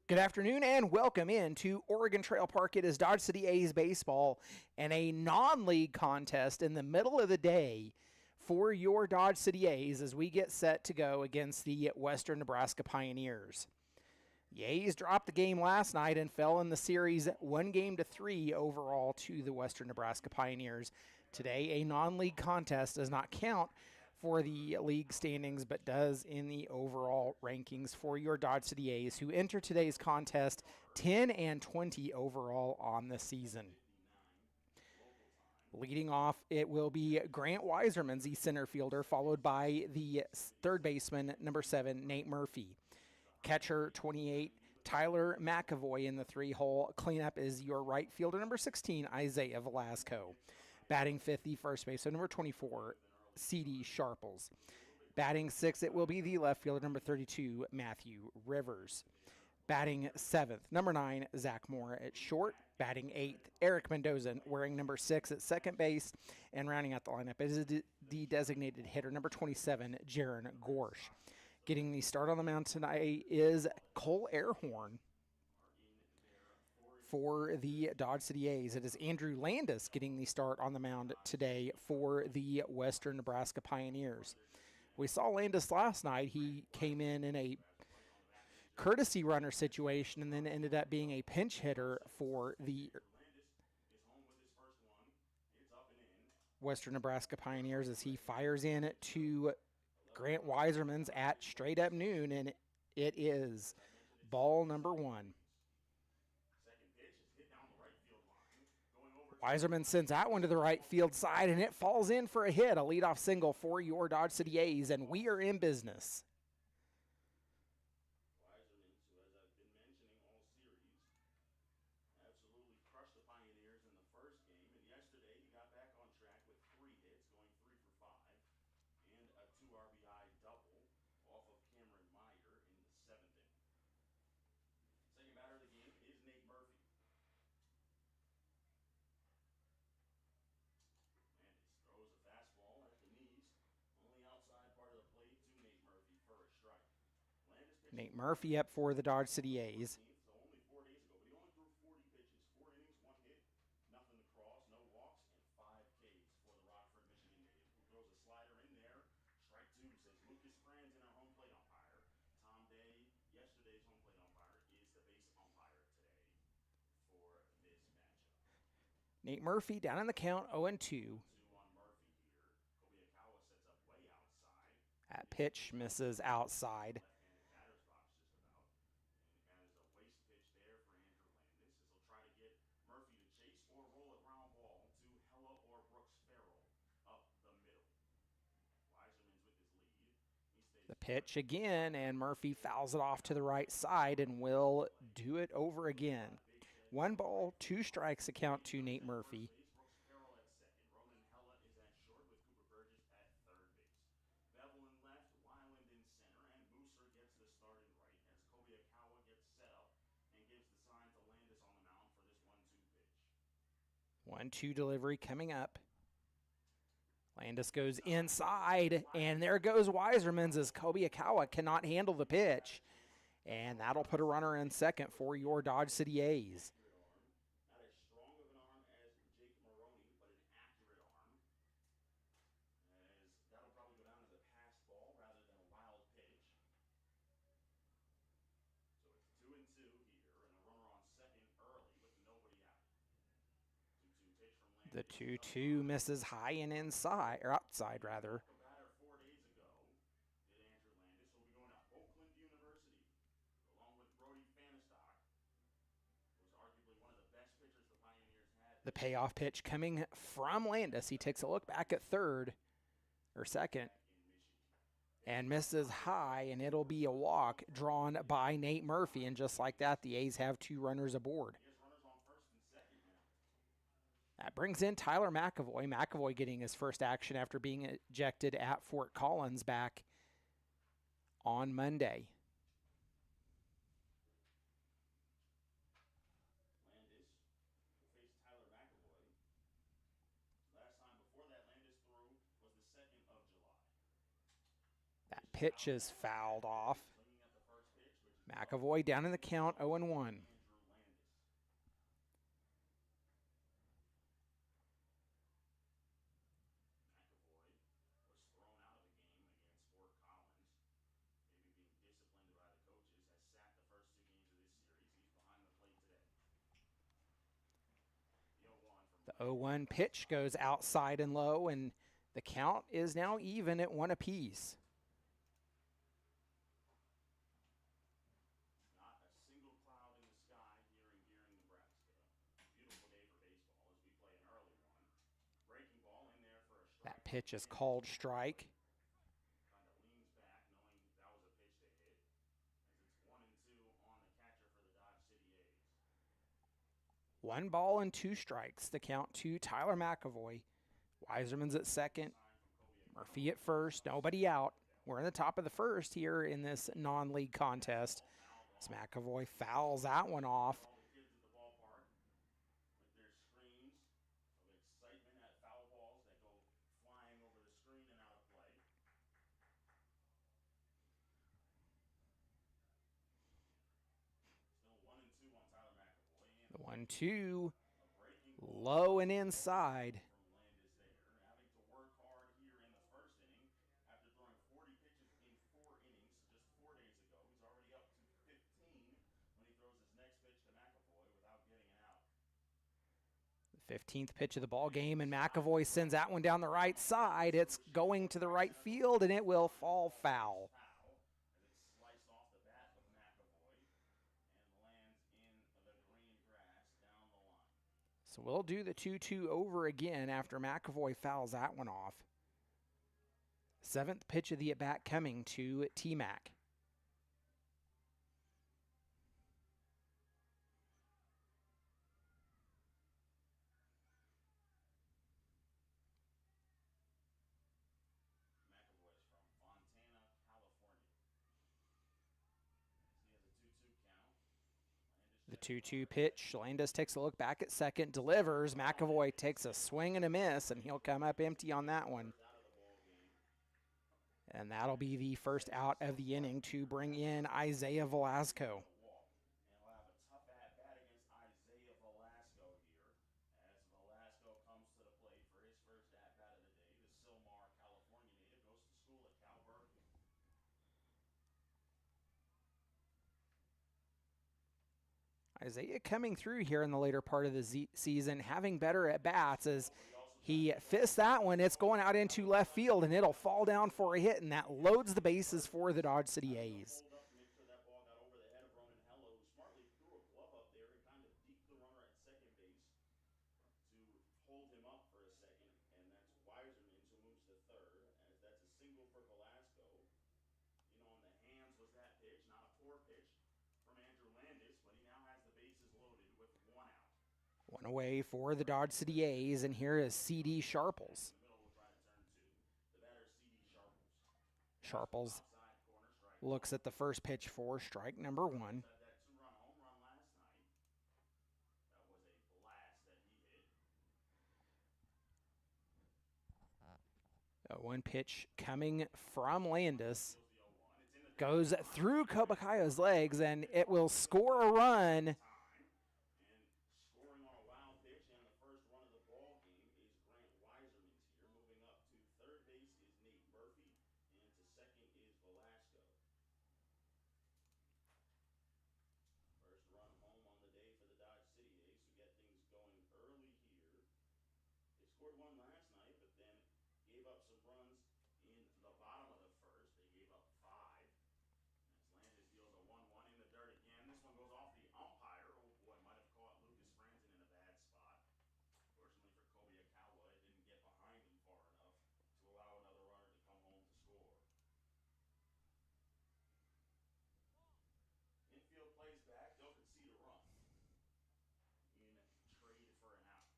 Good afternoon and welcome into Oregon Trail Park. It is Dodge City A's baseball and a non-league contest in the middle of the day for your Dodge City A's as we get set to go against the Western Nebraska Pioneers. The A's dropped the game last night and fell in the series 1-3 overall to the Western Nebraska Pioneers. Today, a non-league contest does not count for the league standings, but does in the overall rankings for your Dodge City A's, who enter today's contest 10-20 overall on the season. Leading off, it will be Grant Weiserman, the center fielder, followed by the third baseman, number 7, Nate Murphy. Catcher, 28, Tyler McAvoy in the 3-hole. Cleanup is your right fielder, number 16, Isaiah Velasco. Batting fifth, the first baseman, number 24, C.D. Sharples. Batting sixth, it will be the left fielder, number 32, Matthew Rivers. Batting seventh, number 9, Zach Moore at short. Batting eighth, Eric Mendoza, wearing number 6 at second base. And rounding out the lineup is the designated hitter, number 27, Gering Gorsh. Getting the start on the mound tonight is Cole Airhorn for the Dodge City A's. It is Andrew Landis getting the start on the mound today for the Western Nebraska Pioneers. We saw Landis last night. He came in a courtesy runner situation and then ended up being a pinch hitter for the Western Nebraska Pioneers as he fires in to Grant Weiserman's at straight up noon, and it is ball number 1. Weiserman sends that one to the right field side, and it falls in for a hit, a leadoff single for your Dodge City A's, and we are in business. Weiserman, who, as I've been mentioning all series, absolutely crushed the Pioneers in the first game, and yesterday he got back on track with 3 hits, going 3 for 5, and a 2 RBI double off of Cameron Meyer in the 7th inning. Second batter of the game is Nate Murphy. Throws a fastball at the knees, only outside part of the plate to Nate Murphy for a strike. Nate Murphy up for the Dodge City A's. Only 4 days ago, but he only threw 40 pitches, 4 innings, 1 hit, nothing to cross, no walks, and 5 Ks for the Rockford, Michigan native, who throws a slider in there. Strike 2, says Lucas Franzen, our home plate umpire. Tom Day, yesterday's home plate umpire, is the base umpire today for this matchup. Nate Murphy down in the count, 0-2. That pitch misses outside. Batter's box just about. And there's a waste pitch there for Andrew Landis as he'll try to get Murphy to chase or roll a ground ball to Hella or Brooks Farrell up the middle. Weiserman's with his lead. The pitch again, and Murphy fouls it off to the right side and will do it over again. 1 ball, 2 strikes account to Nate Murphy. Bevel in left, Weiland in center, and Mooser gets the start in right as Kobayakawa gets set up and gives the sign to Landis on the mound for this 1-2 pitch. 1-2 delivery coming up. Landis goes inside, and there goes Weiserman's as Kobayakawa cannot handle the pitch. And that'll put a runner in second for your Dodge City A's. Not as strong of an arm as Jake Maroney, but an accurate arm. As that'll probably go down as a pass ball rather than a wild pitch. So it's 2-2 here, and a runner on second early with nobody out. 2-2 pitch from Landis. The 2-2 misses high and inside, or outside rather. A batter 4 days ago did Andrew Landis. He'll be going to Oakland University along with Brody Fanistock, who was arguably one of the best pitchers the Pioneers had. The payoff pitch coming from Landis. He takes a look back at third or second and misses high, and it'll be a walk drawn by Nate Murphy. And just like that, the A's have 2 runners aboard. That brings in Tyler McAvoy. McAvoy getting his first action after being ejected at Fort Collins back on Monday. Landis will face Tyler McAvoy. Last time before that Landis threw was the 2nd of July. That pitch is fouled off. Swinging at the first pitch, which is McAvoy down in the count, 0-1. Andrew Landis. McAvoy was thrown out of the game against Fort Collins. Maybe being disciplined by the coaches. Has sat the first 2 games of this series. He's behind the plate today. The 0-1 from The 0-1 pitch goes outside and low, and the count is now even at 1 apiece. Not a single cloud in the sky here in Gering, Nebraska. Beautiful day for baseball as we play an early one. Breaking ball in there for a strike. That pitch is called strike. Kind of leans back knowing that was a pitch to hit. As it's 1-2 on the catcher for the Dodge City A's. 1 ball and 2 strikes. The count to Tyler McAvoy. Weiserman's at second. Murphy at first. Nobody out. We're in the top of the first here in this non-league contest. As McAvoy fouls that one off. All the kids at the ballpark with their screams of excitement at foul balls that go flying over the screen and out of play. Still 1-2 on Tyler McAvoy. And The 1-2, a breaking ball low and inside. from Landis there. Having to work hard here in the first inning after throwing 40 pitches in 4 innings just 4 days ago. He's already up to 15 when he throws his next pitch to McAvoy without getting an out. The 15th pitch of the ball game, and McAvoy sends that one down the right side. It's going to the right field, and it will fall foul. As it's sliced off the bat of McAvoy and lands in the green grass down the line. So we'll do the 2-2 over again after McAvoy fouls that one off. 7th pitch of the at-bat coming to T-Mac. McAvoy is from Fontana, California. So he has a 2-2 count. The 2-2 pitch. Landis takes a look back at second, delivers. McAvoy takes a swing and a miss, and he'll come up empty on that one. Out of the ball game. And that'll be the first out of the inning to bring in Isaiah Velasco. Walk. And we'll have a tough at-bat against Isaiah Velasco here as Velasco comes to the plate for his first at-bat of the day. The Sylmar, California native goes to school at Cal Berkeley. Isaiah coming through here in the later part of the season, having better at-bats as he fists that one. It's going out into left field, and it'll fall down for a hit, and that loads the bases for the Dodge City A's. Pulled up to make sure that ball got over the head of Ronan Hello, who smartly threw a glove up there and kind of deked the runner at second base to hold him up for a second. And that's Weiserman who moves to third, as that's a single for Velasco. You know, in the hands was that pitch, not a poor pitch from Andrew Landis, but he now has the bases loaded with 1 out. One away for the Dodge City A's, and here is C.D. Sharples. In the middle, we'll try to turn to the batter, C.D. Sharples. Sharples Outside corner strike. looks at the first pitch for strike number 1. Had that 2-run home run last night. That was a blast that he hit. A 1 pitch coming from Landis. Feels the 0-1. It's in the Goes through Kobakaya's legs, and it will score a run. time. And scoring on a wild pitch, and the first run of the ball game is Grant Weiserman's here. Moving up to third base is Nate Murphy, and to second is Velasco. First run home on the day for the Dodge City A's, who get things going early here. They scored 1 last night, but then gave up some runs in the bottom of the first. They gave up 5. As Landis deals a 1-1 in the dirt again. This one goes off the umpire. Oh boy, might have caught Lucas Franzen in a bad spot. Fortunately for Kobe Akawa, it didn't get behind him far enough to allow another runner to come home to score. Infield plays back. They'll concede a run in trade for an out.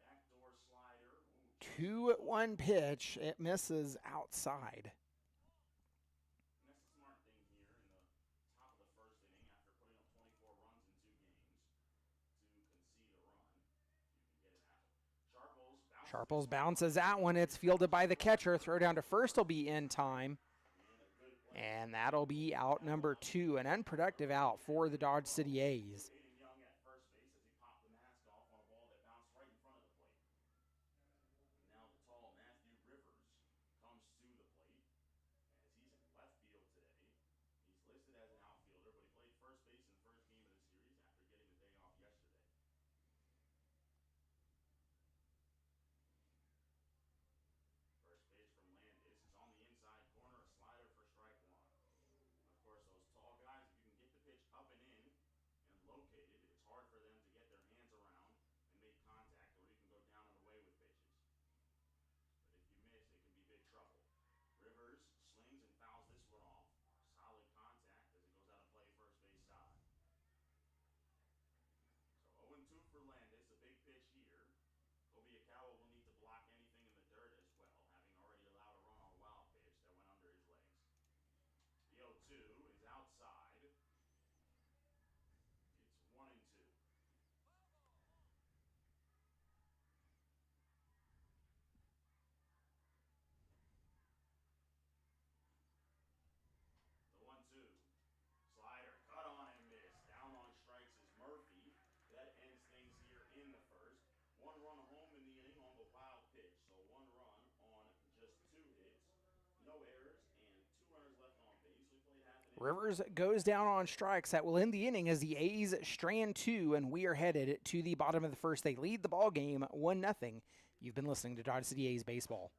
Backdoor slider. Ooh, 2-1 pitch. It misses outside. And that's a smart thing here in the top of the first inning after putting up 24 runs in 2 games to concede a run. You can get an out. Sharples Sharples bounces that one. It's fielded by the catcher. Throw down to first will be in time. and a good And that'll be out number 2, an unproductive out for the Dodge City A's. Hayden Young at first base as he popped the mask off on a ball that bounced right in front of the plate. And now the tall Matthew Rivers comes to the plate as he's in left field today. He's listed as an outfielder, but he played first base in the first game of the series after getting the day off yesterday. First pitch from Landis is on the inside corner, a slider for strike one. Of course, those tall guys, if you can get the pitch up and in and locate it, it's hard for them to get their hands around and make contact, or you can go down and away with pitches. But if you miss, it can be big trouble. Rivers slings and fouls this one off. Solid contact as it goes out of play first base side. So 0-2 for Landis, a big pitch here. Obiakawa will need to block anything in the dirt as well, having already allowed a run on a wild pitch that went under his legs. The 0-2 is outside. It's 1-2. The 1-2. Slider cut on and missed. Down on strikes is Murphy. That ends things here in the first. One run home in the inning on the wild pitch. So one run on just 2 hits. No errors and 2 runners left on base. We played half an inning. Rivers goes down on strikes. That will end the inning as the A's strand 2, and we are headed to the bottom of the first. They lead the ball game 1-0. You've been listening to Dodge City A's baseball.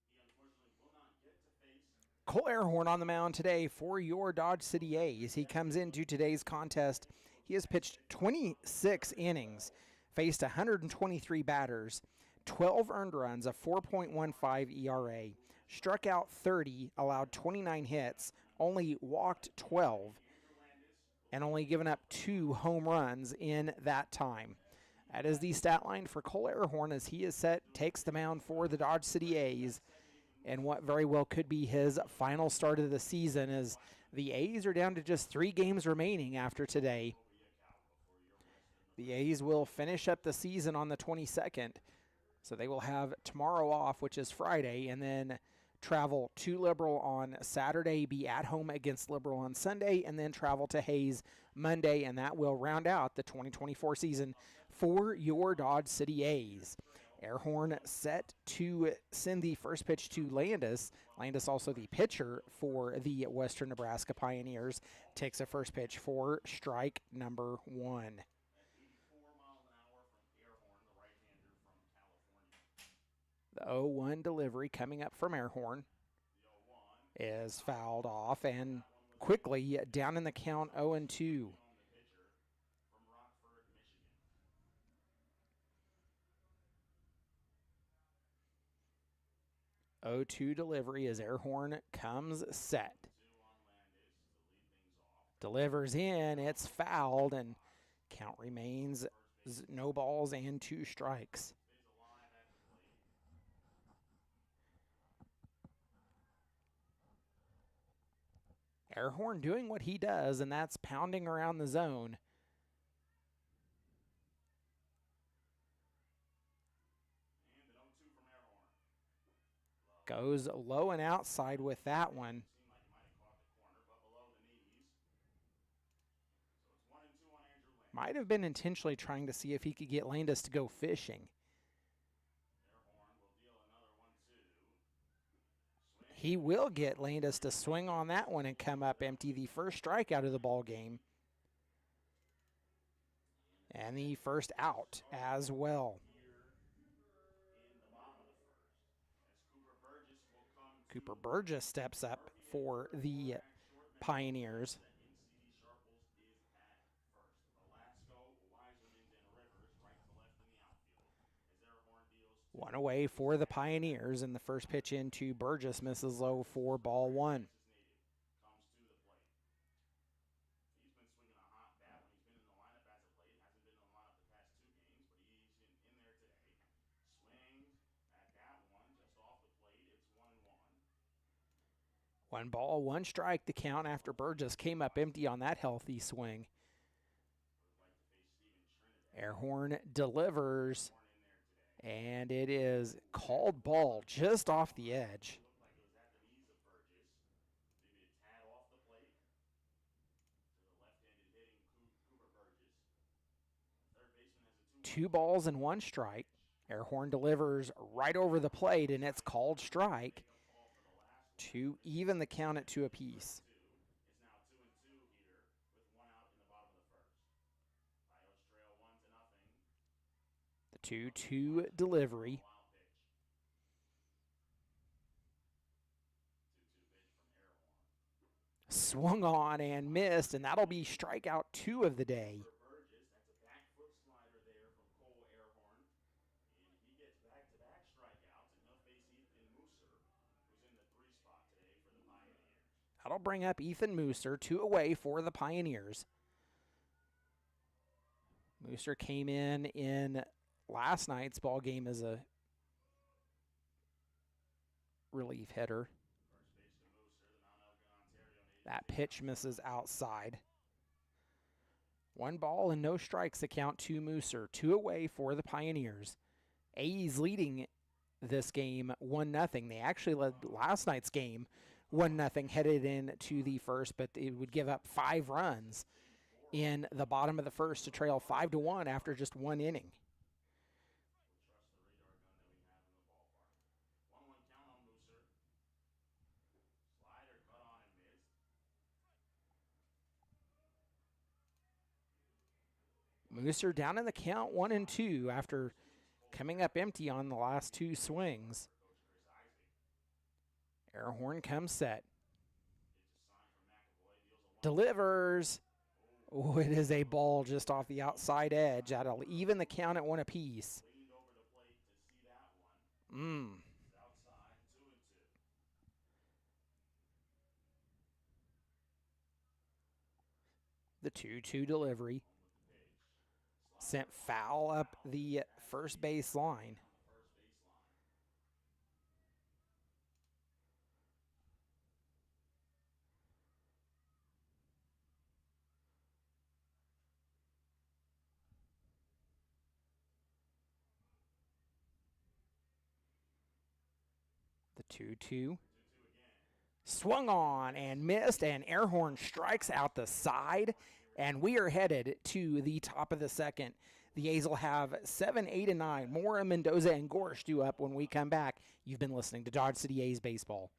He unfortunately will not get to face. Cole Airhorn on the mound today for your Dodge City A's. He comes into today's contest. He has pitched 26 innings, faced 123 batters, 12 earned runs, a 4.15 ERA, struck out 30, allowed 29 hits, only walked 12, and only given up 2 home runs in that time. That is the stat line for Cole Airhorn as he is set, takes the mound for the Dodge City A's. And what very well could be his final start of the season, as the A's are down to just 3 games remaining after today. The A's will finish up the season on the 22nd, so they will have tomorrow off, which is Friday, and then travel to Liberal on Saturday, be at home against Liberal on Sunday, and then travel to Hayes Monday, and that will round out the 2024 season for your Dodge City A's. Airhorn set to send the first pitch to Landis. Landis, also the pitcher for the Western Nebraska Pioneers, takes a first pitch for strike number 1. At 84 miles an hour from Airhorn, the right-hander from California. The 0-1 delivery coming up from Airhorn The 0-1 is fouled off and quickly down in the count 0-2. on the pitcher from Rockford, Michigan. 0-2 delivery as Airhorn comes set. 2 on Landis to lead things off. Delivers in, it's fouled, and count remains no balls and 2 strikes. Stays alive at the plate. Airhorn doing what he does, and that's pounding around the zone. And an 0-2 from Airhorn. Goes low and outside with that one. Seemed like he might have caught the corner, but below the knees. So it's 1-2 on Andrew Lane. Might have been intentionally trying to see if he could get Landis to go fishing. Airhorn will deal another 1-2. He will get Landis to swing on that one and come up empty. The first strikeout of the ball game. And the first out as well. Here in the bottom of the first, as Cooper Burgess will come to Cooper Burgess steps up for the Pioneers. NCD Sharples is at first. Velasco, Weisermans, and Rivers right to left in the outfield. As Airhorn deals One away for the Pioneers, and the first pitch into Burgess misses low for ball 1. Texas native comes to the plate. He's been swinging a hot bat when he's been in the lineup as of late. Hasn't been in the lineup the past 2 games, but he's in there today. Swings at that one just off the plate. It's 1-1. 1 ball, 1 strike, the count after Burgess came up empty on that healthy swing. Would like to face Steven Trinidad. Airhorn delivers, Born in there today. and it is called ball just off the edge. Looked like it was at the knees of Burgess. Maybe a tad off the plate to the left-handed hitting Cooper Burgess. Third baseman has a 2 balls and 1 strike. Airhorn delivers right over the plate, and it's called strike call for the last one. to even the count at 2 apiece. It's now 2-2 here with 1 out in the bottom of the first. Coyotes trail 1-0. The 2-2 delivery. Wild pitch. 2-2 pitch from Airhorn. Swung on and missed, and that'll be strikeout 2 of the day. For Burgess, that's a back foot slider there from Cole Airhorn. And he gets back-to-back strikeouts, and he'll face Ethan Mooser, who's in the 3 spot today for the Pioneers. That'll bring up Ethan Mooser, 2 away for the Pioneers. Mooser came in last night's ball game as a relief hitter. First base to Mooser, the Mount Elgin, Ontario native. That pitch misses outside. 1 ball and no strikes account to Mooser. 2 away for the Pioneers. A's leading this game 1-0. They actually led last night's game 1-0 headed into the first, but it would give up 5 runs in the bottom of the first to trail 5-1 after just 1 inning. We'll trust the radar gun that we have in the ballpark. 1-1 count on Mooser. Slider cut on and missed. Mooser down in the count 1-2 after coming up empty on the last 2 swings. Coach Chris Isaac. Airhorn comes set. It's a sign from McAvoy. Deals a 1. Delivers. Oh, it is a ball just off the outside edge. That'll even the count at 1 apiece. Leaned over the plate to see that one. It's outside, 2-2. The 2-2 delivery. Home with the pitch. Sent foul up the first base line. On the first baseline. The 2-2. 2-2 again. Swung on and missed, and Airhorn strikes out the side, and we are headed to the top of the second. The A's will have 7, 8, and 9. Mora, Mendoza, and Gorsh due up when we come back. You've been listening to Dodge City A's Baseball.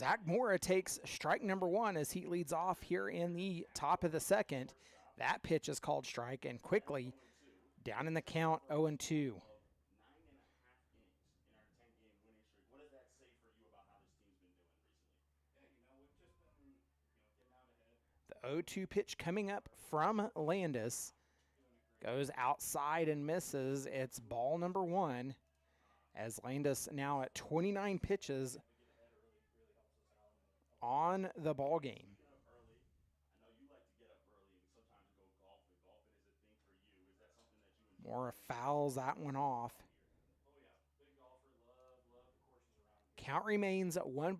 Zach Mora takes strike number one as he leads off here in the top of the second. That pitch is called strike, and quickly down in the count, 0-2. 9.5 innings in our 10-game winning streak. What does that say for you about how this team's been doing recently? Yeah, we've just been, getting out ahead. The 0-2 pitch coming up from Landis goes outside and misses. It's ball number one, as Landis now at 29 pitches on the ball game. Speaking of early, I know you like to get up early and sometimes go golfing. Golfing is a thing for you. Is that something that you enjoy? Mora fouls that one off. Oh yeah, big golfer. Love the courses around here. Count remains 1-2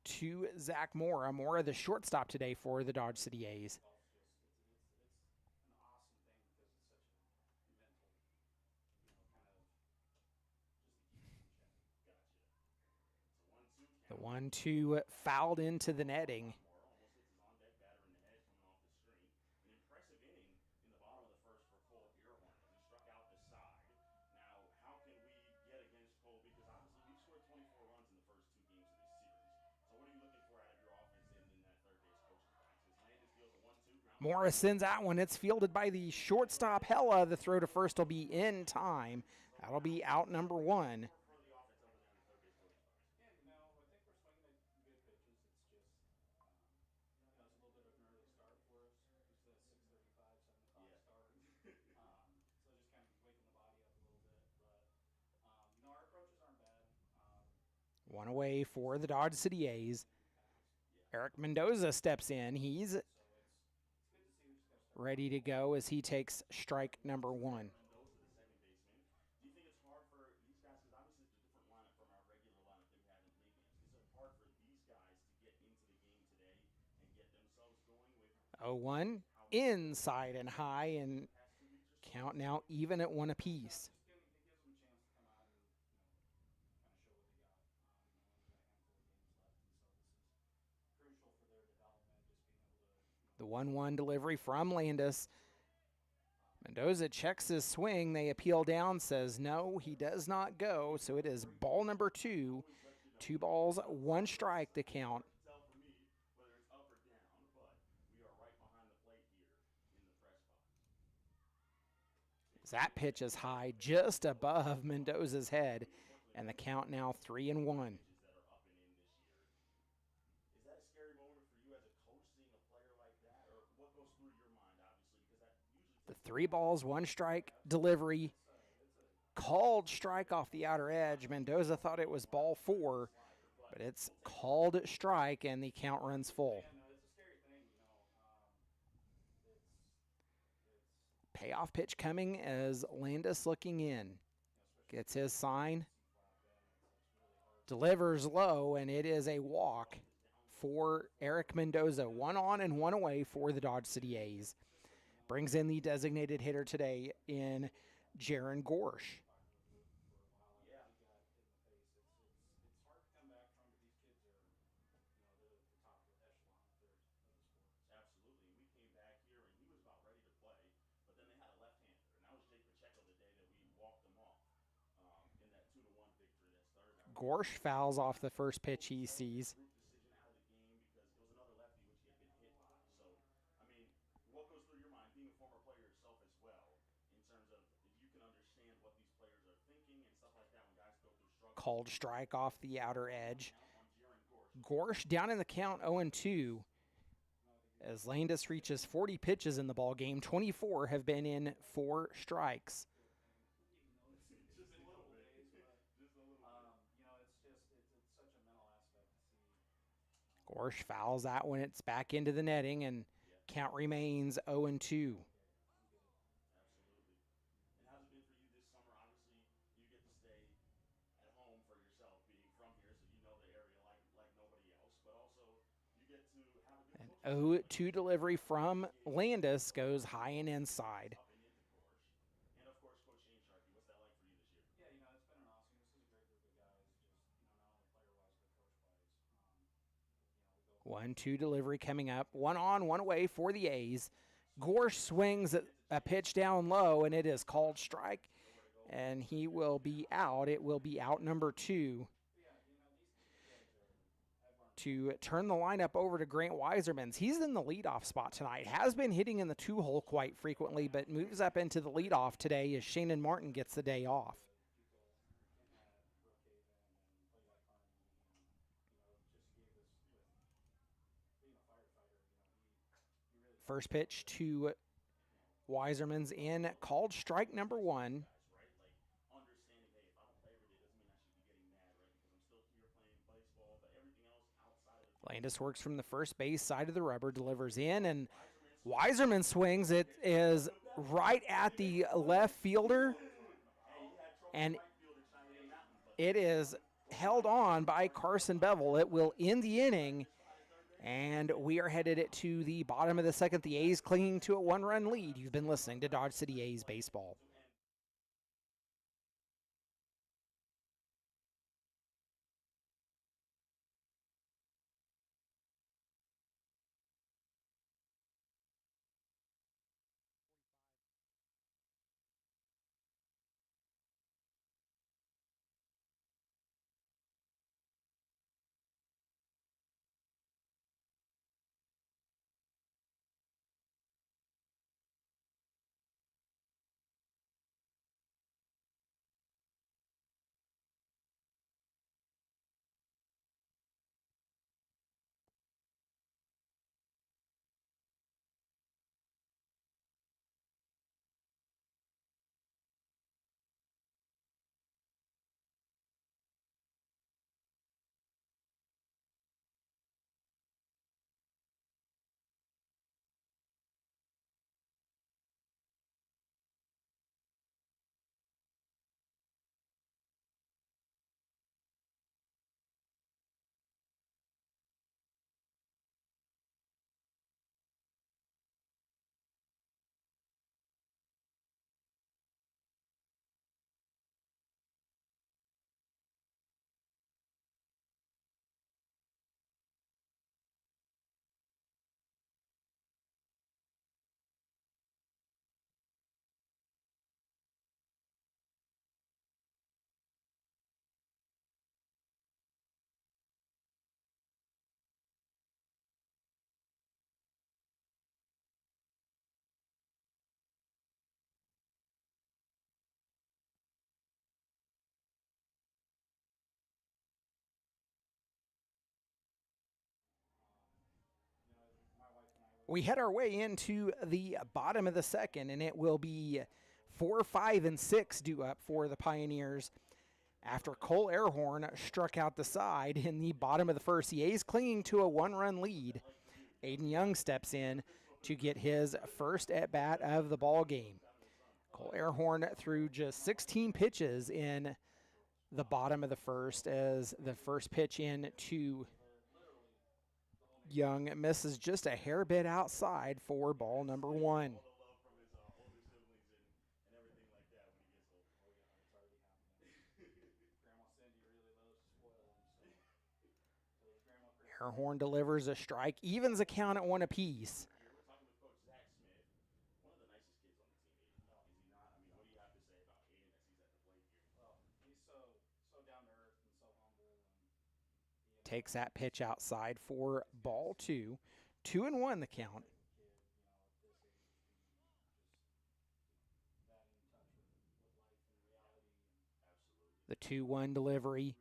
to Zach Mora. Mora, the shortstop today for the Dodge City A's. Golf's just it's an awesome thing because it's such a mental, kind of just to keep you in check. Gotcha. It's a 1-2 count. The 1-2 fouled into the netting. Moore almost hits his on-deck batter in the head coming off the screen. An impressive inning in the bottom of the first for Cole Earhorn as he struck out the side. Now, how can we get against Cole? Because obviously we've scored 24 runs in the first 2 games of this series. So what are you looking for out of your offense in that third base coaching box? As Landis deals a 1-2 ground. Mora sends that one. It's fielded by the shortstop Hella. The throw to first will be in time. That'll be out number one. For the offense other than the third base coaching box. Yeah, I think we're swinging at good pitches. It's just, it's a little bit of an early start for us. Used to that 6:35, 7 o'clock Yeah. start. So just kind of waking the body up a little bit. But, our approaches aren't bad. One away for the Dodge City A's. Eric Mendoza steps in. He's So it's good to see. We just got to start. ready to go as he takes strike number one. Mendoza, the second baseman. Do you think it's hard for these guys? Because obviously it's a different lineup from our regular lineup that we have in league games. Is it hard for these guys to get into the game today and get themselves going with 0-1 inside and high, and the past 2 weeks or so? count now even at one apiece. It gives them a chance to come out and, kind of show what they got. Only got a handful of games left, and so this is crucial for their development, just being able to, The 1-1 delivery from Landis. Mendoza checks his swing. They appeal down, says no, he does not go. So it is ball number two. 2 balls, 1 strike to count. Tell for me whether it's up or down, but we are right behind the plate here in the press box. That pitch is high, just above Mendoza's head, and the count now 3-1. Pitches that are up and in this year. Is that a scary moment for you as a coach, seeing a player like that, or what goes through your mind, obviously, because that usually The 3 balls, 1 strike delivery. Called strike off the outer edge. Mendoza thought it was ball 4, but it's called strike, and the count runs full. yeah, no, it's a scary thing, it's Payoff pitch coming as Landis looking in. Gets his sign. Delivers low, and it is a walk for Eric Mendoza. 1 on and 1 away for the Dodge City A's. Brings in the designated hitter today in Gering Gorsh. Yeah. It's hard to come back from, but these kids are, the top echelon of the sport. Absolutely. We came back here and he was about ready to play, but then they had a left-hander, and that was Jake Pacheco the day that we walked them off in that 2-1 victory that started out. Gorsh fouls off the first pitch he sees. Group decision out of the game because it was another lefty which he had been hit by. So, I mean, what goes through your mind, being a former player yourself as well, in terms of if you can understand what these players are thinking and stuff like that when guys go through struggles? Called strike off the outer edge. On Gering Gorsh. Gorsh down in the count 0-2 as Landis reaches 40 pitches in the ball game. 24 have been in 4 strikes. Just a little bit. Just a little bit. It's such a mental aspect to see. Gorsh fouls that when it's back into the netting, and count remains 0-2. Absolutely. And how's it been for you this summer? Obviously, you get to stay at home for yourself, being from here, so you know the area like nobody else. But also, you get to have a good An 0-2 delivery from Landis goes high and inside. up and into Gorsh. And of course, Coach Shane Sharkey. What's that like for you this year? Yeah, it's been an awesome. This is a great group of guys. Just not only player-wise but coach-wise. We go 1-2 delivery coming up. 1 on, 1 away for the A's. Gorsh swings a pitch down low, and it is called strike, and he will be out. It will be out number 2. Yeah, these kids, to turn the lineup over to Grant Weisermans. He's in the leadoff spot tonight. Has been hitting in the 2-hole quite frequently, but moves up into the leadoff today as Shannon Martin gets the day off. First pitch to Weisermans in, called strike number 1. Landis works from the first base side of the rubber, delivers in, and Weiserman swings. It is right at the left fielder, and it is held on by Carson Bevel. It will end the inning, and we are headed to the bottom of the second. The A's clinging to a 1-run lead. You've been listening to Dodge City A's Baseball. We head our way into the bottom of the second, and it will be 4, 5, and 6 due up for the Pioneers after Cole Airhorn struck out the side in the bottom of the first. The A's clinging to a 1-run lead. Aiden Young steps in to get his first at-bat of the ball game. Cole Airhorn threw just 16 pitches in the bottom of the first, as the first pitch in to Young misses just a hair bit outside for ball number 1. Airhorn delivers a strike, evens a count at 1 apiece. Takes that pitch outside for ball 2. 2-1 the count. The 2-1 delivery.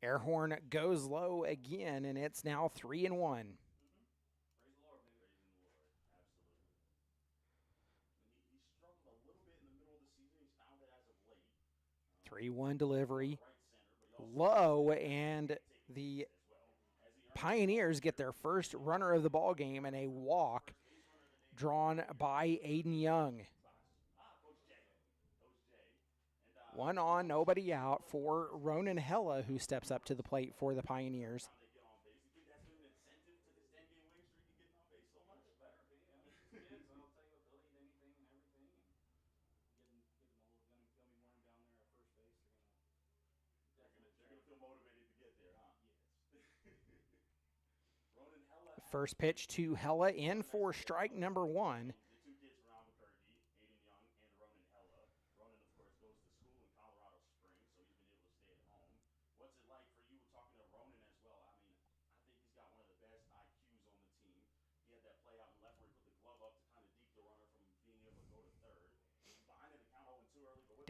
Airhorn goes low again, and it's now 3-1. 3-1 delivery. Low, and the Pioneers get their first runner of the ball game and a walk drawn by Aiden Young. 1 on, nobody out for Ronan Hella, who steps up to the plate for the Pioneers. First pitch to Hella in for strike number 1.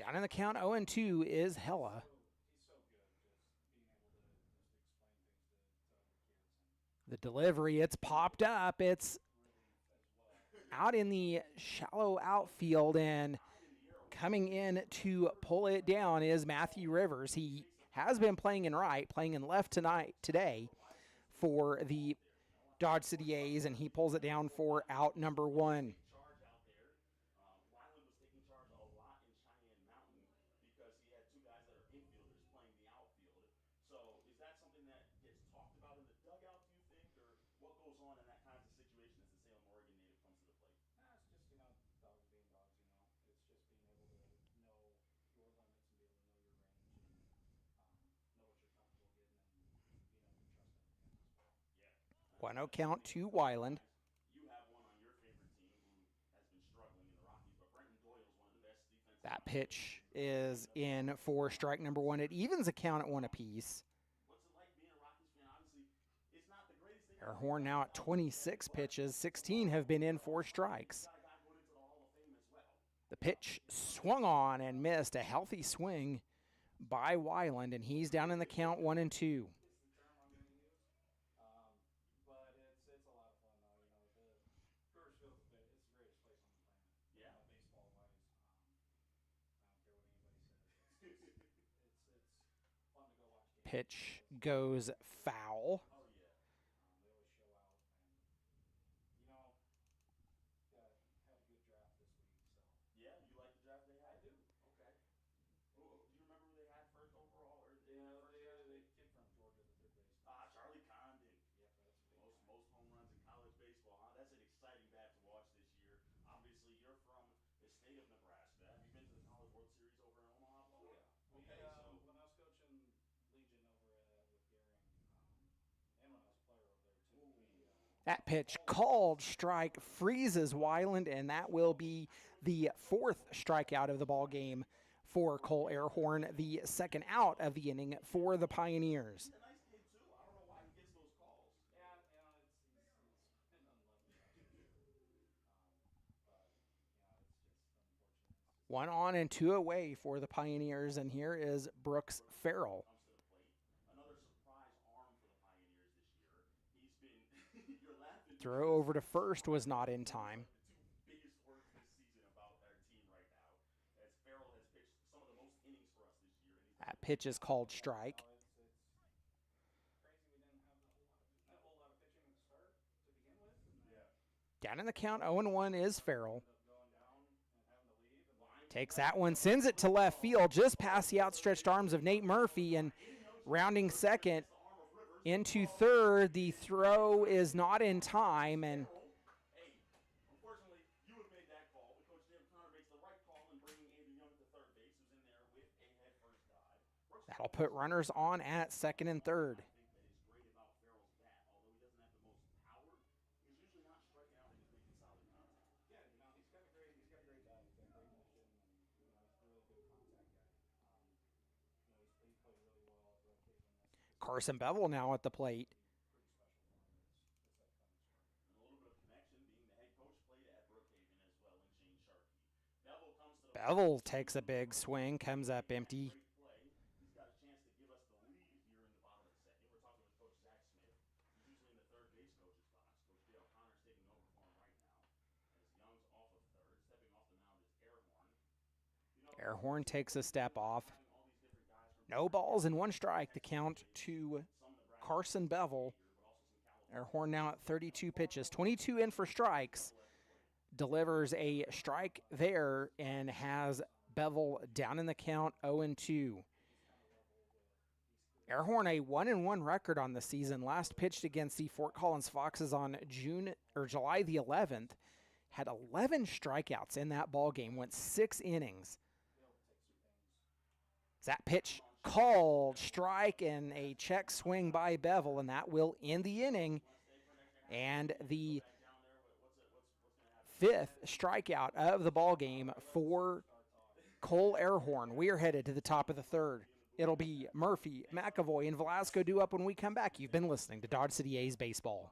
Down in the count, 0-2 is Hella. He's so good, just being able to just explain things to other kids. And The delivery, it's popped up. It's relief as well. out in the shallow outfield, and coming in to pull it down is Matthew Rivers. He has been playing in right, playing in left today for the Dodge City A's, and he pulls it down for out number 1. Charge out there. Wyland was taking charge a lot in Cheyenne Mountain because he had two guys that are infielders playing the outfield. So is that something that gets talked about in the dugout, do you think, or what goes on in that kinds of situation as the Salem, Oregon native comes to the plate? Nah, it's just, dogs being dogs, It's just being able to know your limits and be able to know your range and know what you're comfortable getting and being able to trust everything else as well. Yeah. 1-0 count to Wyland. You have one on your favorite team who has been struggling in the Rockies, but Brenton Doyle is one of the best defensive. That pitch is in for strike number 1. It evens a count at 1 apiece. What's it like being a Rockies fan? Obviously, it's not the greatest thing. Airhorn now at 26 pitches. 16 have been in for strikes. Got a guy going into the Hall of Fame as well. The pitch swung on and missed. A healthy swing by Wyland, and he's down in the count 1-2. Is the term I'm going to use. But it's a lot of fun though. The Brewers Field it's the greatest place on the planet. Yeah. Baseball wise, I don't care what anybody says. It's fun to go watch games. Pitch goes foul. Oh, yeah. They always show out, and had a good draft this week. So Yeah, you like the draft they I had? do. Okay. Do you remember who they had first overall? Or Yeah, first draft the pick? kid from Georgia, the third baseman. Charlie Condon. Yep, that's a big guy. Most home runs in college baseball, huh? That's an exciting bat to watch this year. Obviously, you're from the state of Nebraska. Have you been to the College World Series over in Omaha before? Oh, yeah. Okay, so When I was coaching Legion over with Gering, and when I was a player over there too, That pitch called strike freezes Wyland, and that will be the 4th strikeout of the ball game for Cole Airhorn, the 2nd out of the inning for the Pioneers. he's a nice kid too. I don't know why he gets those calls. yeah, it's been unlucky last year. But it's just unfortunate. It's just 1 on and 2 away for the Pioneers, and here is Brooks Farrell. Comes to the plate. Another surprise arm for the Pioneers this year. He's been you're laughing. Throw over to first was not in time. The two biggest words this season about our team right now, as Farrell has pitched some of the most innings for us this year, and he's That pitch is called strike. it's crazy we didn't have a whole lot of pitching at the start to begin with, and then Down in the count, 0-1 is Farrell. ended up going down and having to leave. And Takes that one, sends it to left field, just past the outstretched arms of Nate Murphy, and rounding second into third. The throw is not in time, and hey, unfortunately, you would have made that call, but Coach Jim Connor makes the right call in bringing Andrew Young to third base, who's in there with a head first dive. that'll put runners on at second and third. I think that is great about Farrell's bat, although he doesn't have the most power, he's usually not striking out and he's making solid contact. yeah, he's got a great bat. He's got great vision, and he's a really good contact guy. He played really well at Brookhaven. Carson Bevel now at the plate. Pretty special for him. It's that kind of start. And a little bit of connection, being the head coach, played at Brookhaven as well in Shane Sharkey. Bevel comes to the Bevel takes a big swing, comes up empty. great play. He's got a chance to give us the lead here in the bottom of the second. We're talking with Coach Zach Smith. He's usually in the third base coach's box. Coach Dale Connor's taking over for him right now. As Young's off of third, stepping off the mound is Airhorn. Airhorn takes a step off. Having all these different guys from No balls and 1 strike. The count to some Nebraska Carson Bevel. but also some California Airhorn now at 32 pitches, 22 in for strikes. Delivers a strike there and has Bevel down in the count 0-2. Airhorn a 1-1 record on the season. Last pitched against the Fort Collins Foxes on July the 11th. Had 11 strikeouts in that ball game. Went 6 innings. That pitch called strike and a check swing by Bevel, and that will end the inning. And the 5th strikeout of the ball game for Cole Airhorn. We are headed to the top of the 3rd. It'll be Murphy, McAvoy, and Velasco due up when we come back. You've been listening to Dodge City A's Baseball.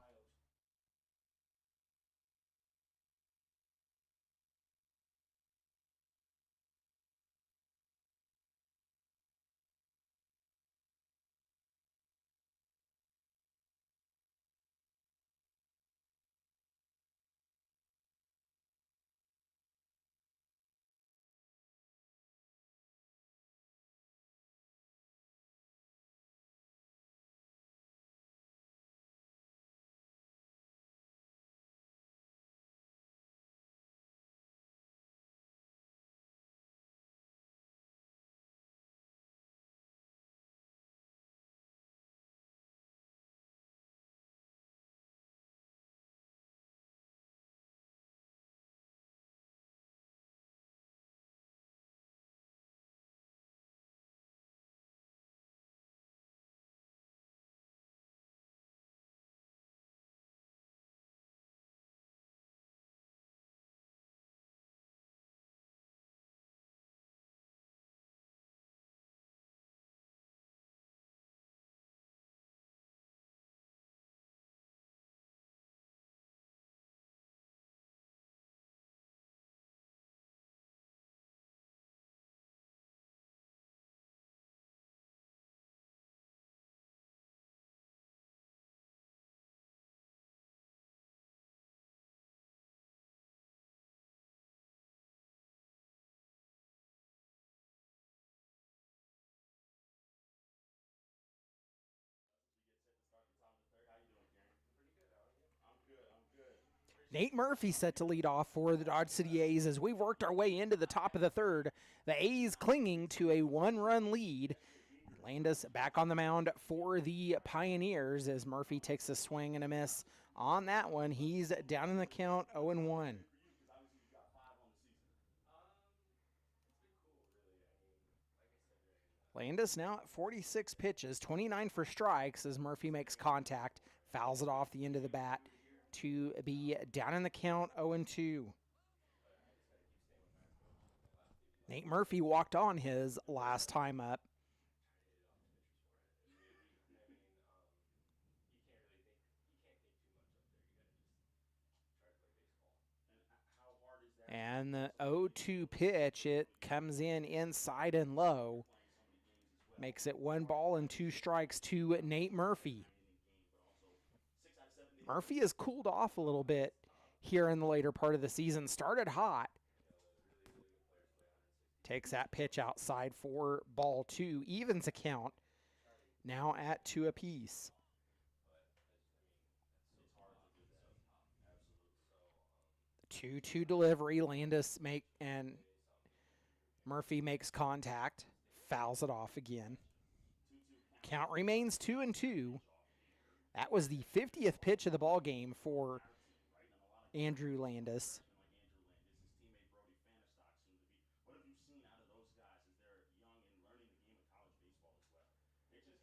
Nate Murphy set to lead off for the Dodge City A's as we worked our way into the top of the third. The A's clinging to a one-run lead. Landis back on the mound for the Pioneers as Murphy takes a swing and a miss on that one. He's down in the count 0-1. For you, because obviously you've got 5 on the season. It's been cool, really. I mean, like I said, Landis now at 46 pitches, 29 for strikes as Murphy makes contact, fouls it off the end of the bat to be down in the count 0-2. Nate Murphy walked on his last time up. And the 0-2 pitch, it comes in inside and low. Makes it 1 ball and 2 strikes to Nate Murphy. Murphy has cooled off a little bit here in the later part of the season. Started hot. Takes that pitch outside for ball 2. Evens a count. Now at 2 apiece. 2-2 delivery. Landis and Murphy makes contact. Fouls it off again. Count remains 2-2. That was the 50th pitch of the ball game for Andrew Landis.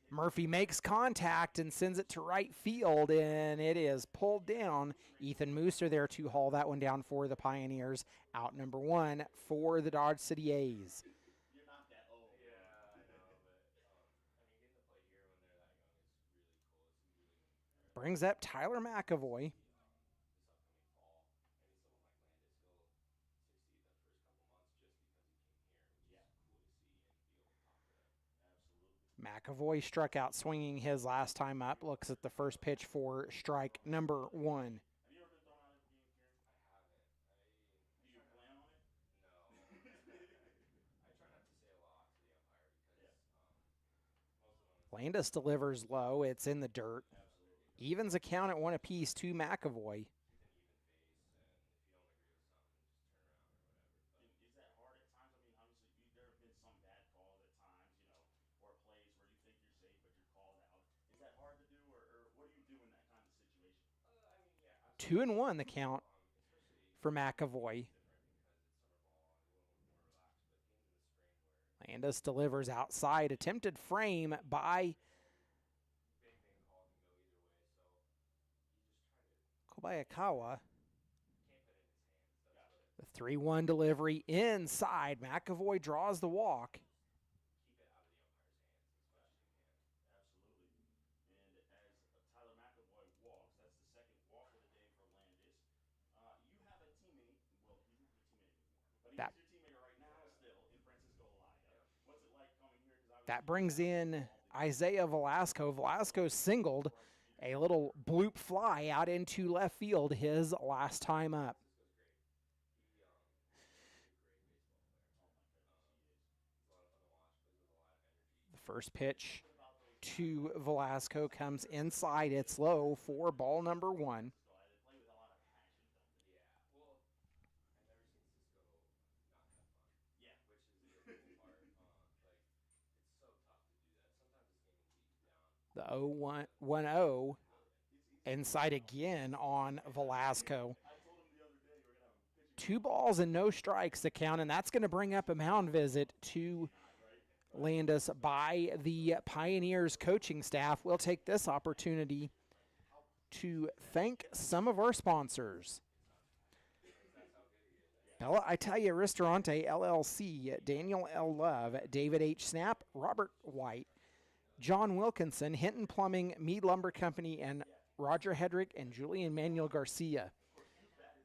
Murphy makes contact and sends it to right field, and it is pulled down. Ethan Mooser there to haul that one down for the Pioneers. Out number 1 for the Dodge City A's. You're not that old. Yeah, I know, but I mean, getting to play here when they're that young is really cool. It's really Brings up Tyler McAvoy. this upcoming fall. I mean, someone like Landis, he'll succeed the first couple months just because he came here, which is cool to see and be able to talk to them. Absolutely. McAvoy struck out swinging his last time up. Looks at the first pitch for strike number 1. Have you ever been thrown out of a game, Gering? I haven't. Do you plan on it? No. I try not to say a lot to the umpire because most of them. Landis delivers low. It's in the dirt. Absolutely. Evens a count at 1 apiece to McAvoy. Keep an even face, and if you don't agree with something, just turn around or whatever. But Is that hard at times? I mean, obviously, there have been some bad calls at times, or plays where you think you're safe, but you're called out. Is that hard to do, or what do you do in that kind of situation? I mean, yeah, 2-1 the count especially for McAvoy. different because it's summer ball and a little more relaxed. But games in the spring where Landis delivers outside. Attempted frame by bang call can go either way, so you just try to Kobayakawa. can't put it in his hands. That's what The 3-1 delivery inside. McAvoy draws the walk. keep it out of the umpire's hands as much as you can. Absolutely. And as Tyler McAvoy walks, that's the second walk of the day for Landis. You have a teammate. Well, he's not your teammate anymore, but he's That- your teammate right now still in Francisco Elida. What's it like coming here? That brings in Isaiah Velasco. Velasco singled a little bloop fly out into left field his last time up. Francisco's great. He's a great baseball player. He's a lot of fun to watch. Plays with a lot of energy. The first pitch to Velasco comes inside. It's low for ball number 1. They play with a lot of passion, don't they? Yeah, well, I've never seen Cisco not have fun. Yeah. Which is the cool part. Like, it's so tough to do that. Sometimes this game will beat you down. The 0-1-0 inside again on Velasco. I told him the other day we're gonna have him pitching. 2 balls and no strikes to count, and that's going to bring up a mound visit to Landis by the Pioneers coaching staff. We'll take this opportunity to thank some of our sponsors. Bella Italia Ristorante LLC, Daniel L. Love, David H. Snap, Robert White, John Wilkinson, Hinton Plumbing, Mead Lumber Company, and Roger Hedrick and Julian Manuel Garcia.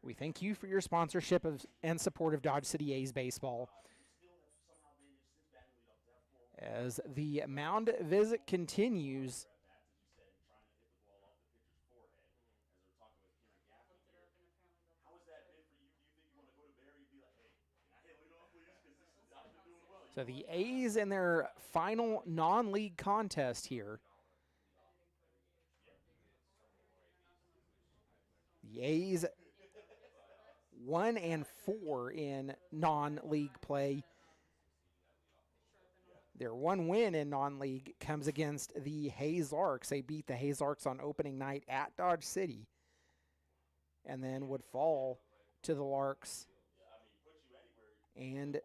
We thank you for your sponsorship of and support of Dodge City A's baseball. As the mound visit continues, How has that been for you? Do you think you want to go to Barry and be like, hey, can I hit leadoff, please? Because I've been doing well. so the A's in their final non-league contest here. The A's 1-4 in non-league play. Their one win in non-league comes against the Hayes Larks. They beat the Hayes Larks on opening night at Dodge City and then would fall to the Larks and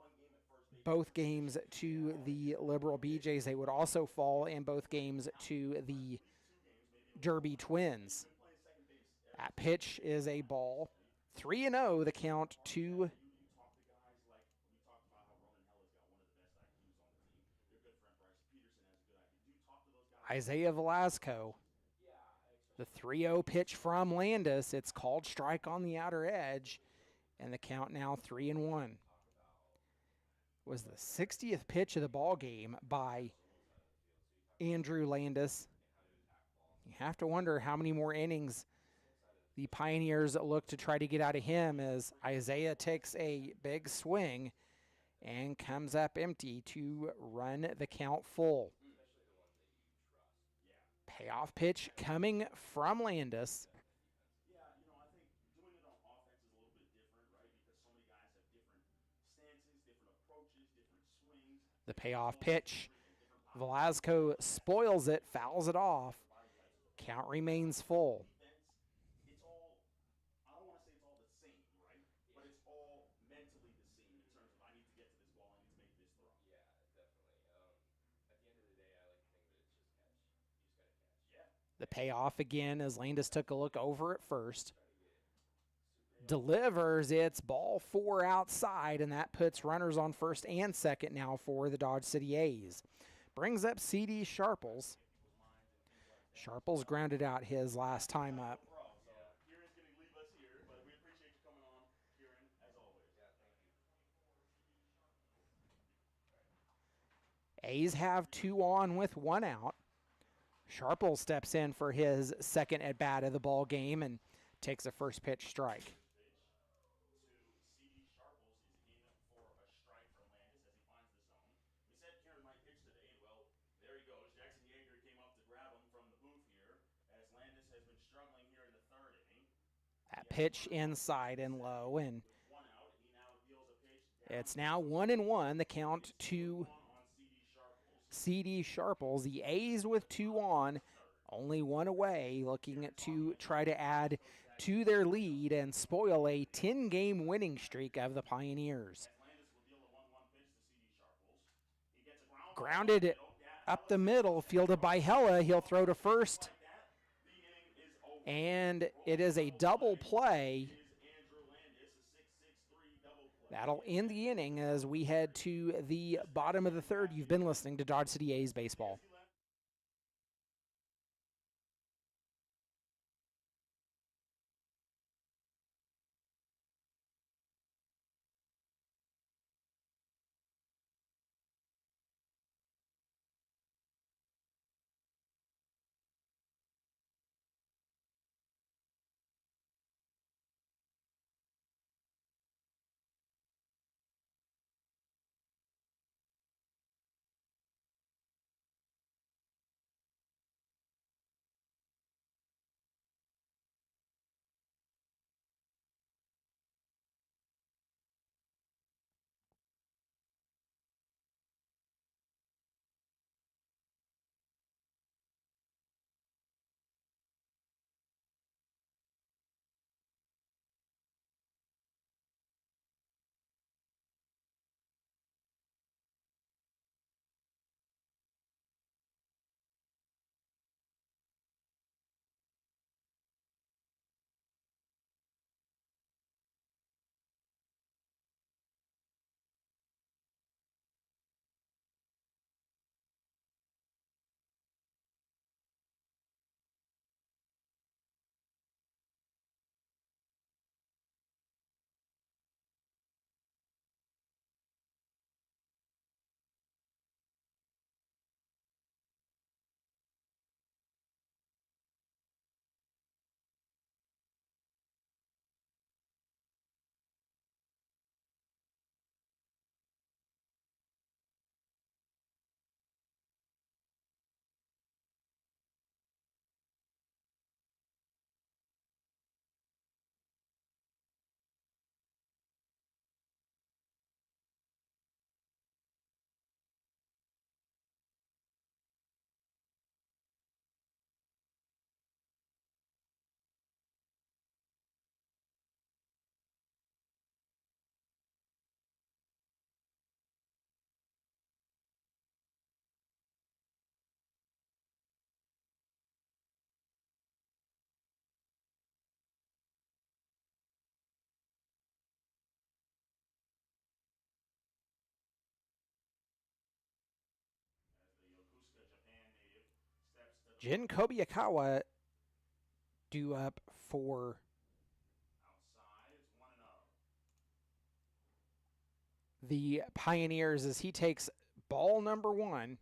both games to the Liberal BJs. They would also fall in both games to the Derby Twins. That pitch is a ball. 3-0 the count to Isaiah Velasco. The 3-0 pitch from Landis. It's called strike on the outer edge, and the count now 3-1. Was the 60th pitch of the ball game by Andrew Landis. You have to wonder how many more innings the Pioneers look to try to get out of him as Isaiah takes a big swing and comes up empty to run the count full. Payoff pitch coming from Landis. The payoff pitch. Velasco spoils it, fouls it off. Count remains full. The payoff again as Landis took a look over at first. Delivers, it's ball 4 outside, and that puts runners on first and second now for the Dodge City A's. Brings up C.D. Sharples. Sharples grounded out his last time up. A's have 2 on with 1 out. Sharples steps in for his second at-bat of the ball game and takes a first pitch strike. That pitch inside and low, and it's now 1-1. The count to C.D. Sharples. The A's with 2 on, only 1 away, looking to try to add to their lead and spoil a 10-game winning streak of the Pioneers. Grounded up the middle, fielded by Hella. He'll throw to first, and it is a double play. That'll end the inning as we head to the bottom of the third. You've been listening to Dodge City A's Baseball. Jin Kobayakawa due up for Outside, it's 1-0. the Pioneers as he takes ball number 1.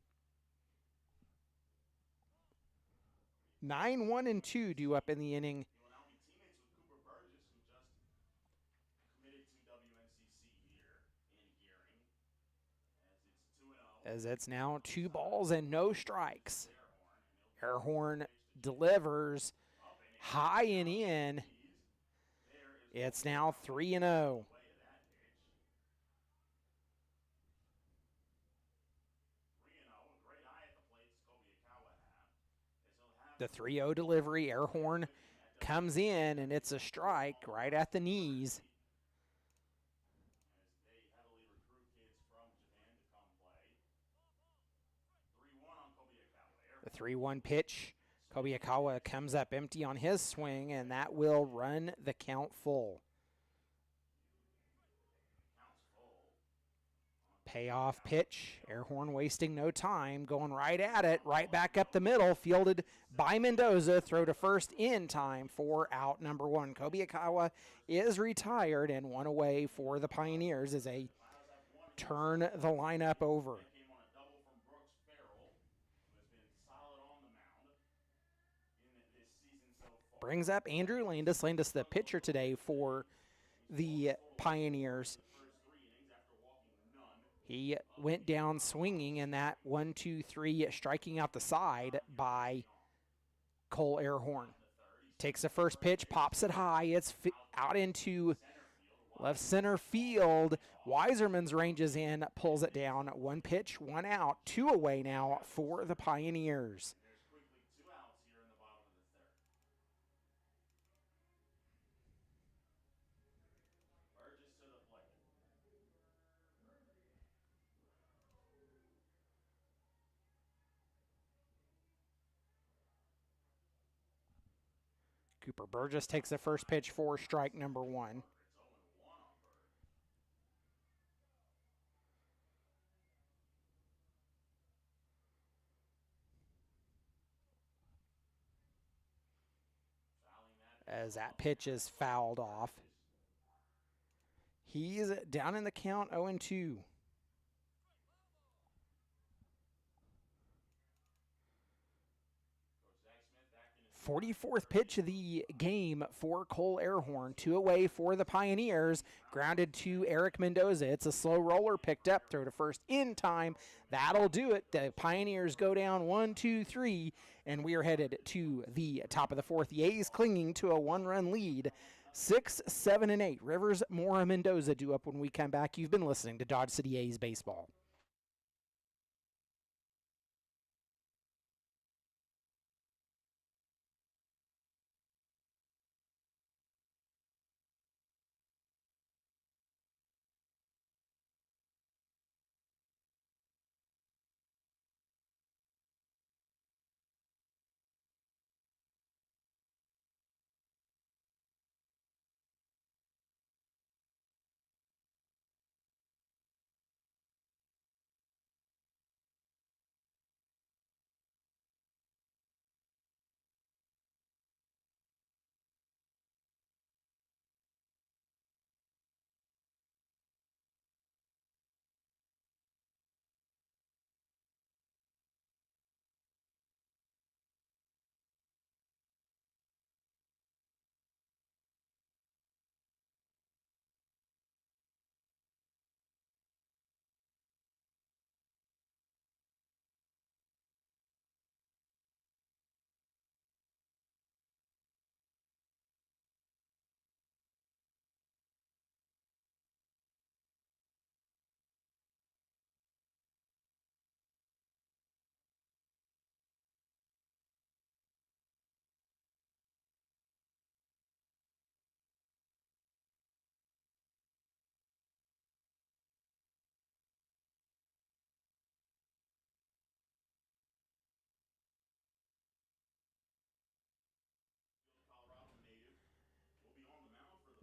9-1-2 due up in the inning. He will now be teammates with Cooper Burgess, who just committed to WNCC here in Gering. As it's 2-0. As it's now 2 balls and no strikes. Airhorn, Airhorn delivers high and in. It's now 3-0. The 3-0 delivery, Airhorn comes in, and it's a strike right at the knees. As they heavily recruit kids from Japan to come play. 3-1 on Kobayakawa. The 3-1 pitch. Kobayakawa comes up empty on his swing, and that will run the count full. Payoff pitch. Airhorn wasting no time, going right at it, right back up the middle, fielded by Mendoza. Throw to first in time for out number 1. Kobayakawa is retired and 1 away for the Pioneers as they turn the lineup over. Brings up Andrew Landis. Landis, the pitcher today for the Pioneers. He went down swinging, and that 1-2-3 striking out the side by Cole Airhorn. Takes the first pitch, pops it high. It's out into left center field. Weiserman's ranges in, pulls it down. 1 pitch, 1 out, 2 away now for the Pioneers. Cooper Burgess takes the first pitch for strike number 1. As that pitch is fouled off. He's down in the count 0-2. 44th pitch of the game for Cole Airhorn. 2 away for the Pioneers. Grounded to Eric Mendoza. It's a slow roller picked up. Throw to first in time. That'll do it. The Pioneers go down 1-2-3, and we are headed to the top of the 4th. The A's clinging to a 1-run lead. 6, 7, and 8. Rivers, Mora, Mendoza due up when we come back. You've been listening to Dodge City A's Baseball.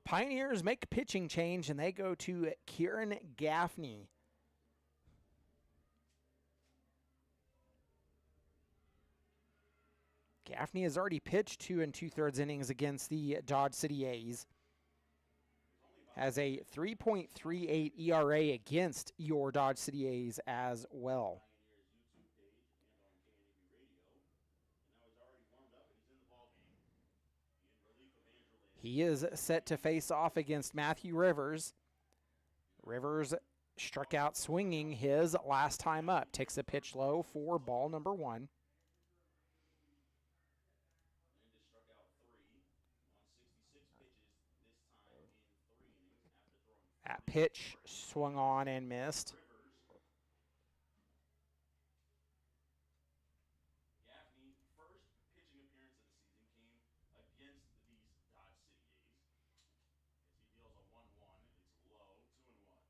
Pioneers make a pitching change, and they go to Kieran Gaffney. Gaffney has already pitched 2 2/3 innings against the Dodge City A's. Has a 3.38 ERA against your Dodge City A's as well. He is set to face off against Matthew Rivers. Rivers struck out swinging his last time up. Takes a pitch low for ball number 1. Landis struck out 3 on 66 pitches this time in 3 innings after throwing. That pitch swung on and missed. Gaffney, first pitching appearance of the season came against these Dodge City A's. As he deals a 1-1, it's low, 2-1.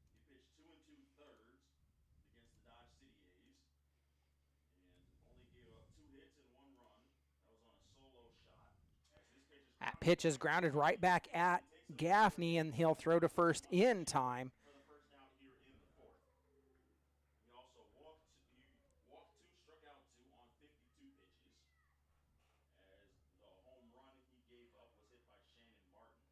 He pitched 2 2/3 against the Dodge City A's and only gave up 2 hits and 1 run. That was on a solo shot. That pitch is grounded right back at Gaffney, and he'll throw to first in time. For the first out here in the 4th. He also walked 2, struck out 2 on 52 pitches. As the home run he gave up was hit by Shannon Martin.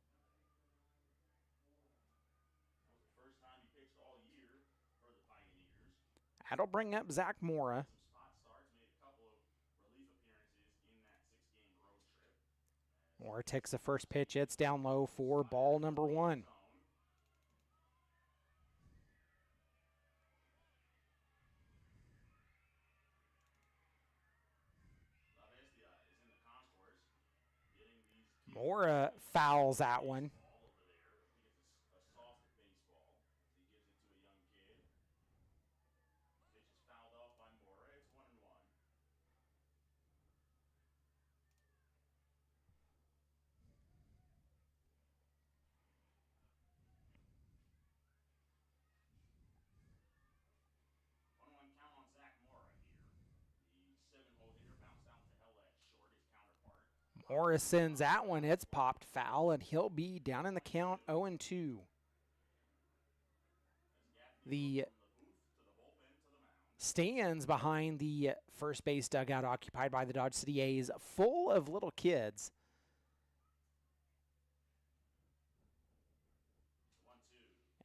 That was the first time he pitched all year for the Pioneers. That'll bring up Zach Mora. Some spot starts, made a couple of relief appearances in that 6-game road trip. Mora takes the first pitch. It's down low for ball number 1. Mora fouls that one. Morris sends that one. It's popped foul, and he'll be down in the count 0-2. The stands behind the first base dugout occupied by the Dodge City A's full of little kids.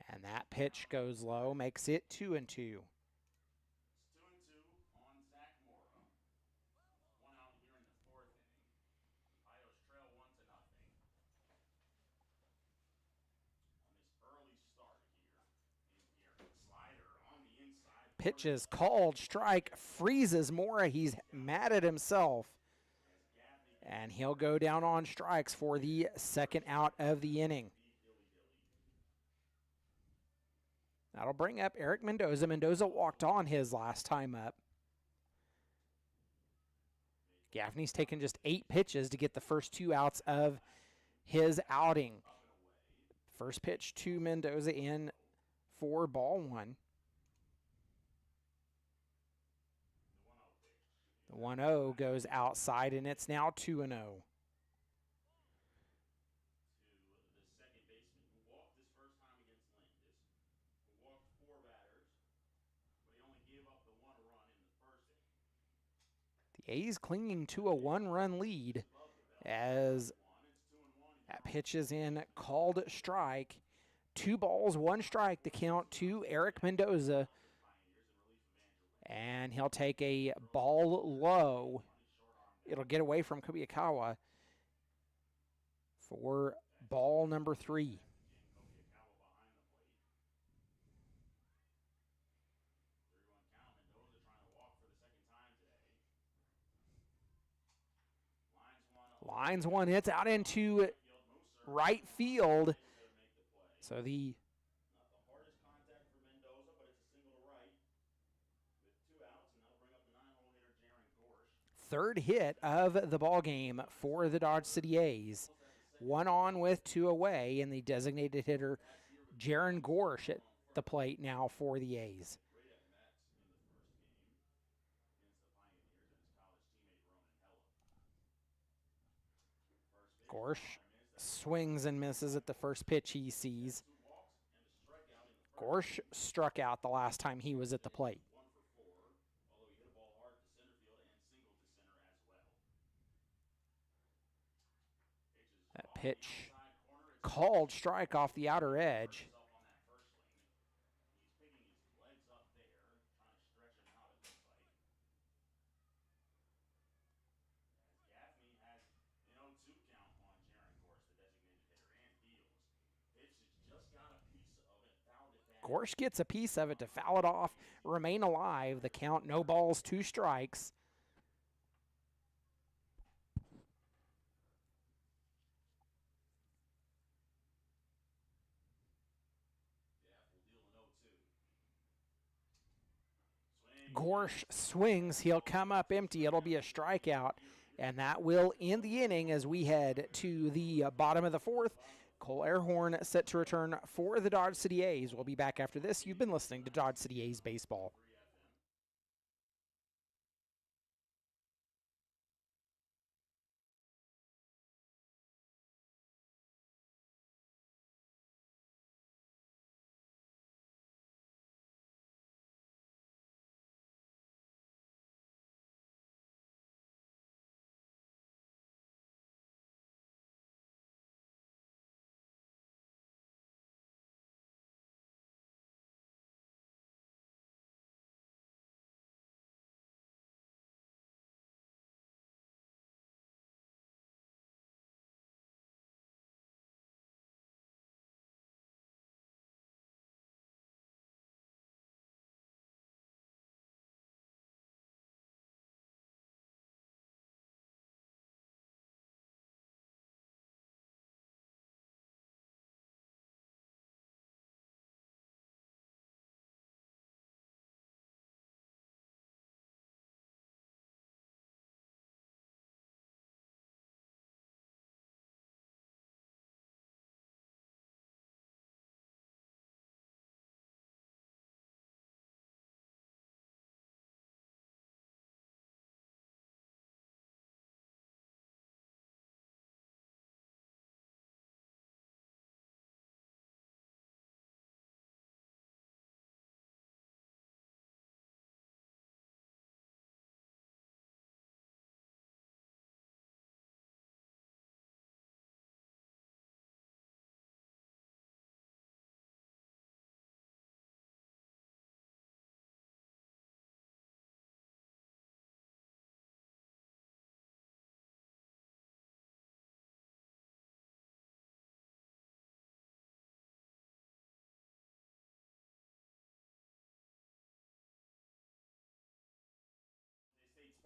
And that pitch goes low, makes it 2-2. Pitch is called, strike, freezes Mora. He's mad at himself. And he'll go down on strikes for the second out of the inning. That'll bring up Eric Mendoza. Mendoza walked on his last time up. Gaffney's taken just 8 pitches to get the first 2 outs of his outing. First pitch to Mendoza in for ball 1. The 1-0 goes outside, and it's now 2-0. The second baseman who walked his first time against Landis, who walked 4 batters, but he only gave up the 1 run in the first inning. The A's clinging to a 1-run lead as that pitch is in, called strike. 2 balls, 1 strike, the count to Eric Mendoza. And he'll take a ball low. It'll get away from Kobayakawa for ball number 3. Lines one, it's out into right field. So the third hit of the ball game for the Dodge City A's. 1 on with 2 away, and the designated hitter Gering Gorsh at the plate now for the A's. Gorsh swings and misses at the first pitch he sees. Gorsh struck out the last time he was at the plate. Pitch called, strike off the outer edge. On that first swing. He's picking his legs up there, trying to stretch him out, it looks like. As Gaffney has an 0-2 count on Gering, of course, the designated hitter, and deals. Pitch has just got a piece of it, fouled it back. Gorsh gets a piece of it to foul it off, remain alive. The count, no balls, 2 strikes. Gorsh swings. He'll come up empty. It'll be a strikeout, and that will end the inning as we head to the bottom of the 4th. Cole Airhorn set to return for the Dodge City A's. We'll be back after this. You've been listening to Dodge City A's Baseball.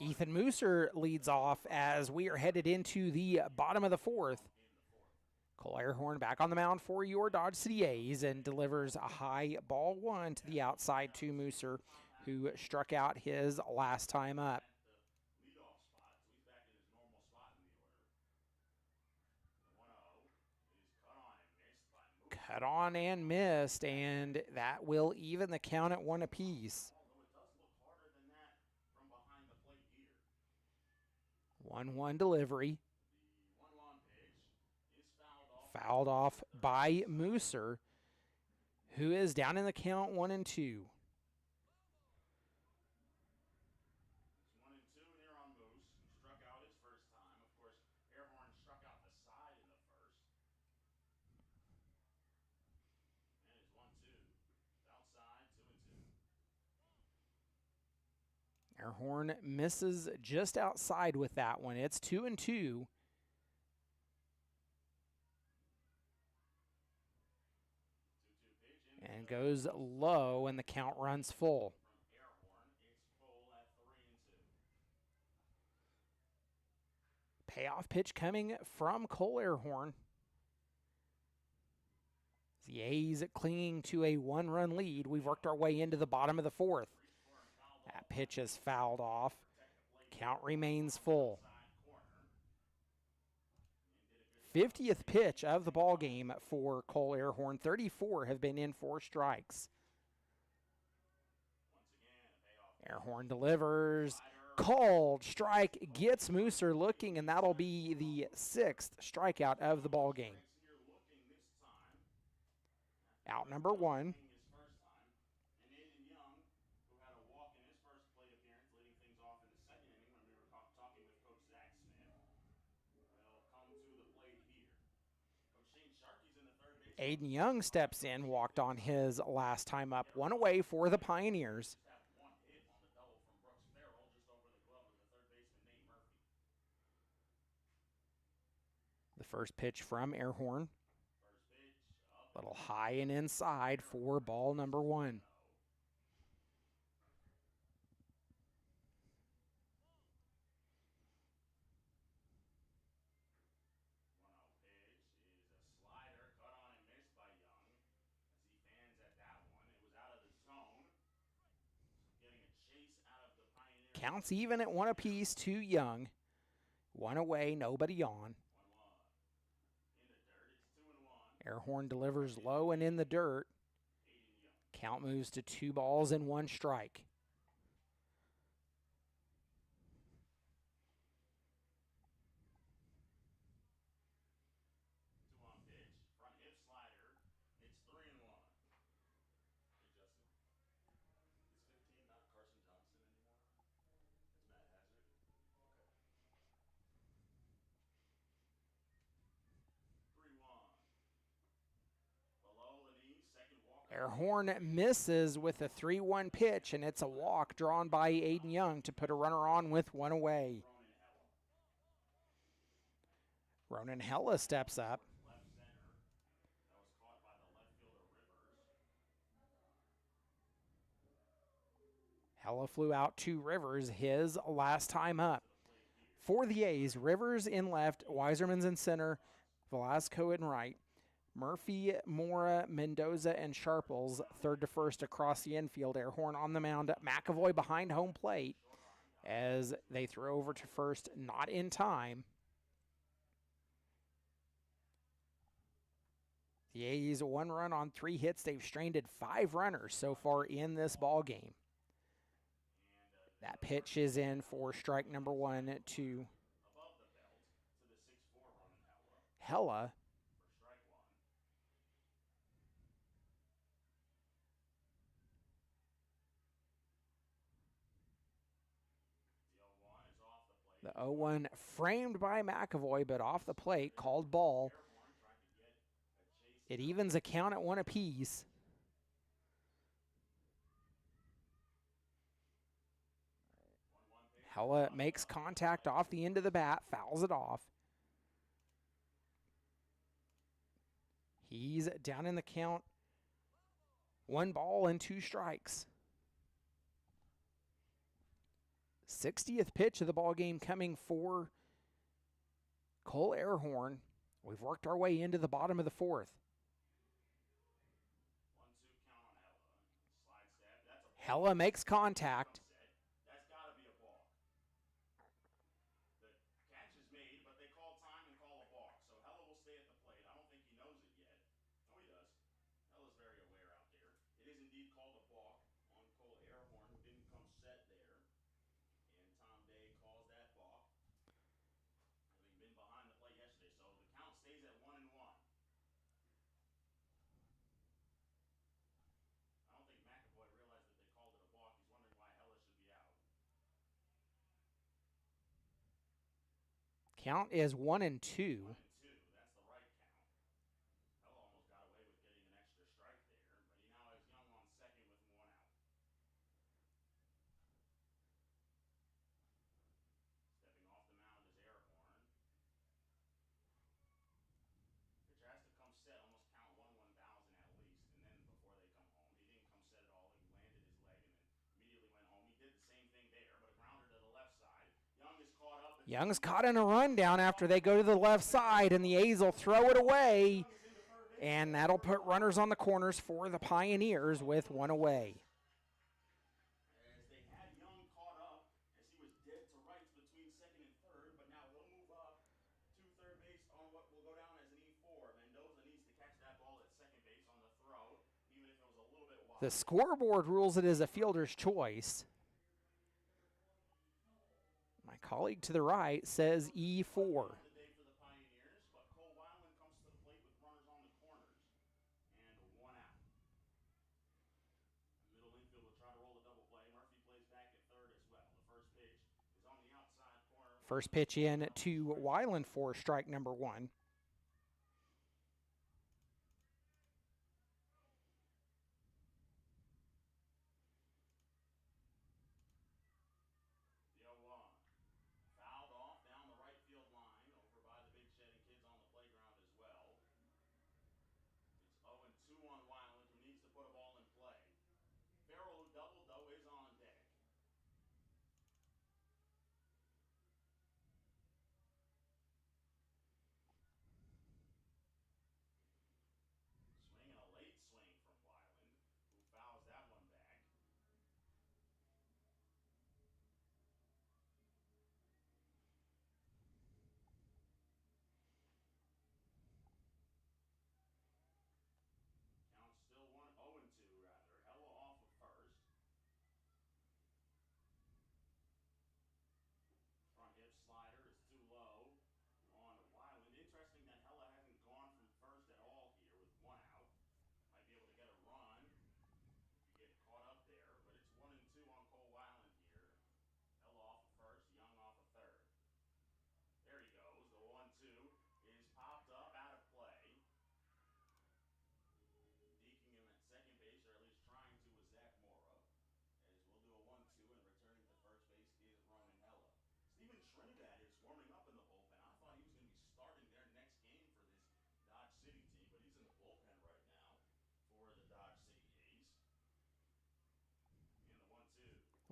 Ethan Mooser leads off as we are headed into the bottom of the 4th. Cole Airhorn back on the mound for your Dodge City A's and delivers a high ball 1 to the outside to Mooser, who struck out his last time up. Leadoff spot, so he's back in his normal spot in the order. The 1-0 is cut on and missed by Mooser. Cut on and missed, and that will even the count at 1 apiece. Although it does look harder than that from behind the plate here. 1-1 delivery. The 1-1 pitch is fouled off. Fouled off by Mooser, who is down in the count 1-2. It's 1-2 here on Moose, who struck out his first time. Of course, Airhorn struck out the side in the first. And it's 1-2. Outside, 2-2. Airhorn misses just outside with that one. It's 2-2. And goes low, and the count runs full. From Airhorn, it's full at 3-2. Payoff pitch coming from Cole Airhorn. The A's clinging to a 1-run lead. We've worked our way into the bottom of the 4th. That pitch is fouled off. Count remains full. 50th pitch of the ball game for Cole Airhorn. 34 have been in 4 strikes. Airhorn delivers. Called strike, gets Mooser looking, and that'll be the 6th strikeout of the ball game. Out number 1. Second inning when we were talking with Coach Zach Smith. Will come to the plate here. Aiden Young steps in, walked on his last time up, one away for the Pioneers. Just have one hit on the double from Brooks Farrell just over the glove of the third baseman Nate Murphy. The first pitch from Airhorn. First pitch up. A little high and inside for ball number 1. 1-0 pitch is a slider cut on and missed by Young as he fans at that one. It was out of the zone. So getting a chase out of the Pioneers. Counts even at 1 apiece to Young. 1 away, nobody on. 1-1. In the dirt, it's 2-1. Airhorn delivers low and in the dirt. Aiden Young. Count moves to 2 balls and 1 strike. 2-1 pitch. Front hip slider. It's 3-1. Hey, Justin. Is 15 not Carson Johnson anymore? It's Matt Hazard? Okay. 3-1. Below the knee, second walk. Airhorn misses with a 3-1 pitch, and it's a walk drawn by Aiden Young to put a runner on with 1 away. Ronan Hella steps up. Left center. That was caught by the left fielder Rivers. Hella flew out to Rivers his last time up. For the A's, Rivers in left, Weiserman's in center, Velasco in right. Murphy, Mora, Mendoza, and Sharples third to first across the infield. Airhorn on the mound. McAvoy behind home plate as they throw over to first, not in time. The A's 1 run on 3 hits. They've stranded 5 runners so far in this ball game. That pitch is in for strike number 1 to Hella. The 0-1 framed by McAvoy, but off the plate, called ball. It evens a count at 1 apiece. Hella makes contact off the end of the bat, fouls it off. He's down in the count. 1 ball and 2 strikes. 60th pitch of the ball game coming for Cole Airhorn. We've worked our way into the bottom of the 4th. 1-2 count on Hella. Slide step. That's a Hella makes contact. That's got to be a balk. The catch is made, but they call time and call a balk. So Hella will stay at the plate. I don't think he knows it yet. Oh, he does. Hella's very aware out there. It is indeed called a balk on Cole Airhorn, who didn't come set there. And Tom Day calls that balk. Having been behind the plate yesterday. So the count stays at 1-1. I don't think McAvoy realized that they called it a balk. He's wondering why Hella should be out. Count is 1-2. 1-2. That's the right count. Hella almost got away with getting an extra strike there, but he now has Young on second with 1 out. Stepping off the mound is Airhorn. Pitcher has to come set, almost count 1/1000 at least, and then before they come home. He didn't come set at all. He landed his leg and then immediately went home. He did the same thing there, but a grounder to the left side. Young is caught up. Young's caught in a rundown after they go to the left side, and the A's will throw it away. And that'll put runners on the corners for the Pioneers with 1 away. As they had Young caught up, as he was dead to rights between second and third, but now he'll move up to third base on what will go down as an E4. Mendoza needs to catch that ball at second base on the throw, even if it was a little bit wide. The scoreboard rules it as a fielder's choice. My colleague to the right says E4. The day for the Pioneers, but Cole Weiland comes to the plate with runners on the corners and 1 out. Middle infield will try to roll a double play. Murphy plays back at third as well. The first pitch is on the outside corner. First pitch in to Weiland for strike number 1.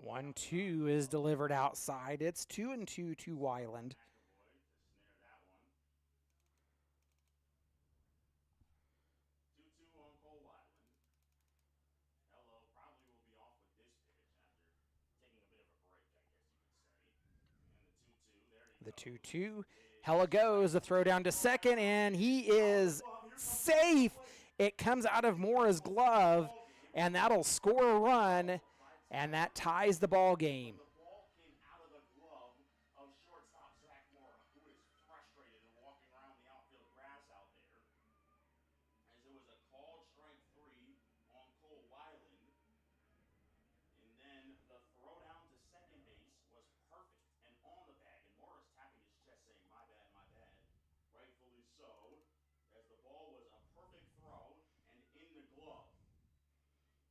1-2 is delivered outside. It's 2-2 to Weiland. McAvoy to snare that one. 2-2 on Cole Weiland. Hello probably will be off with this pitch after taking a bit of a break, I guess you could say. And the 2-2, there he The goes. 2-2. Hella goes. The throw down to second, and he is safe. It comes out of Mora's glove, and that'll score a run, and that ties the ball game. The ball came out of the glove of shortstop Zach Mora, who is frustrated and walking around the outfield grass out there. As it was a called strike 3 on Cole Weiland. And then the throw down to second base was perfect and on the bag. And Morris tapping his chest saying, my bad, my bad. Rightfully so, as the ball was a perfect throw and in the glove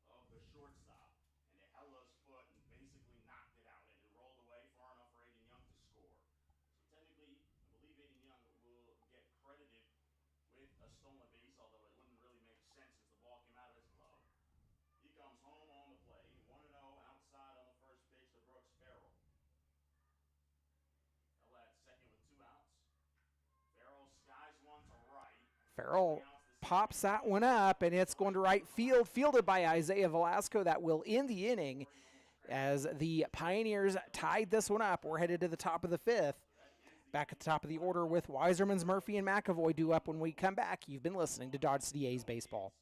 of the shortstop. And it held his foot and basically knocked it out. And it rolled away far enough for Aiden Young to score. So technically, I believe Aiden Young will get credited with a stolen base, although it wouldn't really make sense since the ball came out of his glove. He comes home on the play, 1-0 outside on the first pitch to Brooks Farrell. Hell at second with 2 outs. Farrell skies one to right. Farrell pops that one up, and it's going to right field, fielded by Isaiah Velasco. That will end the inning as the Pioneers tied this one up. We're headed to the top of the 5th. Back at the top of the order with Weisermans, Murphy, and McAvoy due up when we come back. You've been listening to Dodge City A's Baseball.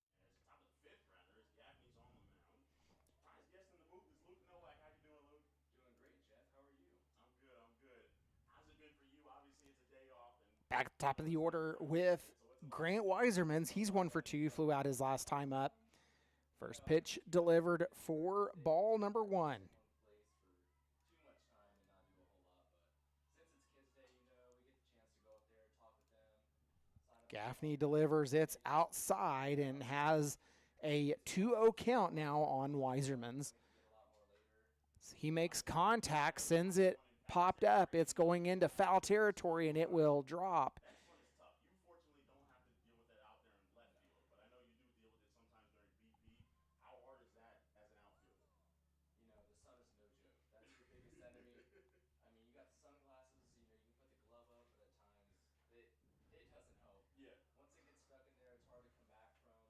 As the top of the 5th, rather, as Gaffney's on the mound. Surprise guest in the booth is Luke Nowak. How you doing, Luke? Doing great, Jeff. How are you? I'm good, I'm good. How's it been for you? Obviously, it's a day off. And Back at the top of the order with Grant Weisermans. He's 1 for 2, flew out his last time up. First pitch delivered for ball number 1. One place for too much time and not do a whole lot, but since it's Kids Day, we get the chance to go up there, talk with them, sign up. Gaffney delivers. It's outside and has a 2-0 count now on Weisermans. He makes contact, sends it popped up. It's going into foul territory, and it will drop. Next one is tough. You fortunately don't have to deal with that out there in left field, but I know you do deal with it sometimes during BP. How hard is that as an outfielder? The sun is no joke. That's your biggest enemy. I mean, you got the sunglasses, you can put the glove up, but at times it doesn't help. Yeah. Once it gets stuck in there, it's hard to come back from.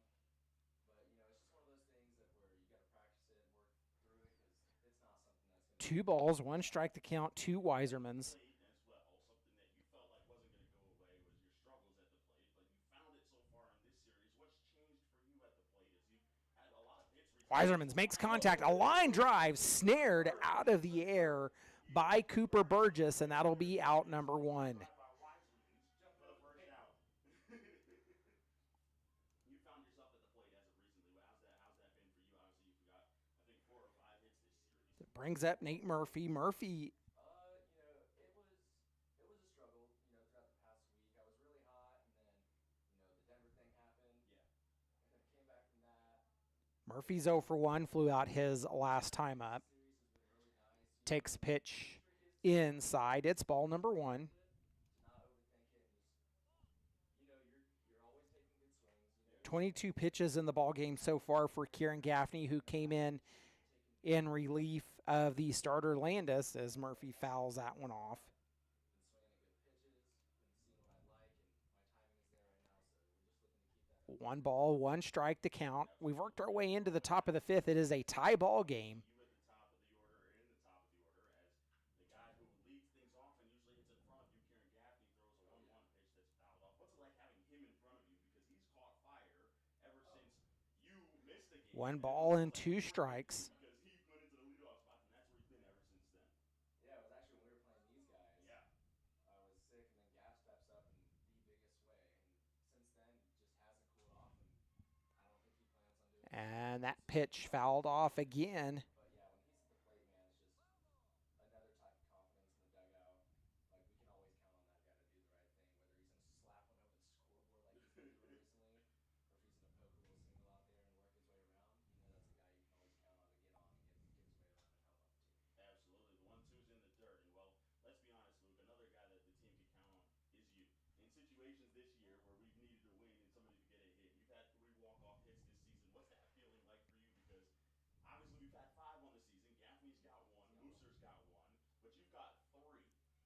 But, it's just one of those things that where you got to practice it and work through it because it's not something that's going to 2 balls, 1 strike to count to Weisermans. Plate as well. Something that you felt like wasn't going to go away was your struggles at the plate, but you found it so far in this series. What's changed for you at the plate as you've had a lot of hits recently? Weisermans makes contact. A line drive snared out of the air by Cooper Burgess, and that'll be out number 1. By Weisermans for the first out. You found yourself at the plate as of recently. How's that been for you? Obviously, you've got, I think, 4 or 5 hits this series. Brings up Nate Murphy. Murphy It was a Murphy's 0 for 1, flew out his last time up. Series has been really nice. Takes a pitch The trick is to inside. It's ball number 1. to not overthink it and just, you're always taking good swings. 22 pitches in the ball game so far for Kieran Gaffney, who came in relief of the starter Landis as Murphy fouls that one off. Been swinging at good pitches, been seeing what I like, and my timing is there right now, so we're just looking to keep that up. 1 ball, 1 strike to count. We've worked our way into the top of the 5th. It is a tie ball game. You at the top of the order, or in the top of the order, as the guy who leads things off and usually hits in front of you, Kieran Gaffney, throws a 1-1 pitch that's fouled off. What's it like having him in front of you? Because he's caught fire ever since you missed the game. 1 ball and 2 strikes. Because he went into the leadoff spot, and that's where he's been ever since then. Yeah, it was actually when we were playing these guys. Yeah. I was sick, and then Gaff steps up in the biggest way, and since then, just hasn't cooled off, and I don't think he plans on doing it. And that pitch fouled off again. But yeah, when he's at the plate, man, it's just another type of confidence in the dugout. Like, we can always count on that guy to do the right thing, whether he's going to slap one over the scoreboard like he's been doing recently, or if he's going to poke a little single out there and work his way around. That's a guy you can always count on to get on and get his way around and help out the team. Absolutely. The 1-2's in the dirt. And, well, let's be honest, Luke, another guy that the team can count on is you. In situations this year where we've needed to win and somebody to get a hit, you've had 3 walk-off hits this season. What's that feeling like for you? Because obviously we've had 5 on the season. Gaffney's got 1. Mooser's got 1. But you've got 3.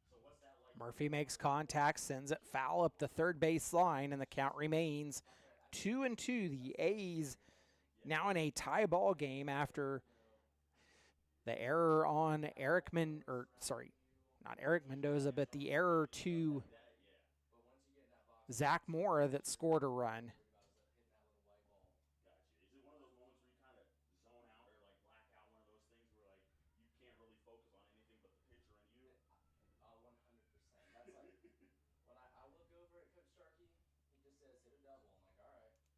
So what's that like? Murphy makes contact, sends it foul up the third base line, and the count remains 2-2. The A's now in a tie ball game after the error on not Eric Mendoza, but the error to Zach Mora that scored a run. Gotcha. Is it one of those moments where you kind of zone out or like black out, one of those things where like you can't really focus on anything but the pitcher and you? 100%. That's like when I look over at Coach Starkey, he just says hit a double. I'm like, all right. But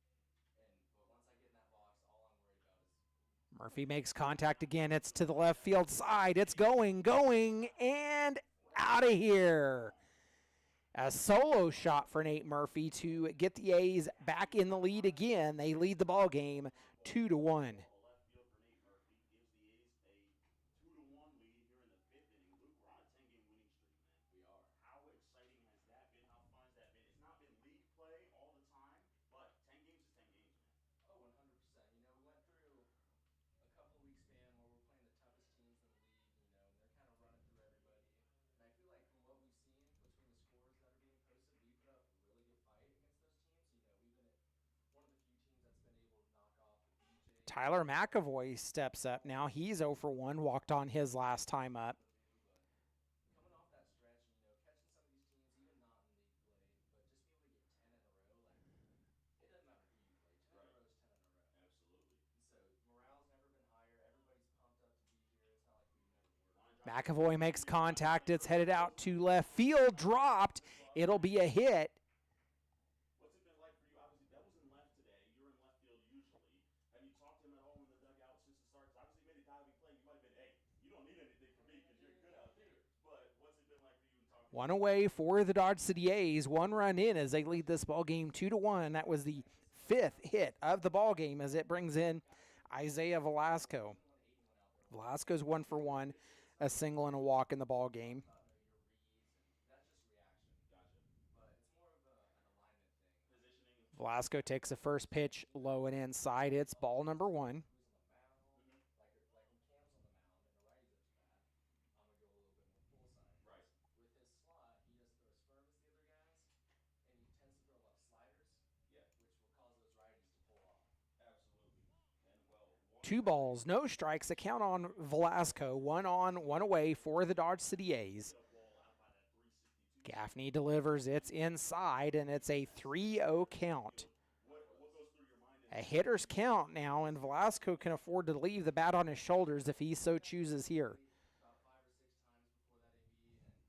once I get in that box, all I'm worried about is Murphy makes contact again. It's to the left field side. It's going, and out of here. A solo shot for Nate Murphy to get the A's back in the lead again. They lead the ball game 2-1. Left field for Nate Murphy gives the A's a 2-1 lead here in the 5th inning. Luke, we're on a 10-game winning streak, man. we are. How exciting has that been? How fun has that been? It's not been league play all the time, but 10 games is 10 games, man. Oh, 100%. We went through a couple week span where we're playing the toughest teams in the league, and they're kind of running through everybody. And I feel like from what we've seen between the scores that are being posted, we put up a really good fight against those teams. We've been one of the few teams that's been able to knock off the DJ. Tyler McAvoy steps up now. He's 0 for 1, walked on his last time up. Coming off that stretch, catching some of these teams, even not in league play, but just being able to get 10 in a row, like, it doesn't matter who you play. 10 in a row is 10 in a row. Absolutely. And so morale's never been higher. Everybody's pumped up to be here. It's not like we've never worked. McAvoy makes contact. It's headed out to left field. Dropped. It'll be a hit. What's it been like for you? Obviously, that was in left today. You're in left field usually. Have you talked to him at all in the dugout since the start? 'Cause obviously, he made a diving play. You might have been, hey, you don't need anything from me because you're good out there. But what's it been like for you in talking? One away for the Dodge City A's. 1 run in as they lead this ball game 2-1. That was the 5th hit of the ball game as it brings in Isaiah Velasco. Velasco's 1 for 1, a single and a walk in the ball game. That's just reaction. Gotcha. But it's more of an alignment thing. Positioning. Velasco takes the first pitch low and inside. It's ball number 1. Who's on the mound, like when Cam's on the mound and the righty's at the bat, I'm going to go a little bit more full side. Right. With his slot, he doesn't throw as firm as the other guys, and he tends to throw a lot of sliders, Yeah. which will cause those righties to pull off. Absolutely. And well, 2 balls, no strikes. A count on Velasco. 1 on, 1 away for the Dodge City A's. Gaffney delivers. It's inside, and it's a 3-0 count. what goes through your mind? A hitter's count now, and Velasco can afford to leave the bat on his shoulders if he so chooses here. About 5 or 6 times before that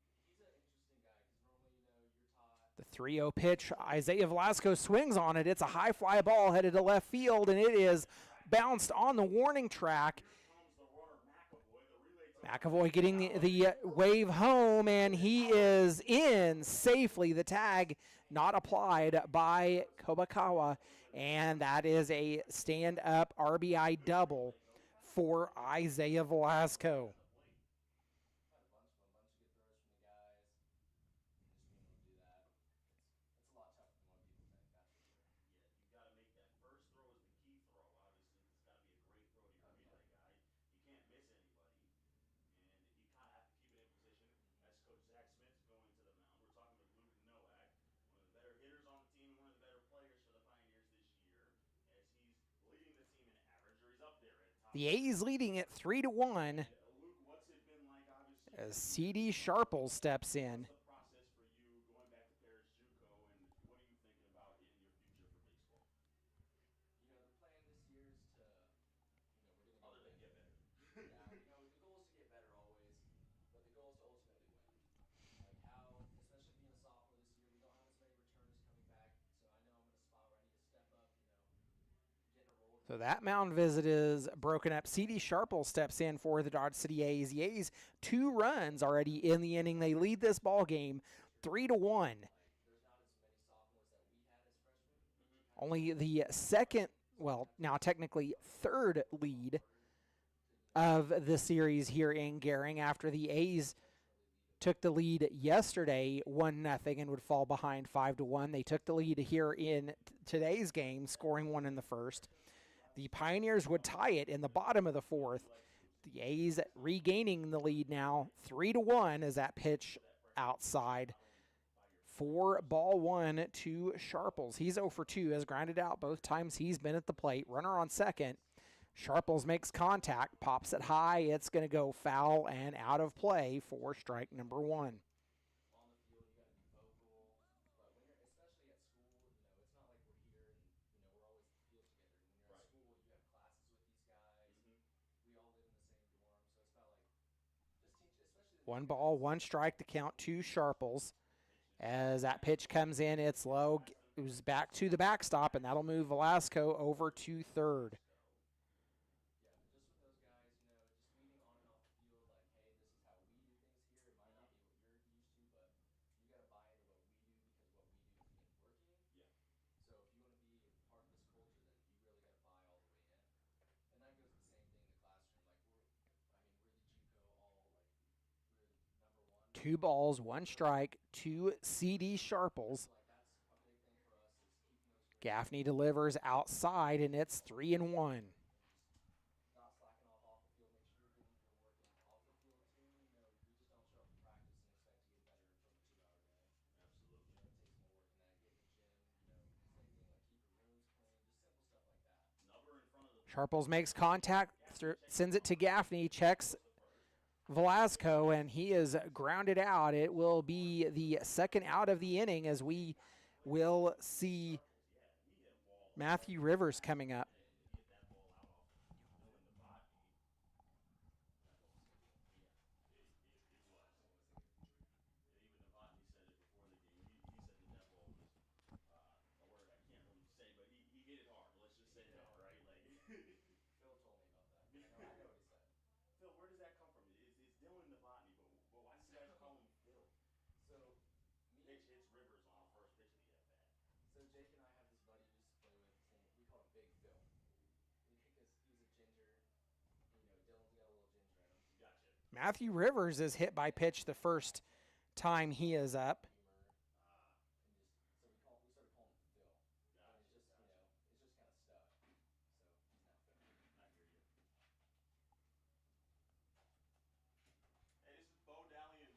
AB, and he's an interesting guy because normally, you're taught. The 3-0 pitch, Isaiah Velasco swings on it. It's a high fly ball headed to left field, and it is bounced on the warning track. Comes the runner, McAvoy, the relay. McAvoy getting the wave home, and he is in safely. The tag not applied by Kobakawa, And that is a stand-up RBI double for Isaiah Velasco. Had a bunch of them, bunch of good throws from the guys, and just being able to do that, it's a lot tougher than what people think. That's for sure. Yeah, you got to make that first throw is the key throw. Obviously, it's got to be a great throw to your Oh yeah. relay guy. You can't miss anybody, and you kind of have to keep it in position. As Coach Zach Smith's going to the mound, we're talking with Luke Nowak, one of the better hitters on the team and one of the better players for the Pioneers this year, as he's leading the team in average, or he's up there at top. The A's leading it 3-1. And Luke, what's it been like? Obviously, As C.D. Sharple steps in. what's the process for you going back to Paris JUCO, and what are you thinking about in your future for baseball? You know, the plan this year is to, we're gonna go Other than win. get better. Yeah, the goal is to get better always, but the goal is to ultimately win. Like how, especially being a sophomore this year, we don't have as many returners coming back, so I know I'm in a spot where I need to step up. Get in a role. So that mound visit is broken up. C.D. Sharple steps in for the Dodge City A's. The A's 2 runs already in the inning. They lead this ball game 3-1. There's not as many sophomores that we had as freshmen. Only the second, well, now technically third lead of the series here in Gering after the A's took the lead yesterday 1-0 and would fall behind 5-1. They took the lead here in today's game, scoring 1 in the first. The Pioneers would tie it in the bottom of the fourth. The A's regaining the lead now 3-1 as that pitch outside. 4-1 to Sharples. He's 0 for 2, has grounded out both times he's been at the plate. Runner on second. Sharples makes contact, pops it high. It's going to go foul and out of play for strike number 1. On the field, you got to be vocal, but when you're, especially at school, it's not like we're here and we're always at the field together. When you're at school, you have classes with these guys. We all live in the same dorm, so it's about like just teach, especially. 1 ball, 1 strike to count to Sharples. As that pitch comes in, it's low. It was back to the backstop, and that'll move Velasco over to third. Yeah, but just with those guys, just leading on and off the field, like, hey, this is how we do things here. It might not be what you're used to, but you got to buy into what we do because what we do has been working. Yeah. So if you want to be part of this culture, then you really got to buy all the way in. And that goes the same thing in the classroom. Like we're the JUCO all like we're the number 1. 2 balls, 1 strike to C.D. Sharples. Like that's a big thing for us is keeping those grades. Gaffney delivers outside, and it's 3-1. And just not slacking off the field. Make sure you're getting your work in off the field too. We just don't show up to practice and expect to get better from a 2-hour day. Absolutely. It takes more work than that. Get in the gym. Same thing like keep your rooms clean. Just simple stuff like that. Number in front of the Sharples makes contact, sends it to Gaffney, checks Velasco, and he is grounded out. It will be the second out of the inning as we will see Matthew Rivers coming up. to get that ball out off of Dylan Novotny. It was. And even Novotny said it before the game. He said that ball was a word I can't really say, but he hit it hard. Let's just say that, right? Like Phil told me about that. I know what he said. Phil, where does that come from? It's Dylan Novotny, but why do you guys call him Phil? So Pitch hits Rivers on the first pitch of the at bat. So Jake and I have this buddy we used to play with. We called him Big Phil because he was a ginger. Dylan's got a little ginger in him. Gotcha. Matthew Rivers is hit by pitch the first time he is up. So we started calling him Phil. And it's just kind of stuck. So he's not Phil. I hear you. Hey, this is Bo Dallion.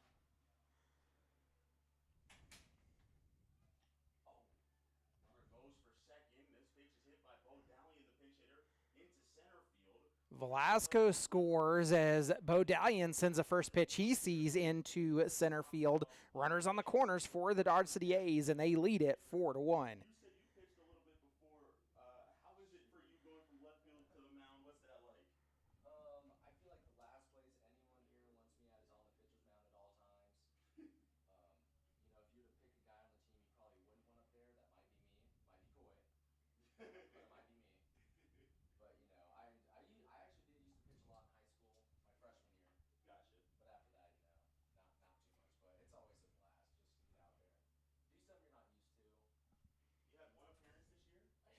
Oh, runner goes for second. This pitch is hit by Bo Dallion, the pinch hitter, into center field. Velasco scores as Bodalian sends a first pitch he sees into center field. Runners on the corners for the Dodge City A's, and they lead it 4-1. You said you pitched a little bit before. How is it for you going from left field to the mound? What's that like? I feel like the last place anyone here wants me at is on the pitcher's mound at all times. If you were to pick a guy on the team you probably wouldn't want up there, that might be me. Might be Coy. But it might be me. But I actually did used to pitch a lot in high school, my freshman year. Gotcha. But after that, not too much. But it's always a blast just to get out there, do something you're not used to. You had one appearance this year?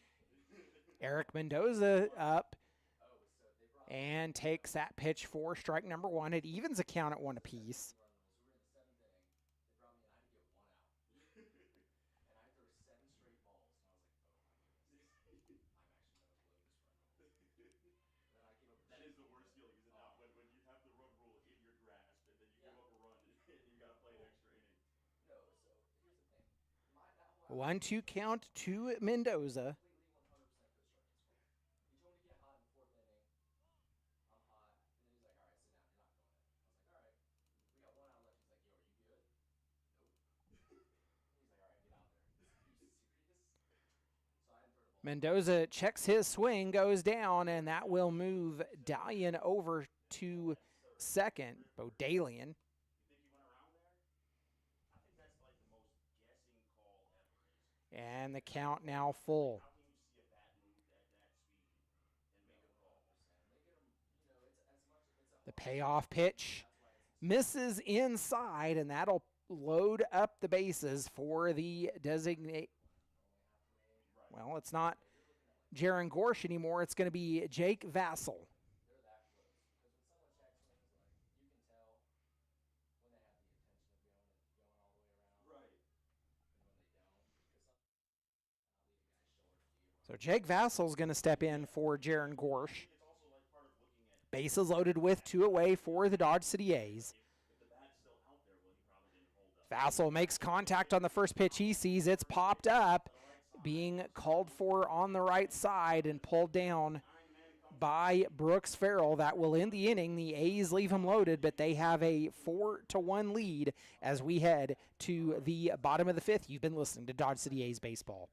Eric Mendoza up Oh, so they brought me and takes that pitch for strike number 1. It evens a count at 1 apiece. run rule. So we were in the 7th inning. They brought me in. I had to get 1 out. And I threw 7 straight balls. And I was like, oh my goodness, I'm actually going to blow this run rule. And then I gave up a That shit is the ton worst of feeling, is it not? Oh. When you have the run rule in your grasp and then you give Yeah. up a run and you got to play an extra inning. No, so here's the thing. That whole 1-2 count to Mendoza. completely 100% Coach Sarkis's fault. He told me to get hot in the 4th inning. I'm hot. And then he's like, all right, sit down. You're not going in. I was like, all right. We got 1 out left. He's like, yo, are you good? Nope. He's like, all right, get out there. I was like, are you serious? So I didn't throw the ball. Mendoza checks his swing, goes down, and that will move Dalian over to second. Bodalian. You think he went around there? I think that's like the most guessing call ever. And the count now full. How can you see a bat move at that speed and make a call? 100%. They get him, it's as much, it's a The hard payoff pitch That's why it's misses inside, and that'll load up the bases for the designate. Well, it's not Gering Gorsh anymore. It's going to be Jake Vassell. they're that close. Because when someone check swings, like you can tell when they have the intention of going all the way around, Right. and when they don't. Because some not leave a guy short to get So Jake Vassell's going to step in for Jaron Gorsh. It's also like part of looking at Bases loaded with 2 away for the Dodge City A's. if the bat's still out there, well, he probably didn't hold up. Vassell makes contact on the first pitch he sees. It's popped up, being called for on the right side and pulled down by Brooks Farrell. That will end the inning. The A's leave him loaded, but they have a 4-1 lead as we head to the bottom of the 5th. You've been listening to Dodge City A's baseball.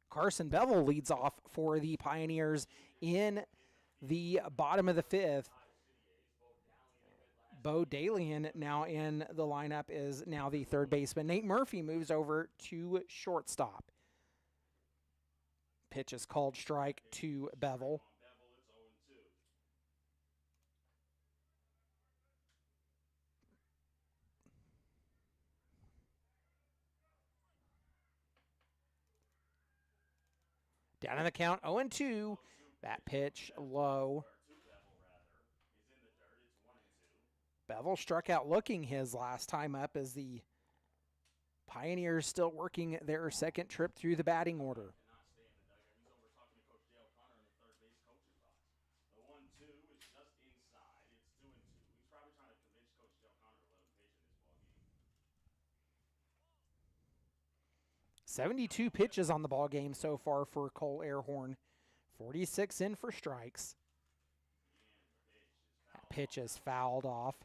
Carson Bevel leads off for the Pioneers in the bottom of the 5th. Bo Dalian now in the lineup is now the third baseman. Nate Murphy moves over to shortstop. Pitch is called strike to Bevel. Down in the count, 0-2. That pitch low. Bevel struck out looking his last time up as the Pioneers still working their second trip through the batting order. 2 is just inside. It's 2-2. He's probably trying to convince Coach Joe Connor to let him pitch in this ball game. 72 pitches on the ball game so far for Cole Airhorn. 46 in for strikes. And the That pitch is fouled off.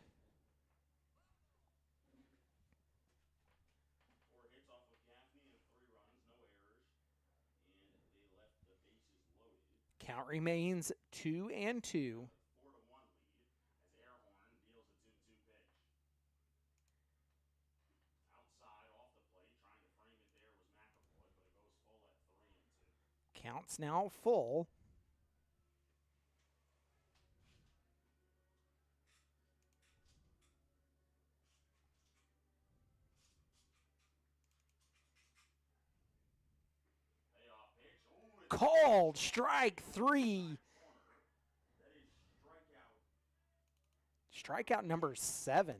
4 hits off of Gaffney and 3 runs, no errors. And they left the bases loaded. Count remains 2-2. 4-1 lead as Airhorn deals a 2-2 pitch. Outside off the plate, trying to frame it there was McAvoy, but it goes full at 3-2. Counts now full. Payoff pitch. Ooh, it's Called strike 3. corner. That is strikeout. Strikeout number 7.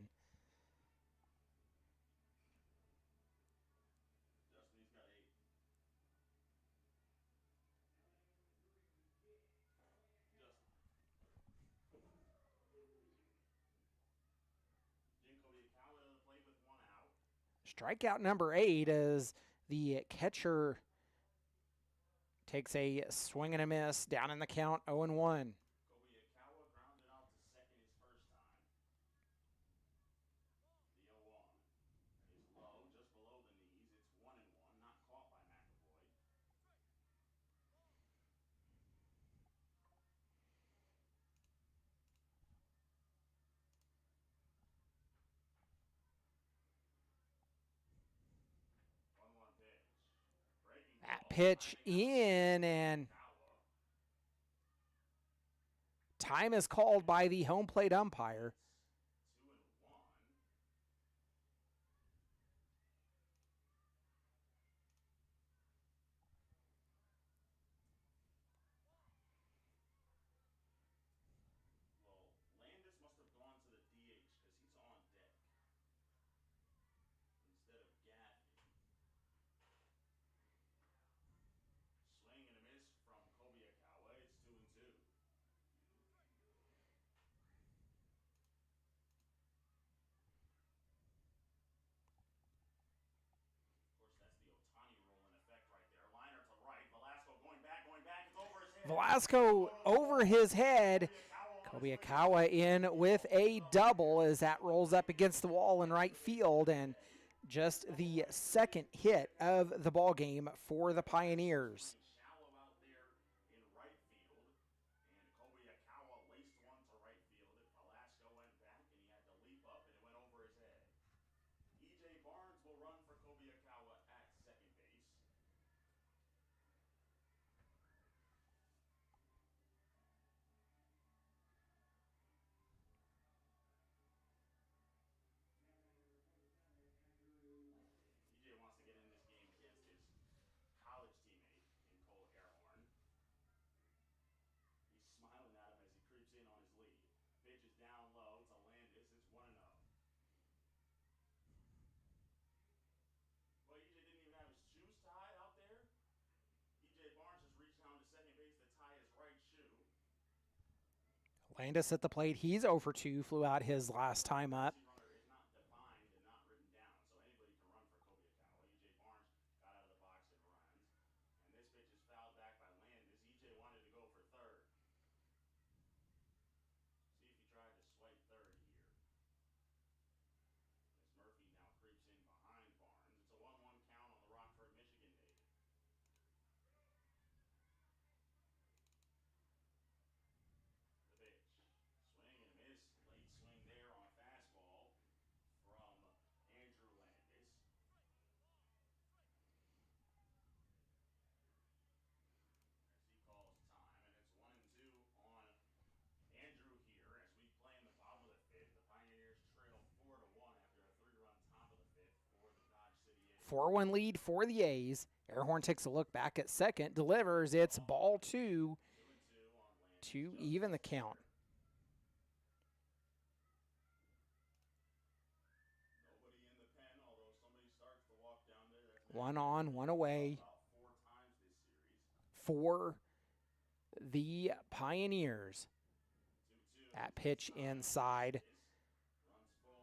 Justin, he's got 8. Justin. Jin Kobiakawa to the plate with 1 out. Strikeout number 8 as the catcher takes a swing and a miss down in the count 0-1. Kobiakawa grounded out to second his first time. The 0-1 is low, just below the knees. It's 1-1, not caught by McAvoy. One pitch. Breaking That ball, pitch timing in, out and Kobiakawa. time is called by the home plate umpire. 2-1. Well, Landis must have gone to the DH because he's on deck instead of Gaffney. Swing and a miss from Kobiakawa. It's 2-2. Of course, that's the Ohtani rule in effect right there. Liner to right. Velasco going back. It's over his head. Velasco over his head. Kobiakawa in with a double as that rolls up against the wall in right field, and just the second hit of the ball game for the Pioneers. Shallow out there in right field, and Kobiakawa laced one to right field. Velasco went back, and he had to leap up, and it went over his head. E.J. Barnes will run for Kobiakawa at second base. E.J. wants to get in this game against his college teammate in Cole Airhorn. He's smiling at him as he creeps in on his lead. Pitch is down low to Landis. It's 1-0. Well, E.J. didn't even have his shoes tied out there. E.J. Barnes just reached down to second base to tie his right shoe. Landis at the plate. He's 0 for 2, flew out his last time up. Runner is not defined and not written down, so anybody can run for Kobiakawa. E.J. Barnes got out of the box and runs. And this pitch is fouled back by Landis. E.J. wanted to go for third. See if he tried to swipe third here. As Murphy now creeps in behind Barnes. It's a 1-1 count on the Rockford, Michigan native. The pitch. Swing and a miss. Late swing there on a fastball from Andrew Landis. As he calls time, and it's 1-2 on Andrew here as we play in the bottom of the 5th. The Pioneers trail 4-1 after a 3-run top of the 5th for the Dodge City A's. 4-1 lead for the A's. Airhorn takes a look back at second, delivers. It's ball 2 2-2 on Landis. to even the count. Nobody in the pen, although somebody starts to walk down there. That's 1 on, 1 away about 4 times this series. for the Pioneers. That pitch inside. Runs full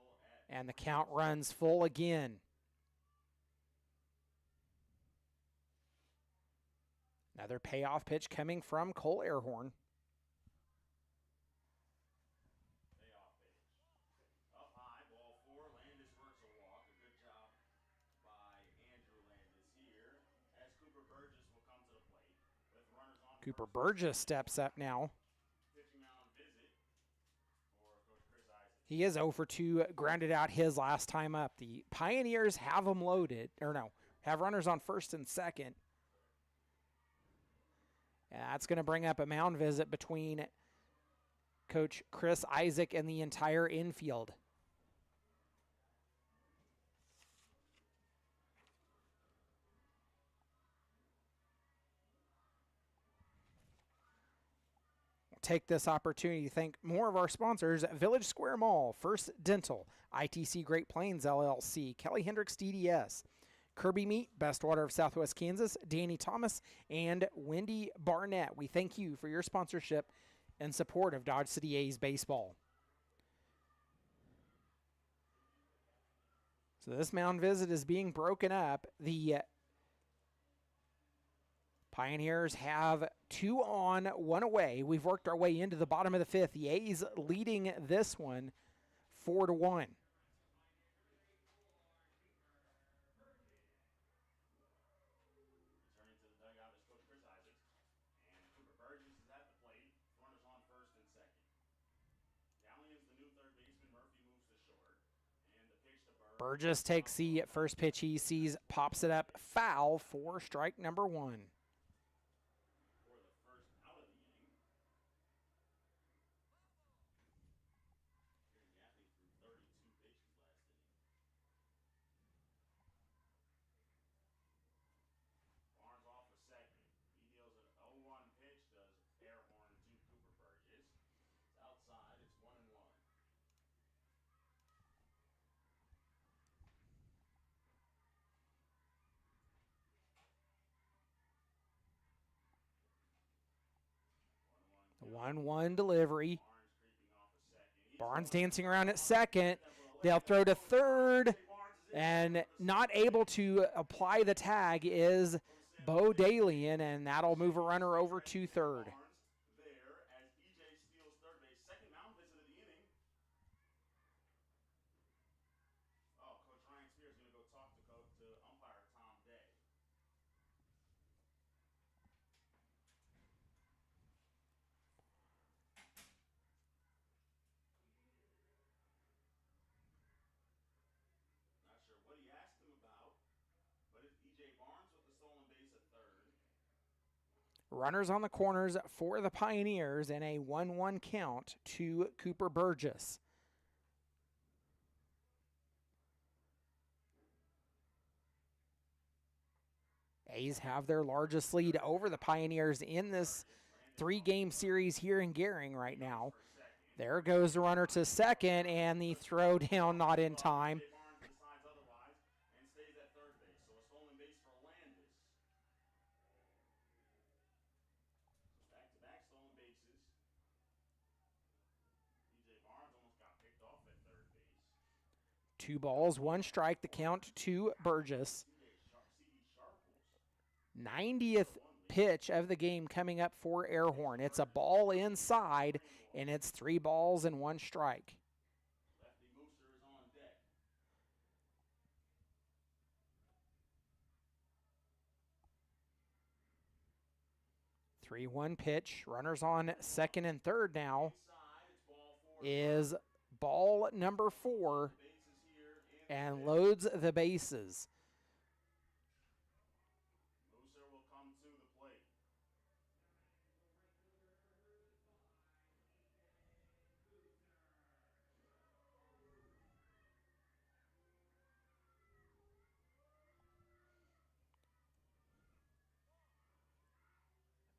at And the count runs full again. Another payoff pitch coming from Cole Airhorn. payoff pitch. Up high, ball four. Landis works a walk. A good job by Andrew Landis here. As Cooper Burgess will come to the plate with runners on. Cooper first and Burgess second. steps up now. Pitching mound visit for Coach Chris Isaac. He is 0 for 2, grounded out his last time up. The Pioneers have him loaded, or no, have runners on first and second. And that's going to bring up a mound visit between Coach Chris Isaac and the entire infield. Take this opportunity to thank more of our sponsors: Village Square Mall, First Dental, ITC Great Plains LLC, Kelly Hendricks DDS, Kirby Meat, Best Water of Southwest Kansas, Danny Thomas, and Wendy Barnett. We thank you for your sponsorship and support of Dodge City A's baseball. So this mound visit is being broken up. The Pioneers have 2 on, 1 away. We've worked our way into the bottom of the 5th. The A's leading this one 4-1. Returning to the dugout is Coach Chris Isaacs. And Cooper Burgess is at the plate. Runners on first and second. Galleon's the new third baseman. Murphy moves to short. And the pitch to Burgess takes the first pitch he sees, pops it up, foul for strike number 1. for the first out of the inning. Gering Gaffney threw 32 pitches last inning. Barnes off a second. He deals an 0-1 pitch, does Airhorn to Cooper Burgess. It's outside, it's 1-1. The 1-1 delivery. Barnes creeping off a second. Barnes dancing around at second. They'll throw to third, and not able to apply the tag is Bo Dalian, and that'll move a runner over to third. Barnes there as EJ steals third base. Second mound visit of the inning. Oh, Coach Ryan Spears is going to go talk to umpire Tom Day. Not sure what he asked him about, but it's EJ Barnes with the stolen base at third. Runners on the corners for the Pioneers, and a 1-1 count to Cooper Burgess. A's have their largest lead over the Pioneers in this 3-game series here in Gering right now. There goes the runner to second, and the throw down not in time. EJ Barnes decides otherwise and stays at third base. So a stolen base for Landis. Back-to-back stolen bases. EJ Barnes almost got picked off at third base. 2 balls, 1 strike, the count to Burgess. C.D. Sharples 90th pitch of the game coming up for Airhorn. It's a ball inside, and it's 3 balls and 1 strike. Lefty Mooser is on deck. 3-1 pitch. Runners on second and third now Inside, it's ball four. is ball number 4 Bases here in and loads the bases. Mooser will come to the plate.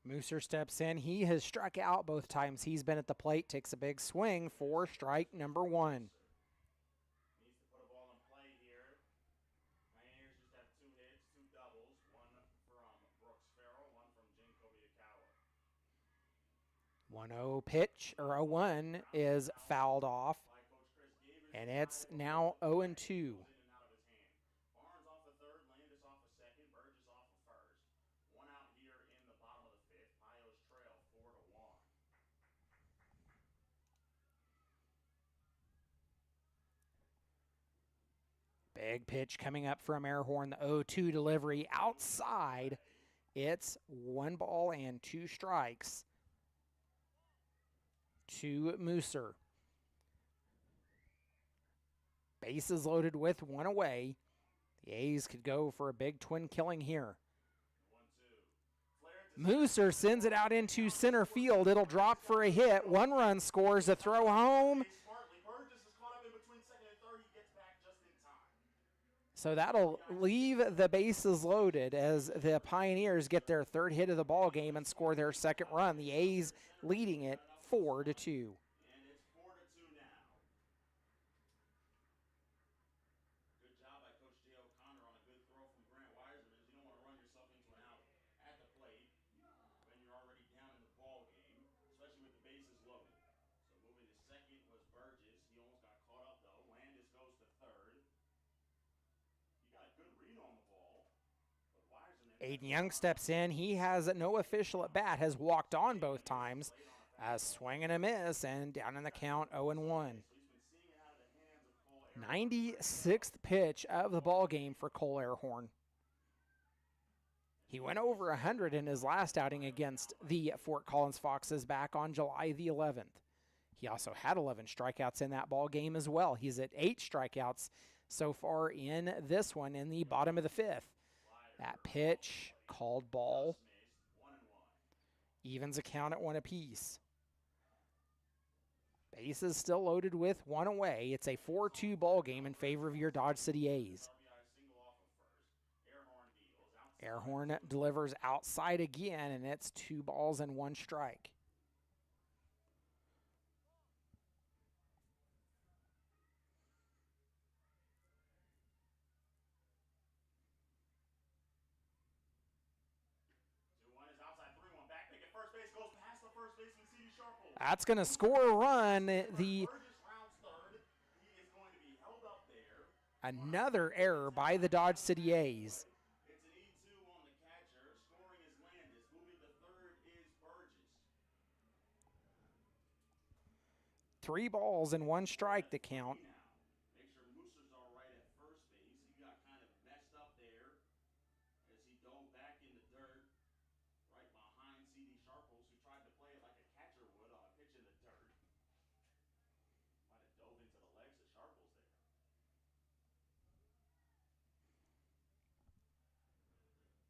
Mooser steps in. He has struck out both times he's been at the plate. Takes a big swing for strike number 1. Needs to put a ball in play here. Pioneers just have 2 hits, 2 doubles. One from Brooks Farrell, one from Jacoby Akawa. 1-0 pitch, or 0-1 is fouled off, by Coach Chris Gavers. and it's now 0-2. Goes in and out of his hand. Barnes off of third, Landis off of second, Burgess off of first. One out here in the bottom of the fifth. Pios trail 4-1. Big pitch coming up from Airhorn. The 0-2 delivery outside. It's 1 ball and 2 strikes to Mooser. Bases loaded with 1 away. The A's could go for a big twin killing here. 1-2. Mooser sends it out into center field. It'll drop for a hit. 1 run scores, a throw home. Smartly, Burgess is caught up in between second and third. He gets back just in time. So that'll leave the bases loaded as the Pioneers get their 3rd hit of the ball game and score their 2nd run. The A's leading it 4-2. And it's 4-2 now. Good job by Coach Jay O'Connor on a good throw from Grant Wiserman. You don't want to run yourself into an out at the plate when you're already down in the ball game, especially with the bases loaded. So moving to second was Burgess. He almost got caught up though. Landis goes to third. He got a good read on the ball, but Wiserman. Aiden Young steps in. He has no official at bat, has walked on both times. A swing and a miss, and down in the count 0-1. So he's been seeing it out of the hands of Cole Airhorn. 96th pitch of the ball game for Cole Airhorn. He went over 100 in his last outing against the Fort Collins Foxes back on July the 11th. He also had 11 strikeouts in that ball game as well. He's at 8 strikeouts so far in this one in the bottom of the 5th. That pitch called ball. Evens a count at 1 apiece. Bases still loaded with 1 away. It's a 4-2 ball game in favor of your Dodge City A's. Airhorn delivers outside again, and it's 2 balls and 1 strike. That's going to score a run. Another error by the Dodge City A's. It's an E2 on the catcher. Scoring is Landis. Moving to third is Burgess. 3 balls and 1 strike to count. Make sure Mooser's all right at first base. He got kind of messed up there as he dove back in the dirt right behind C.D. Sharples, who tried to play it like a catcher would on a pitch in the dirt. Might have dove into the legs of Sharples there.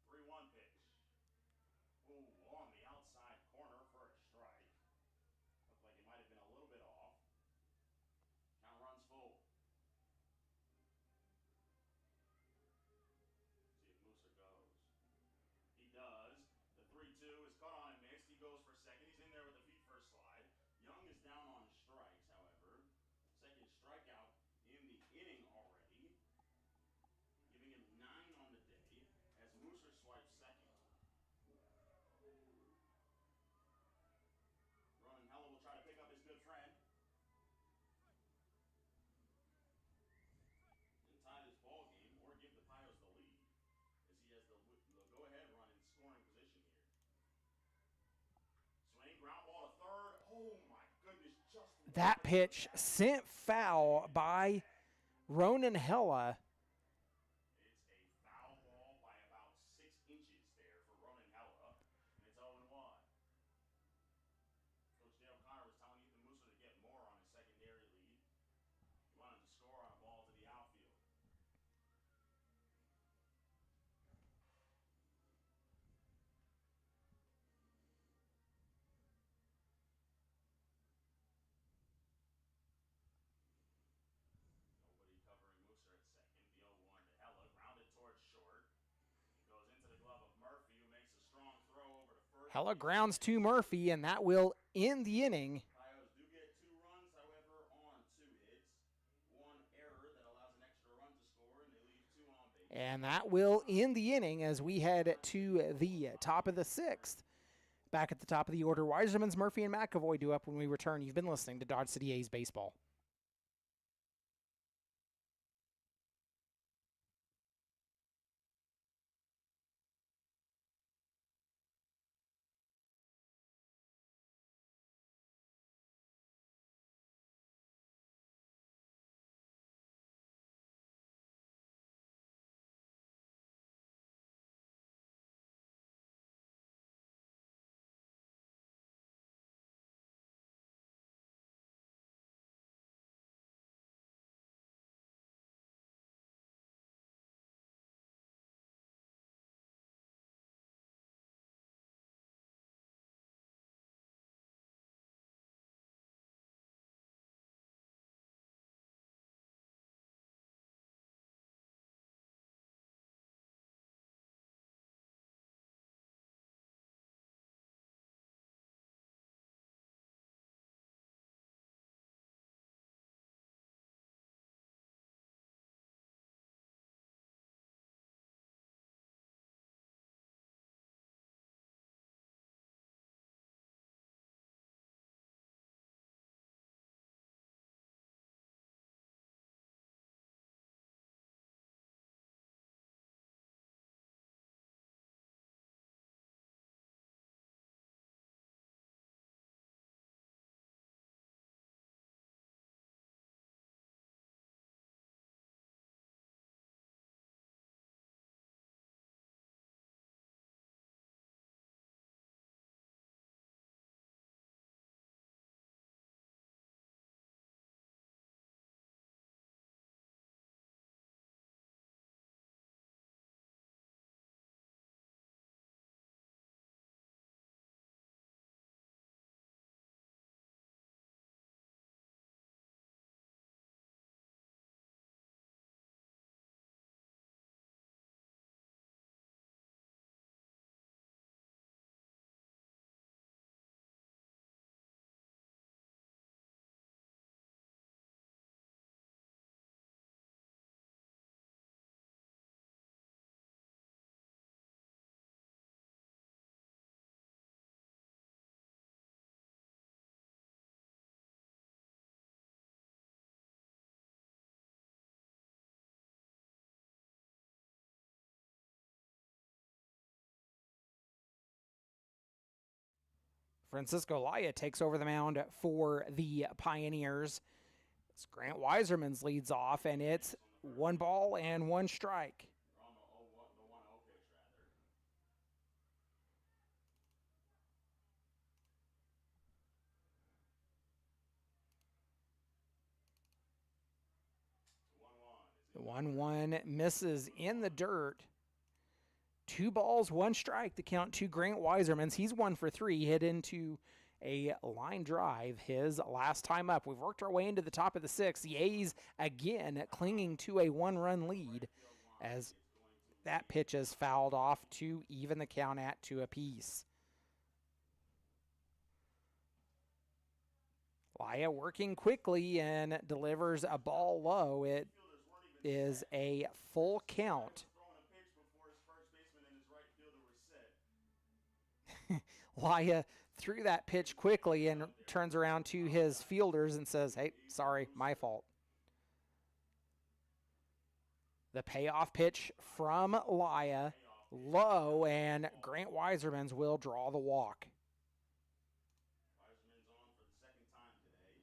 3-1 pitch. Ooh, on the outside corner for a strike. Looked like it might have been a little bit off. Count runs full. See if Mooser goes. He does. The 3-2 is caught on and missed. He goes for second. He's in there with a feet first slide. Young is down on strikes, however. Second strikeout in the inning already. Giving him 9 on the day as Mooser swipes second. Ronan Hella will try to pick up his good friend. And tie this ball game or give the Pios the lead as he has the go-ahead run in scoring position here. Swing, ground ball to third. Oh my goodness, just That pitch sent foul by Ronan Hella. It's a foul ball by about 6 inches there for Ronan Hella, and it's 0-1. Coach Jay O'Connor was telling Ethan Mooser to get more on his secondary lead. He wanted to score on a ball to the outfield. Nobody covering Mooser at second. The 0-1 to Hella, grounded towards short. It goes into the glove of Murphy, who makes a strong throw over to first. Hella grounds to Murphy, and that will end the inning. Pios do get 2 runs, however, on 2 hits. 1 error that allows an extra run to score, and they leave 2 on base. And that will end the inning as we head to the top of the 6th. Back at the top of the order, Weiserman's, Murphy, and McAvoy due up when we return. You've been listening to Dodge City A's Baseball. Francisco Laya takes over the mound for the Pioneers. It's Grant Weiserman's leads off, and it's 1 ball and 1 strike. Or on the 1-0 pitch, rather. The 1-1 misses in the dirt. 2 balls, 1 strike. The count to Grant Weiserman's. He's 1 for 3. Hit into a line drive his last time up. We've worked our way into the top of the 6th. The A's again clinging to a 1-run lead as that pitch is fouled off to even the count at 2 apiece. Laya working quickly and delivers a ball low. It is a full count. Laya threw that pitch quickly and turns around to his fielders and says, "Hey, sorry, my fault." The payoff pitch from Laya, low, and Grant Weiserman's will draw the walk. Weiserman's on for the second time today.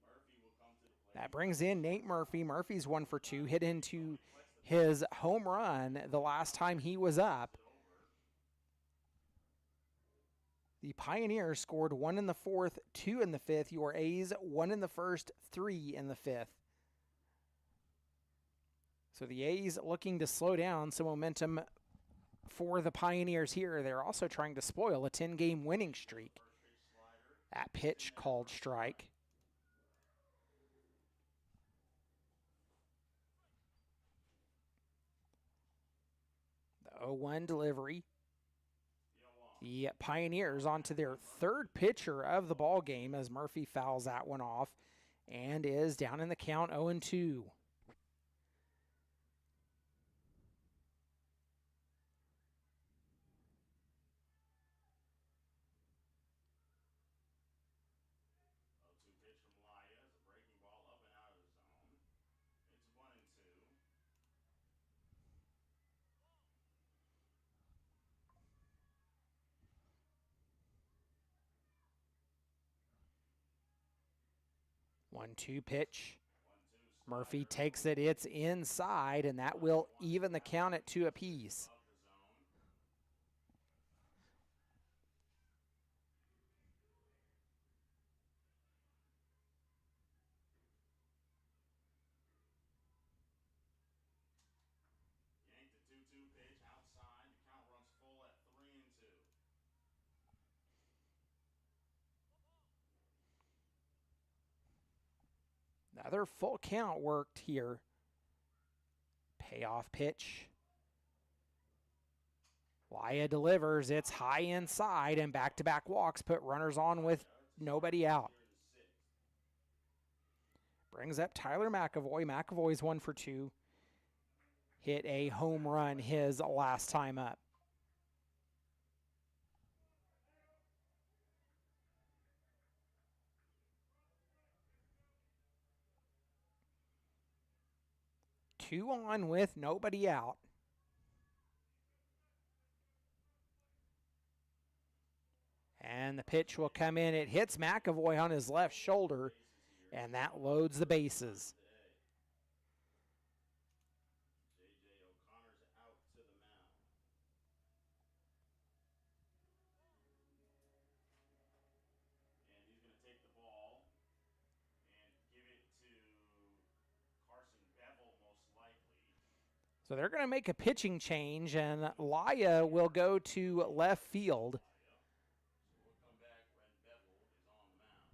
Murphy will come to the plate. That brings in Nate Murphy. Murphy's 1 for 2, hit into his home run the last time he was up. The Pioneers scored 1 in the 4th, 2 in the 5th. Your A's 1 in the 1st, 3 in the 5th. So the A's looking to slow down some momentum for the Pioneers here. They're also trying to spoil a 10-game winning streak. That pitch called strike. The 0-1 delivery. The Pioneers onto their 3rd pitcher of the ball game as Murphy fouls that one off and is down in the count 0-2. 1-2 pitch. 1-2 Murphy slider. takes it. It's inside, and that will even the count at 2 apiece. Above the zone. Yanked the 2-2 pitch outside. The count runs full at 3-2. Another full count worked here. Payoff pitch. Laya delivers. It's high inside, and back-to-back walks put runners on with nobody out. Here in the sixth. Brings up Tyler McAvoy. McAvoy's 1 for 2. Hit a home run his last time up. Two on with nobody out. And the pitch will come in. It hits McAvoy on his left shoulder, and that loads the bases. J.J. O'Connor's out to the mound. And he's going to take the ball and give it to Carson Bevel, most likely. So they're going to make a pitching change, and Laya will go to left field. So we'll come back when Bevel is on the mound.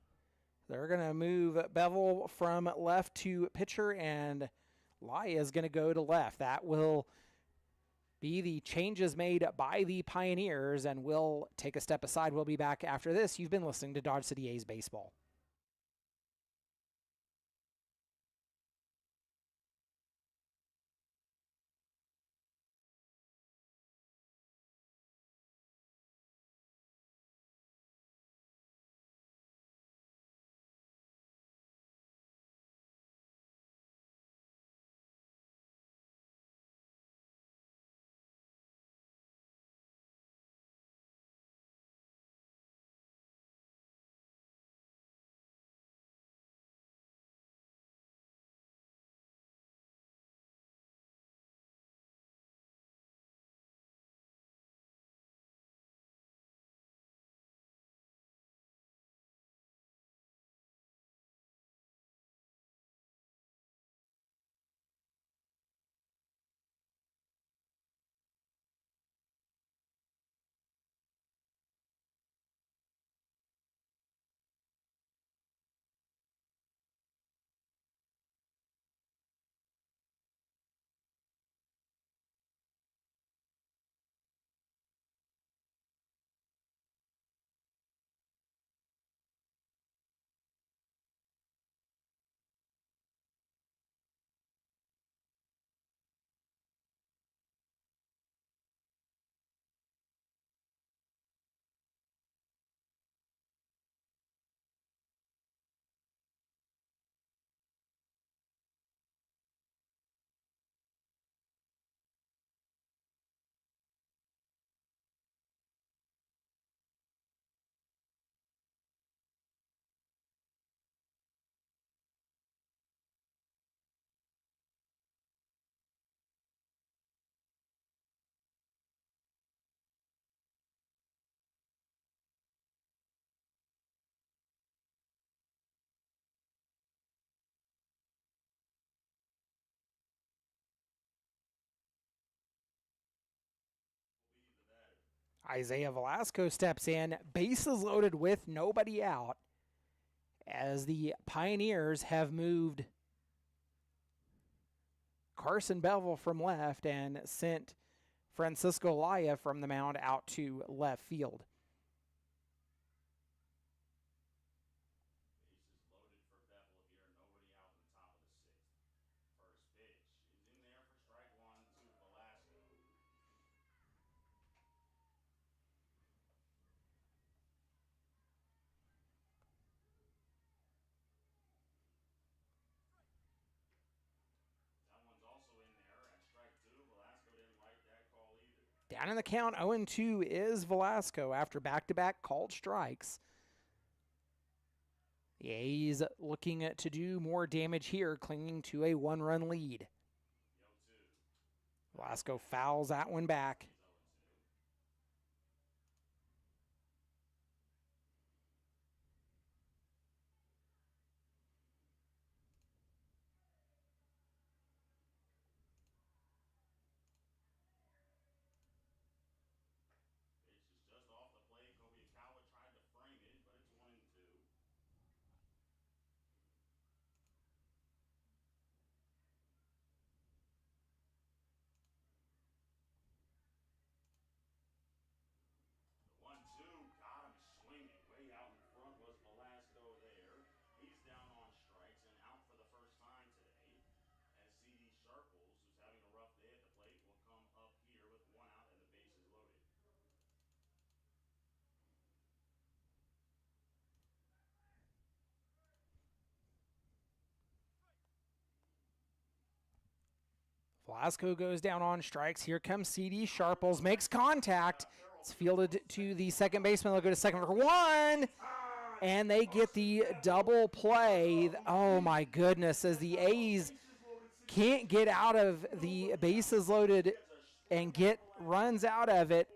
They're going to move Bevel from left to pitcher, and Laya is going to go to left. That will be the changes made by the Pioneers, and we'll take a step aside. We'll be back after this. You've been listening to Dodge City A's Baseball. Isaiah Velasco steps in, bases loaded with nobody out, as the Pioneers have moved Carson Bevel from left and sent Francisco Laya from the mound out to left field. Bases loaded for Bevel here. Nobody out in the top of the sixth. First pitch is in there for strike one to Velasco. That one's also in there at strike two. Velasco didn't like that call either. Down in the count, 0-2 is Velasco after back-to-back called strikes. The A's looking to do more damage here, clinging to a 1-run lead. The 0-2. Velasco fouls that one back. Stays 0-2. Pitch is just off the plate. Kobe Akawa tried to frame it, but it's 1-2. The 1-2 got him swinging. Way out in front was Velasco there. He's down on strikes and out for the first time today. As C.D. Sharples, who's having a rough day at the plate, will come up here with 1 out and the bases loaded. Velasco goes down on strikes. Here comes C.D. Sharples, makes contact. It's fielded to the second baseman. They'll go to second for 1. And they get the double play. Oh, my goodness, as the A's can't get out of the bases loaded and get runs out of it.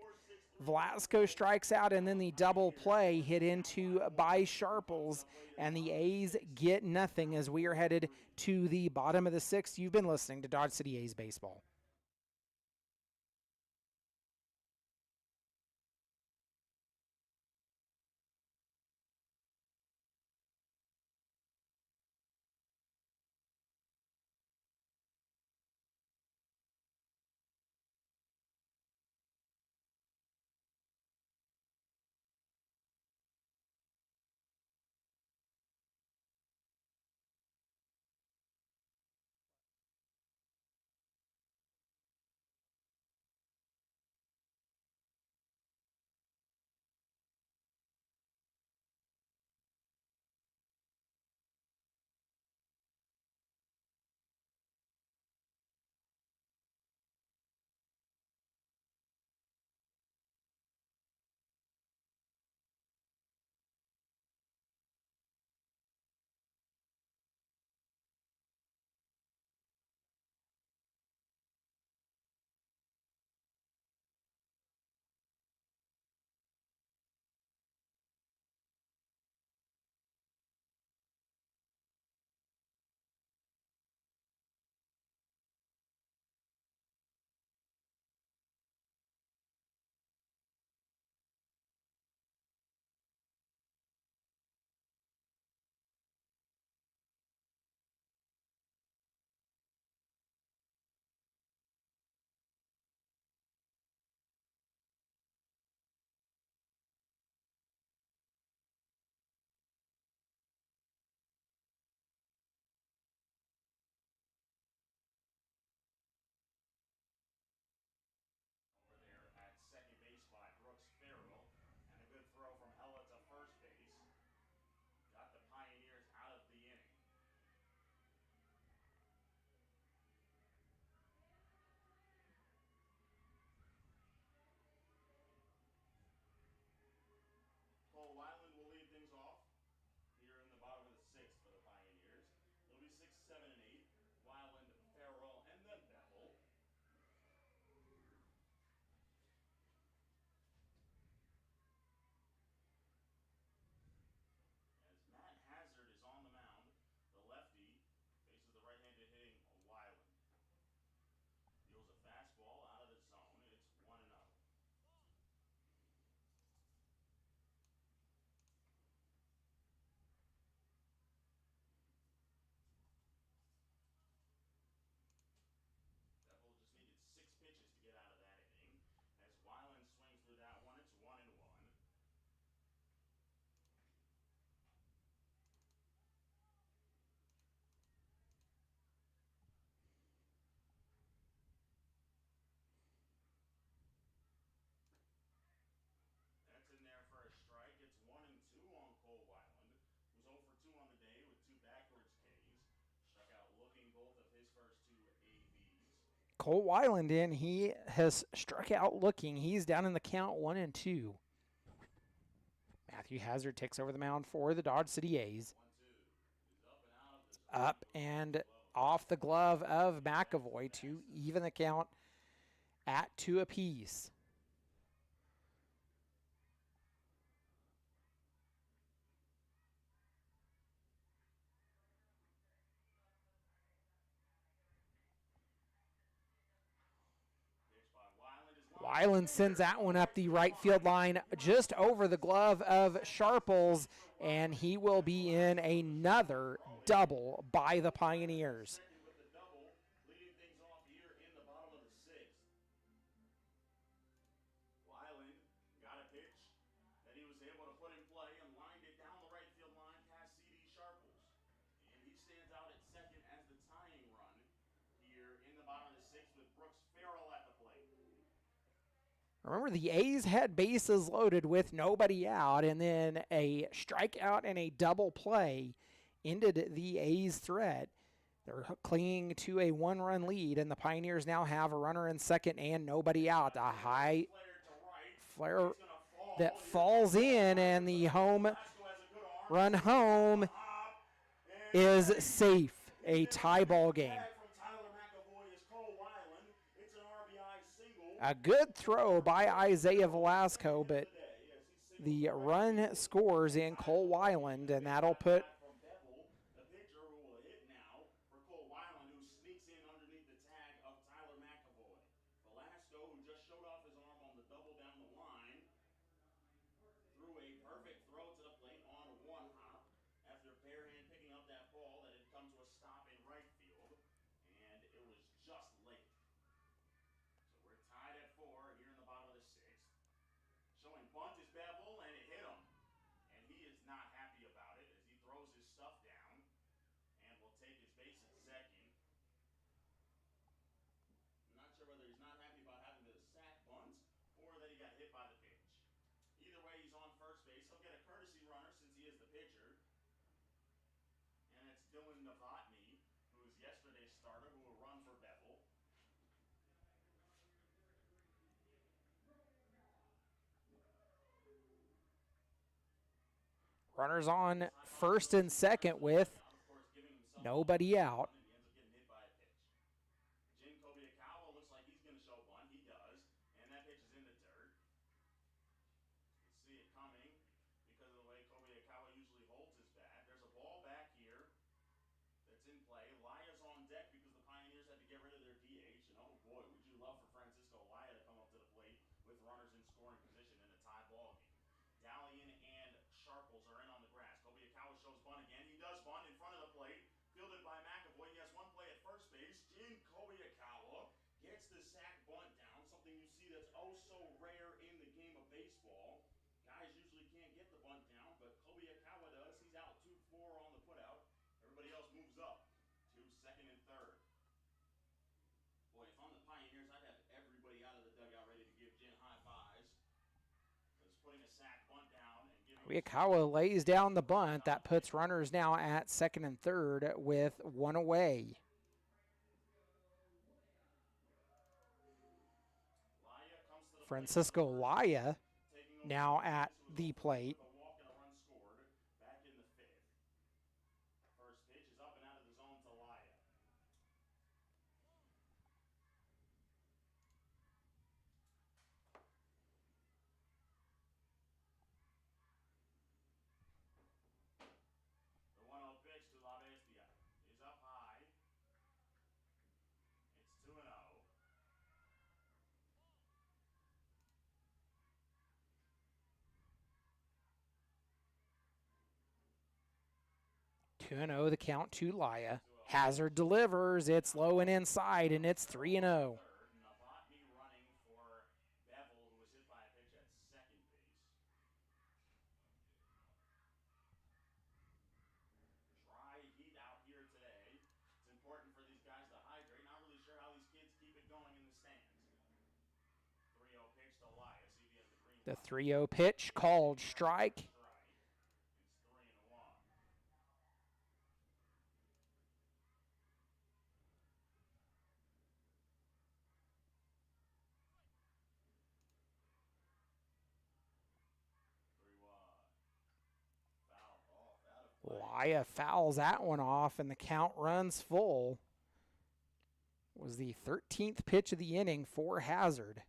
Velasco strikes out, and then the double play hit into by Sharples, and the A's get nothing as we are headed to the bottom of the 6th. You've been listening to Dodge City A's Baseball. Over there at second base by Brooks Farrell. And a good throw from Hella to first base. Got the Pioneers out of the inning. Cole Weiland will lead things off here in the bottom of the 6th for the Pioneers. It'll be 6, 7, and 8. Weiland, Farrell, and then Bethel. As Matt Hazard is on the mound, the lefty faces the right-handed hitting Weiland. Deals a fastball out of the zone. It's 1-0. Bethel just needed 6 pitches to get out of that inning. As Weiland swings through that one, it's 1-1. That's in there for a strike. It's 1-2 on Cole Weiland, who's 0 for 2 on the day with 2 backwards Ks. Struck out looking both of his first 2 ABs. Cole Weiland in. He has struck out looking. He's down in the count 1-2. Matthew Hazard takes over the mound for the Dodge City A's. 1-2. Up and off the glove of McAvoy to even the count at 2 apiece. Weiland sends that one up the right field line just over the glove of Sharples, and he will be in another double by the Pioneers. Second with the double, leading things off here in the bottom of the sixth. Weiland got a pitch that he was able to put in play and lined it down the right field line past C.D. Sharples. And he stands out at second as the tying run here in the bottom of the sixth with Brooks Farrell at the plate. Remember, the A's had bases loaded with nobody out, and then a strikeout and a double play ended the A's threat. They're clinging to a one-run lead, and the Pioneers now have a runner in second and nobody out. A high flare that falls in, and the home run home is safe. A tie ball game. A good throw by Isaiah Velasco, but the run scores in Cole Weiland, and that'll put Velasco, who just showed off his arm on the double down the line, threw a perfect throw to the plate on one hop after barehand picking up that ball that had come to a stop in right field, and it was just late. So we're tied at 4 here in the bottom of the sixth. Showing bunt is Bevel, and it hit him. And he is not happy about it as he throws his stuff down and will take his base at second. I'm not sure whether he's not happy about having to sack bunt or that he got hit by the pitch. Either way, he's on first base. He'll get a courtesy runner since he is the pitcher. And it's Dylan Novotny, who was yesterday's starter, who will run for Bevel. runners on first and second with nobody out. Looks like he's going to show bunt. He does. And that pitch is in the dirt. You see it coming because of the way Kobayakawa usually holds his bat. There's a ball back here that's in play. Laya's on deck because the Pioneers had to get rid of their DH. And oh boy, would you love for Francisco Laya to come up to the plate with runners in scoring position in a tie ball game. Dalian and Sharples are in on the grass. Kobayakawa shows bunt again. He does bunt in front of the plate. Fielded by McAvoy. He has one play at first base. Jin Kobayakawa gets the sack bunt down, something you see that's oh so rare in the game of baseball. Guys usually can't get the bunt down, but Kobayakawa does. He's out 2-4 on the putout. Everybody else moves up to second and third. Boy, if I'm the Pioneers, I'd have everybody out of the dugout ready to give Jin high fives. Because putting a sack bunt down and giving Kobayakawa lays down the bunt. That puts runners now at second and third with one away. Francisco Laya now at the plate. Back in the fifth. First pitch is up and out of the zone to Laya. The 1-0 pitch to La Bestia is up high. It's 2-0. 2-0 the count to Laya. Hazard delivers. It's low and inside, and it's 3-0. Novotny running for Bevel, who was hit by a pitch at second base. Dry heat out here today. It's important for these guys to hydrate. Not really sure how these kids keep it going in the stands. 3-0 pitch to Laya. See if he has the green. The 3-0 pitch called strike. Laya fouls that one off, and the count runs full. It was the 13th pitch of the inning for Hazard.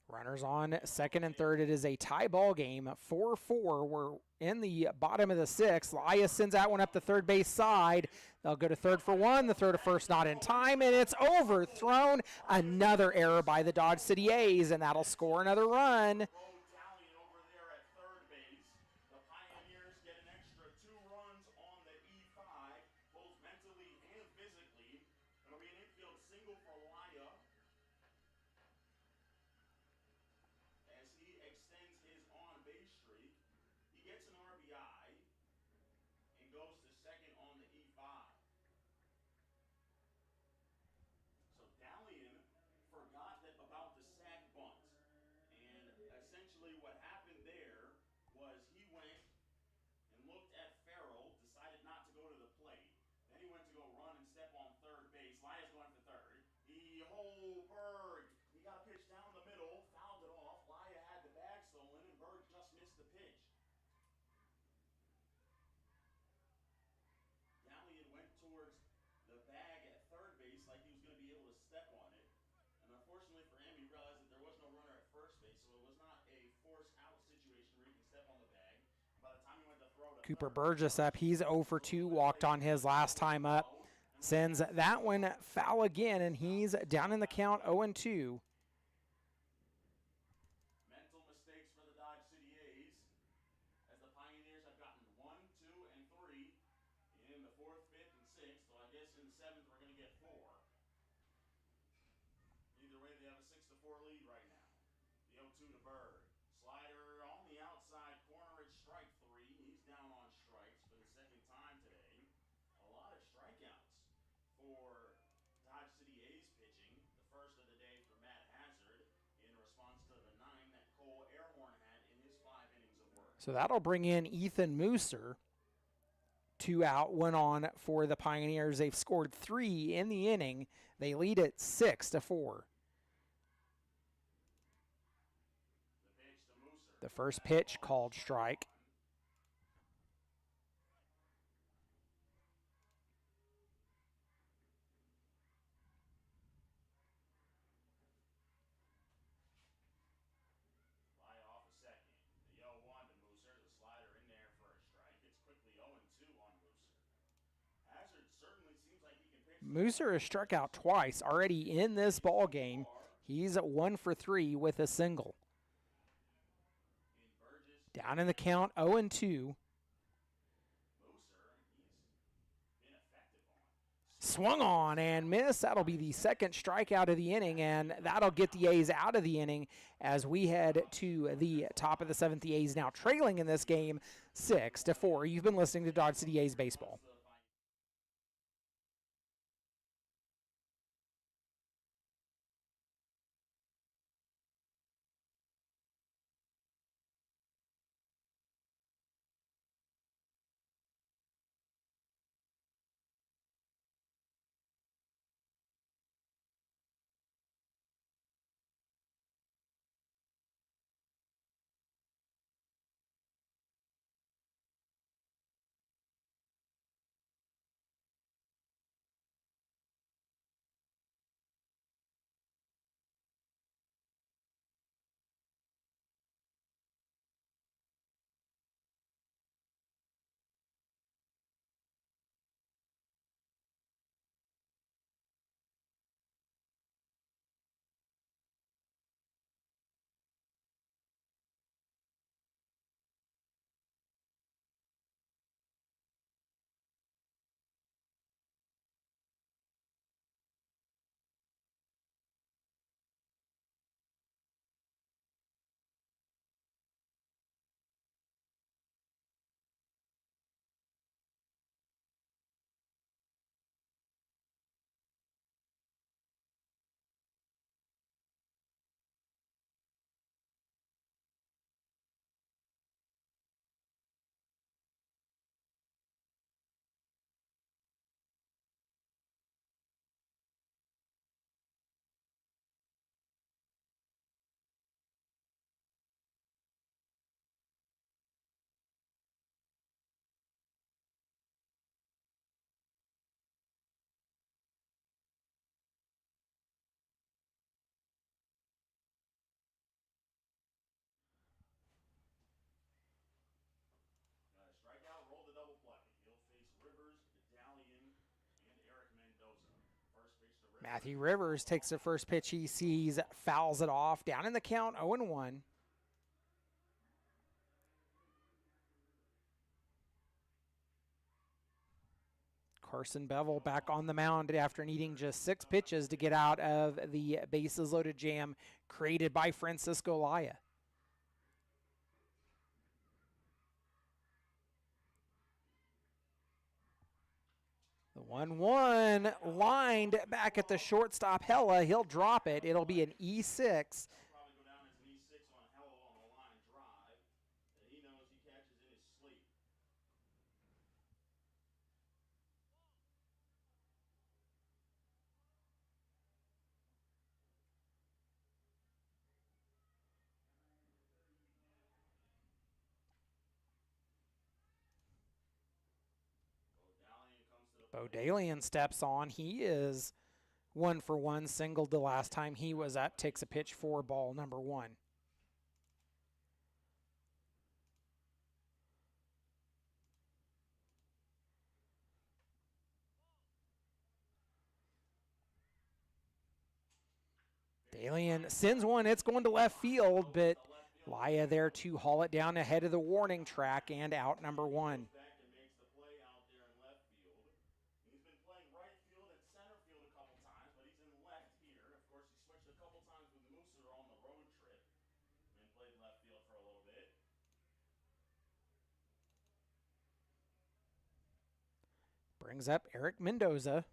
Runners on second and third. It is a tie ball game, 4-4. We're in the bottom of the sixth. Laya sends that one up the third base side. They'll go to third for one. The throw to first not in time, and it's overthrown. Another error by the Dodge City A's, and that'll score another run. Dowling over there at third base. The Pioneers get an extra 2 runs on the E5, both mentally and physically. It'll be an infield single for Laya as he extends his on-base streak. He gets an RBI and goes to second on the E5. So Dalian forgot about the sac bunt. And essentially what happened there was he went and looked at Farrell, decided not to go to the plate. Then he went to go run and step on third base. Laya's going for third. Berg. He got a pitch down the middle, fouled it off. Laya had the bag stolen, and Berg just missed the pitch. Dalian went towards the bag at third base like he was going to be able to step on it. And unfortunately for him, he realized that there was no runner at first base, so it was not a force out situation where he can step on the bag. And by the time he went to throw to Cooper Burgess up. He's 0 for 2, walked on his last time up. Sends that one foul again, and he's down in the count 0-2. mental mistakes for the Dodge City A's as the Pioneers have gotten 1, 2, and 3 in the 4th, 5th, and 6th. So I guess in the 7th we're going to get 4. Either way, they have a 6-4 lead right now. The 0-2 to Berg. Slider on the outside corner at strike 3. He's down on strikes for the second time today. A lot of strikeouts for Dodge City A's pitching. The first of the day for Matt Hazard in response to the 9 that Cole Airhorn had in his 5 innings of work. So that'll bring in Ethan Mooser. 2 out, 1 on for the Pioneers. They've scored 3 in the inning. They lead it 6-4. The first pitch called strike. Laya off a second. The 0-1 to Mooser. The slider in there for a strike. It's quickly 0-2 on Mooser. Hazard certainly seems like he can pitch. Mooser has struck out twice already in this ball game. He's 1 for 3 with a single. Down in the count 0-2. Mooser, he's been effective on. Swung on and missed. That'll be the second strikeout of the inning, and that'll get the A's out of the inning as we head to the top of the 7th. The A's now trailing in this game 6-4. You've been listening to Dodge City A's Baseball. Matthew Rivers takes the first pitch he sees, fouls it off, down in the count, 0-1. Carson Bevel back on the mound after needing just 6 pitches to get out of the bases loaded jam created by Francisco Laya. The 1-1 lined back at the shortstop Hella. He'll drop it. It'll be an E6. Probably go down as an E6 on Hello on the line drive that he knows he catches in his sleep. Bodalian steps on. He is 1-for-1, singled the last time he was up. Takes a pitch for ball number 1. Dalian sends one. It's going to left field, but Laya there to haul it down ahead of the warning track and out number 1. Back and makes the play out there in left field. He's been playing right field and center field a couple times, but he's in left here. Of course, he switched a couple times with Mooser on the road trip and played left field for a little bit. Brings up Eric Mendoza.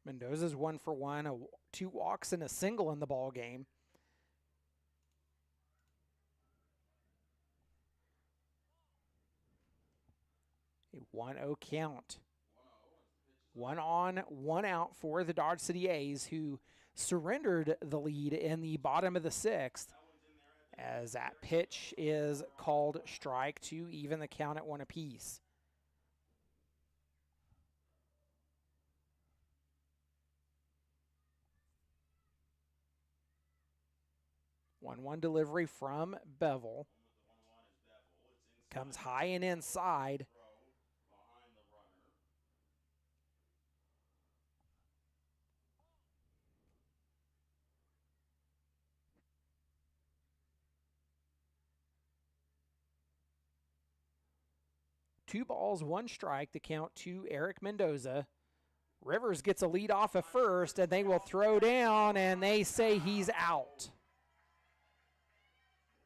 Mendoza's 1-for-1, 2 walks and a single in the ball game. A 1-0 count. 1 on, 1 out for the Dodge City A's, who surrendered the lead in the bottom of the 6th, as that pitch is called strike to even the count at 1 apiece. One delivery from Bevel. Comes high and inside. Two balls, 1 strike, the count to Eric Mendoza. Rivers gets a lead off at first, and they will throw down, and they say he's out.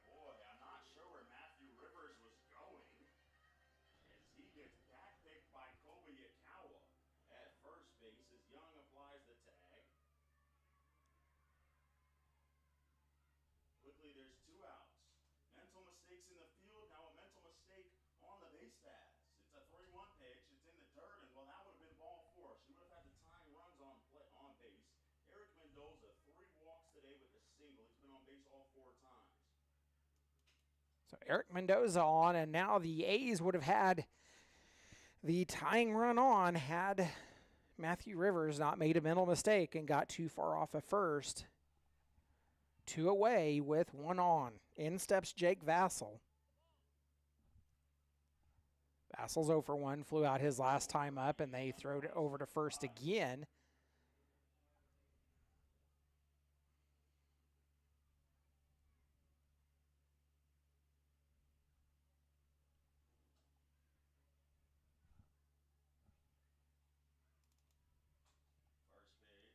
Boy, I'm not sure where Matthew Rivers was going as he gets backpicked by Kobayakawa at first base as Young applies the tag. Quickly, there's 2 outs. Mental mistakes in the field, now a mental mistake on the base pass. It's a 3-1 pitch. It's in the dirt, and well, that would have been ball 4. She would have had the tying runs on base. Eric Mendoza, 3 walks today with a single. He's been on base all 4 times. So Eric Mendoza on, and now the A's would have had the tying run on had Matthew Rivers not made a mental mistake and got too far off at first. 2 away with 1 on. In steps Jake Vassell. Vassell's 0-for-1, flew out his last time up, and they throw it over to first again. First pitch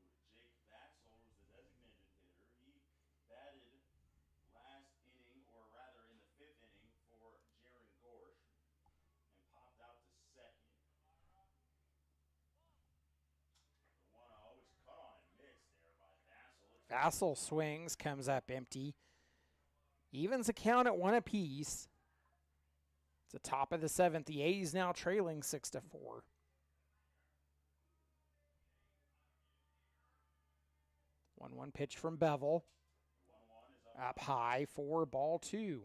to Jake Vassell, who's the designated hitter. He batted last inning, or rather in the 5th inning, for Gering and popped out to second. The 1-0 is cut on and mixed there by Vassell. Vassell swings, comes up empty. Evens the count at 1 apiece. It's the top of the 7th. The A's now trailing 6-4. 1-1 pitch from Bevel. Up high for ball 2.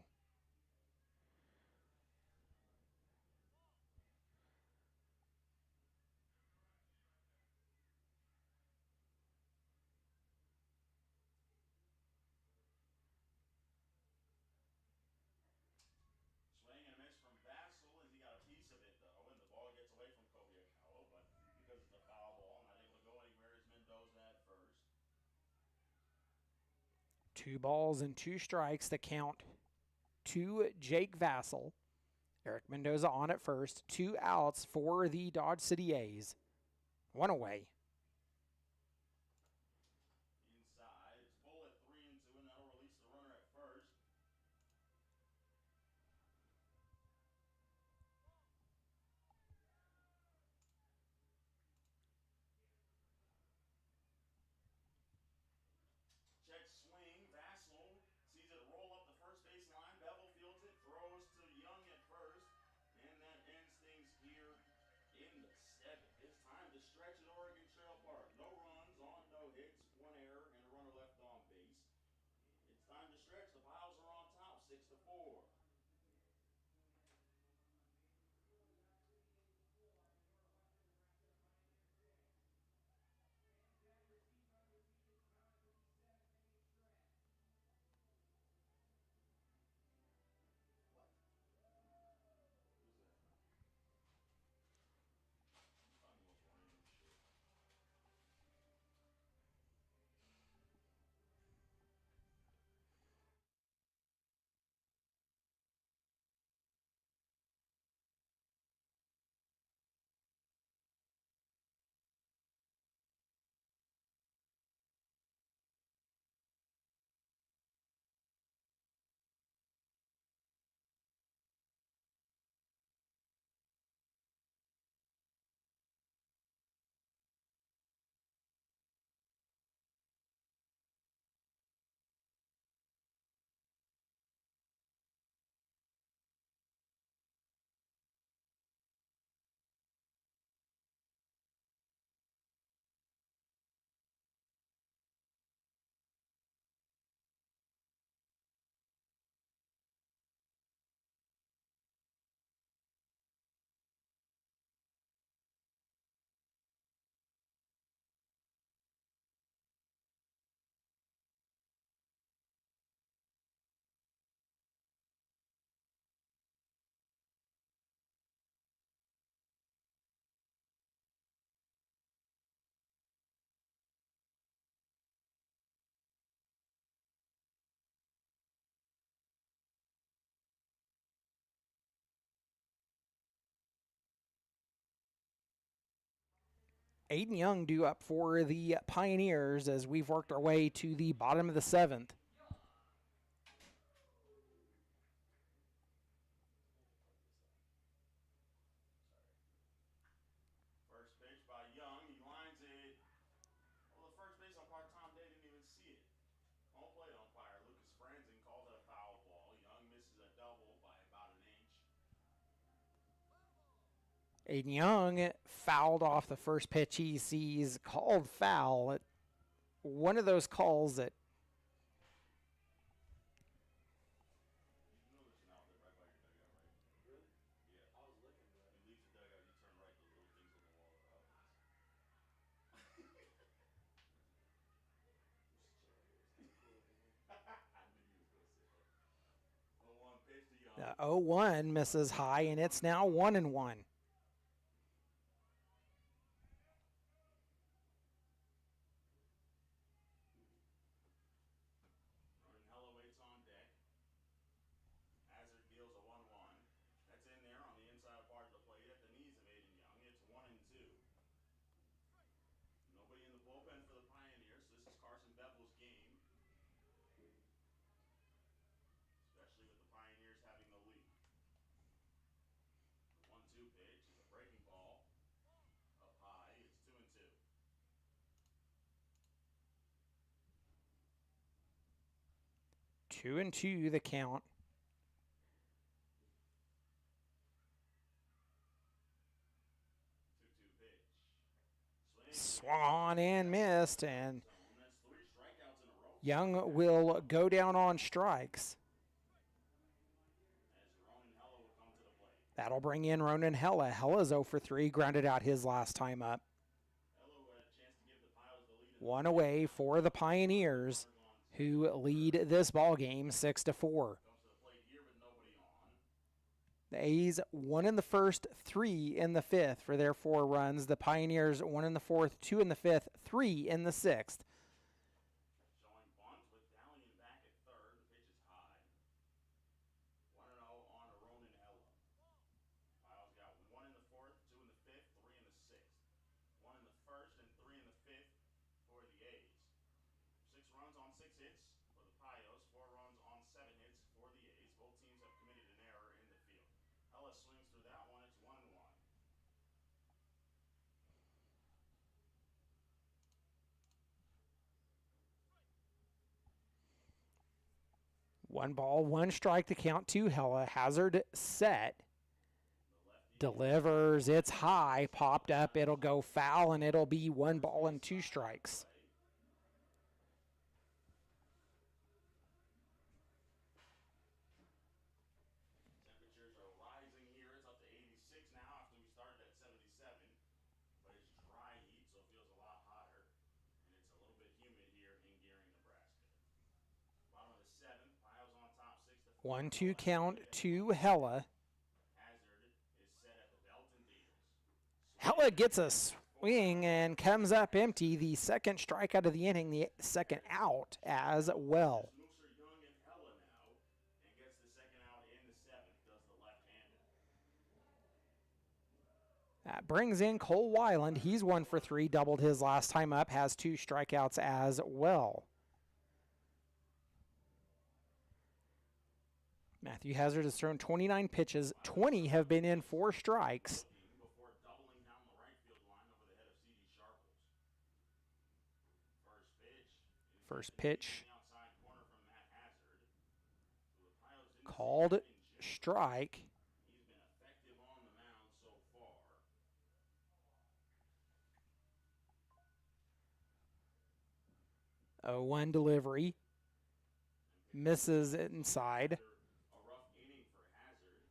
2 balls and 2 strikes. The count to Jake Vassell. Eric Mendoza on at first. 2 outs for the Dodge City A's. 1 away. Inside, it's full at 3-2, and that'll release the runner at first. Check swing, Vassell sees it roll up the first base line. Bevel fields it, throws to Young at first, and that ends things here in the 7th. It's time to stretch at Oregon Trail Park. No runs on, no hits, 1 error, and a runner left on base. It's time to stretch. The Piles are on top, 6-4. Who's that? Find the most random shit. Aiden Young due up for the Pioneers as we've worked our way to the bottom of the 7th. First pitch by Young. He lines it. Well, the first base umpire, Tom Day, didn't even see it. Home plate umpire, Lucas Franzen, calls it a foul ball. Young misses a double by about an inch. Aiden Young fouled off the first pitch he sees, called foul. One of those calls that You know there's an outlet right by your dugout, right? Really? Yeah. I was looking, but You leave the dugout, you turn right, those little things on the wall are outlets. we should check those. That's a cool looking one. I knew you was going to say that. 0-1 pitch to Young. the 0-1 misses high, and it's now 1-1. Running Hello waits on deck. Hazard deals a 1-1. That's in there on the inside part of the plate at the knees of Aiden Young. It's 1-2. Nobody in the bullpen for the Pioneers. This is Carson Bevel's game. Especially with the Pioneers having the lead. The 1-2 pitch is a breaking ball. Up high. It's 2-2. 2-2 the count. 2-2 pitch. Swung on and missed, and That's 3 strikeouts in a row. Young will go down on strikes. As Ronan Hello will come to the plate. That'll bring in Ronan Hella. Hella's 0 for 3, grounded out his last time up. Hello had a chance to give the Piles the lead. 1 away for the Pioneers, who lead this ball game 6-4. Comes to the plate here with nobody on. The A's 1 in the first, 3 in the 5th for their 4 runs. The Pioneers 1 in the 4th, 2 in the 5th, 3 in the 6th. Showing bunt with Dalian back 1 ball, 1 strike to count to Hella. Hazard set. Delivers. It's high. Popped up. It'll go foul, and it'll be 1 ball and 2 strikes. Temperatures are rising here. It's up to 86 now after we started at 77. But it's dry heat, so it feels a lot hotter. And it's a little bit humid here in Gering, Nebraska. Bottom of the 7th, Piles on top 6-4. 1-2 count to Hella. Hazard is set at the belt and deals. Hella gets a swing and comes up empty. The second strikeout of the inning, the second out as well. Mooser Young and Hella now, and gets the second out in the 7th, does the left-handed. That brings in Cole Weiland. He's 1 for 3, doubled his last time up, has 2 strikeouts as well. Matthew Hazard has thrown 29 pitches. 20 have been in 4 strikes. Before doubling down the right field line over the head of C.D. Sharples. First pitch Outside corner from Matt Hazard. So the Pilots didn't called see him in June. strike. He's been effective on the mound so far. 0-1 delivery. Misses inside. A rough inning for Hazard.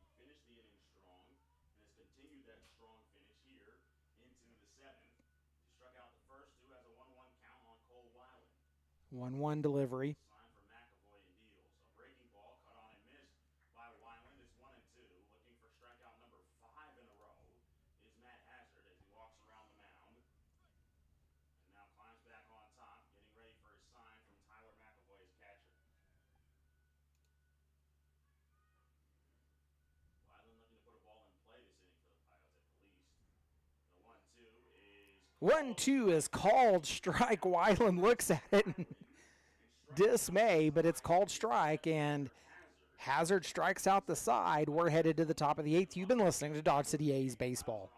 He finished the inning strong and has continued that strong finish here into the 7th. He struck out the first 2 as a 1-1 count on Cole Weiland. 1-1 delivery. Sign for McAvoy and deals. A breaking ball cut on and missed by Weiland. It's 1-2. Looking for strikeout number 5 in a row is Matt Hazard as he walks around the mound. And now climbs back on top, getting ready for his sign from Tyler McAvoy, his catcher. Weiland looking to put a ball in play this inning for the Pilots at least. The 1-2 is 1-2 is called strike. Weiland looks at it in dismay, but it's called strike, and Hazard strikes out the side. We're headed to the top of the 8th. You've been listening to Dodge City A's baseball.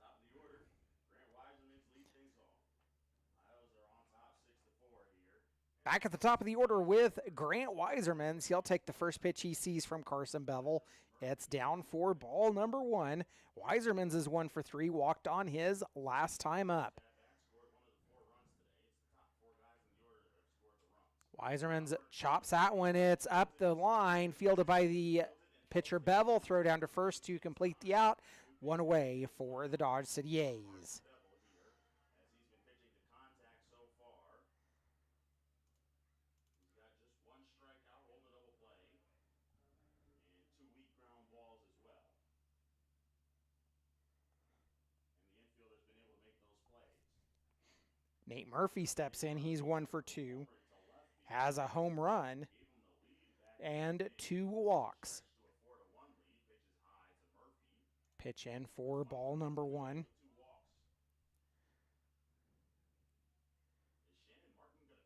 top of the order. Grant Weiserman's lead things off. Pilots are on top 6-4 here. Back at the top of the order with Grant Weiserman. He'll take the first pitch he sees from Carson Bevel. It's down for ball number 1. Weiserman's is 1 for 3, walked on his last time up. Scored one of the 4 runs today. It's the top 4 guys in the order that have scored the runs. Weiserman's chops that one. It's up the line, fielded by the pitcher Bevel. Throw down to first to complete the out. 1 away for the Dodge City A's. Bevel here, as he's been pitching to contact Nate Murphy steps in. He's 1 for 2. Has a home run and 2 walks. Pitch in for ball number 1. Southern kid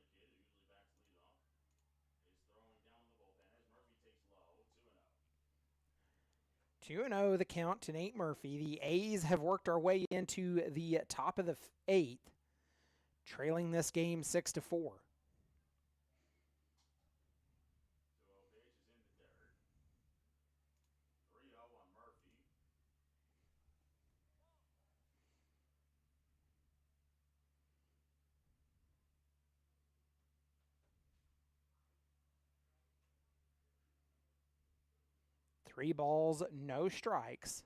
who usually bats leadoff is throwing down in the bullpen as Murphy takes low, 2-0. 2-0 the count to Nate Murphy. The A's have worked our way into the top of the 8th, trailing this game 6-4. 2-0 pitch is in the dirt. 3-0 on Murphy. Three balls, no strikes.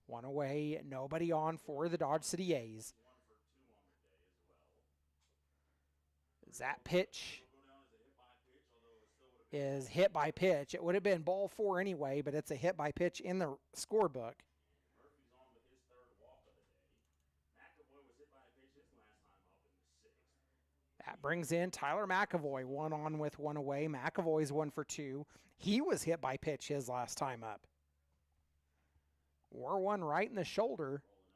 One away, nobody on for the Dodge City A's. 1 for 2 on the day as well. That pitch Go down as a hit by pitch, although it still would have been is hit by pitch. It would have been ball 4 anyway, but it's a hit by pitch in the scorebook. Murphy's on with his 3rd walk of the day. McAvoy was hit by a pitch his last time up in the 6th. That brings in Tyler McAvoy, 1 on with 1 away. McAvoy's 1 for 2. He was hit by pitch his last time up. Or 1 right in the shoulder. Roll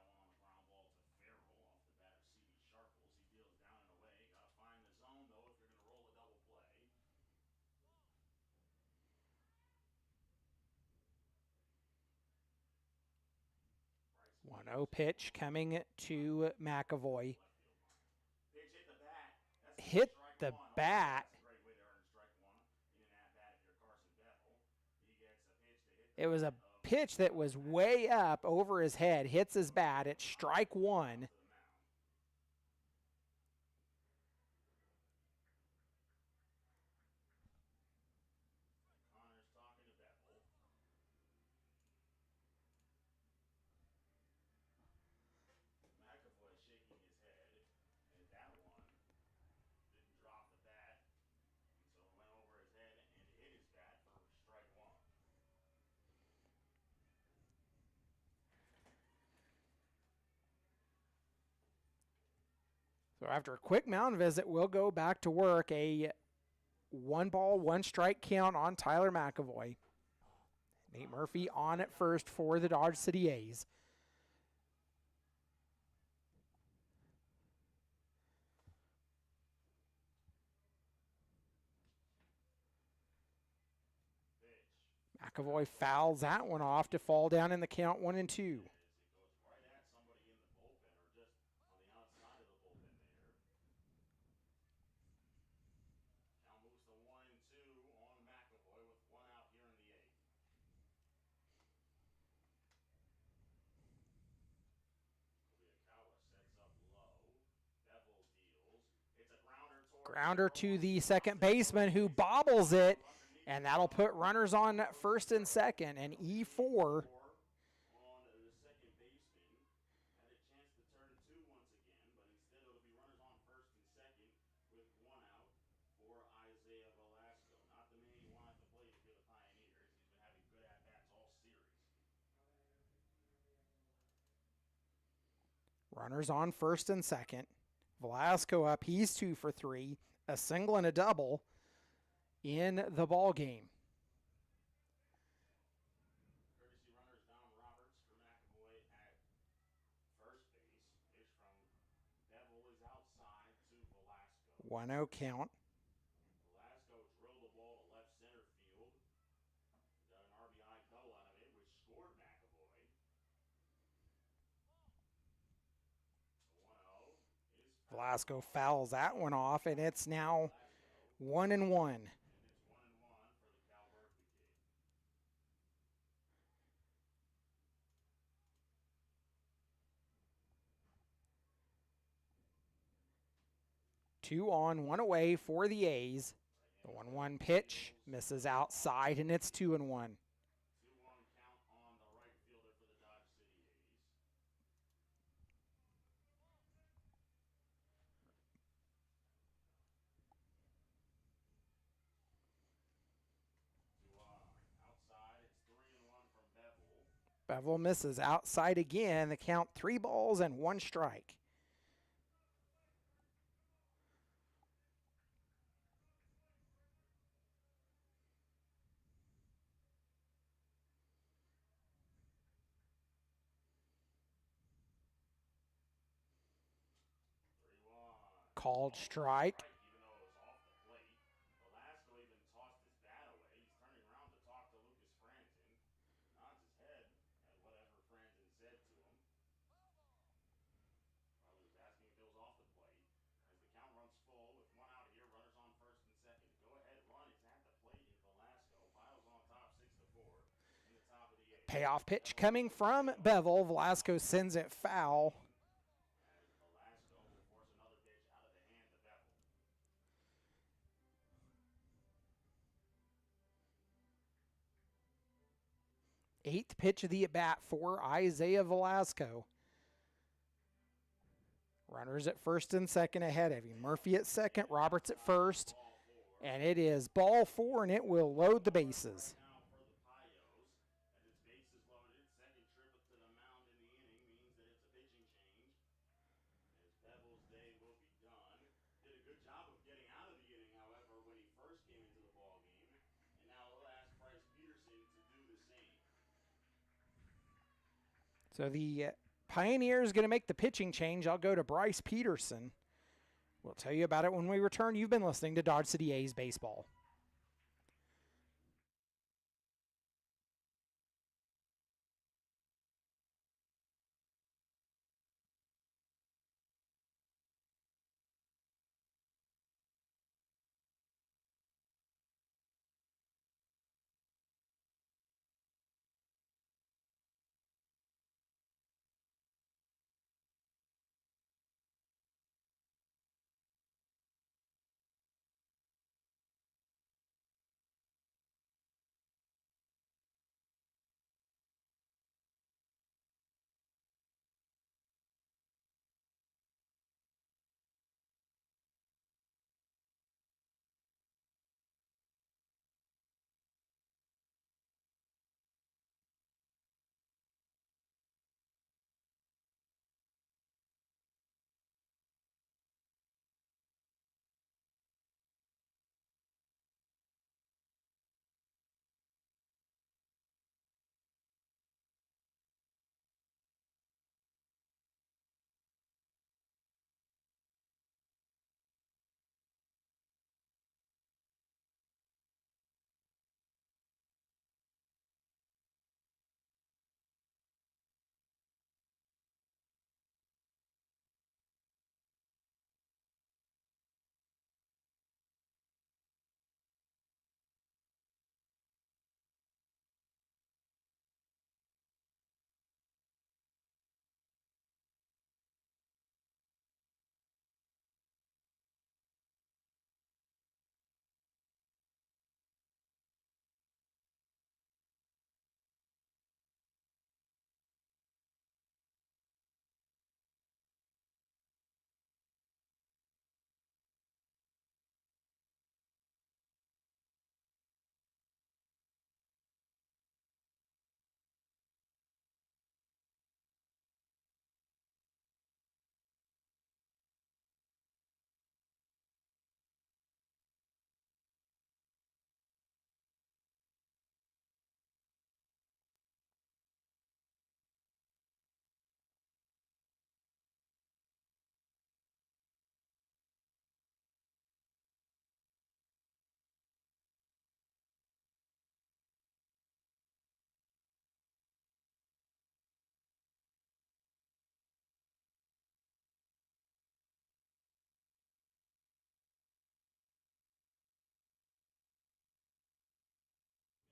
another double play. He got 1 on the ground ball to Farrell off the bat of C.B. Sharples. He deals down and away. Got to find the zone, though, if you're going to roll a double play. 1-0 pitch coming to McAvoy. Pitch hit the bat. That's Hit strike the 1. bat. That's a great way to earn strike 1 in an at-bat if you're Carson Bevel. He gets a pitch to hit the It was a bat of pitch that was way up over his head, hits his bat. It's strike 1. to the mound. Connor's talking to Bevel. McAvoy shaking his head, and that one didn't drop the bat, and so it went over his head and hit his bat for strike 1. So after a quick mound visit, we'll go back to work. A 1 ball, 1 strike count on Tyler McAvoy. Nate Murphy on at first for the Dodge City A's. McAvoy fouls that one off to fall down in the count 1-2. It goes right at somebody in the bullpen or just on the outside of the bullpen there. Count moves to 1-2 on McAvoy with 1 out here in the 8th. Kobayakawa sets up low. Bevel deals. It's a Grounder to the second baseman who bobbles it, and that'll put runners on first and second. And E4 on the second baseman. Had a chance to turn 2 once again, but instead it'll be runners on first and second with 1 out for Isaiah Velasco. Not the man you want at the plate if you're the Pioneers. He's been having good at-bats all series. runners on first and second. Velasco up. He's 2 for 3. A single and a double in the ball game. Courtesy runners down Roberts for McAvoy at first base. Pitch from Bevel is outside to Velasco. 1-0 count. Velasco drilled the ball to left center field. Got an RBI double out of it, which scored McAvoy. The 1-0 is Velasco fouls that one off, and it's now Velasco. 1-1. And it's 1-1 for the Cal Berkeley kid. 2 on, 1 away for the A's. The 1-1 pitch misses outside, and it's 2-1. 2-1 count on the right fielder for the Dodge City A's. Bevel misses outside again. The count 3 balls and 1 strike. Called strike. Even though it was off the plate. Velasco even tossed his bat away. He's turning around to talk to Lucas Franzen. Nods his head at whatever Franzen said to him. Probably was asking if it was off the plate. As the count runs full with 1 out here, runners on first and second. Go ahead run is at the plate in Velasco. Piles on top 6-4 in the top of the 8th. Payoff pitch coming from Bevel. Velasco sends it foul. As Velasco will force another pitch out of the hand to Bevel. Eighth pitch of the at-bat for Isaiah Velasco. Runners at first and second ahead of him. Murphy at second, Roberts at first. And it is ball 4, and it will load the bases. Now for the Payos, as its bases loaded, second trip to the mound in the inning means that it's a pitching change. As Bevel's day will be done. Did a good job of getting out of the inning, however, when he first came into the ball game. And now he'll ask Bryce Peterson to do the same. So the Pioneers going to make the pitching change. I'll go to Bryce Peterson. We'll tell you about it when we return. You've been listening to Dodge City A's Baseball.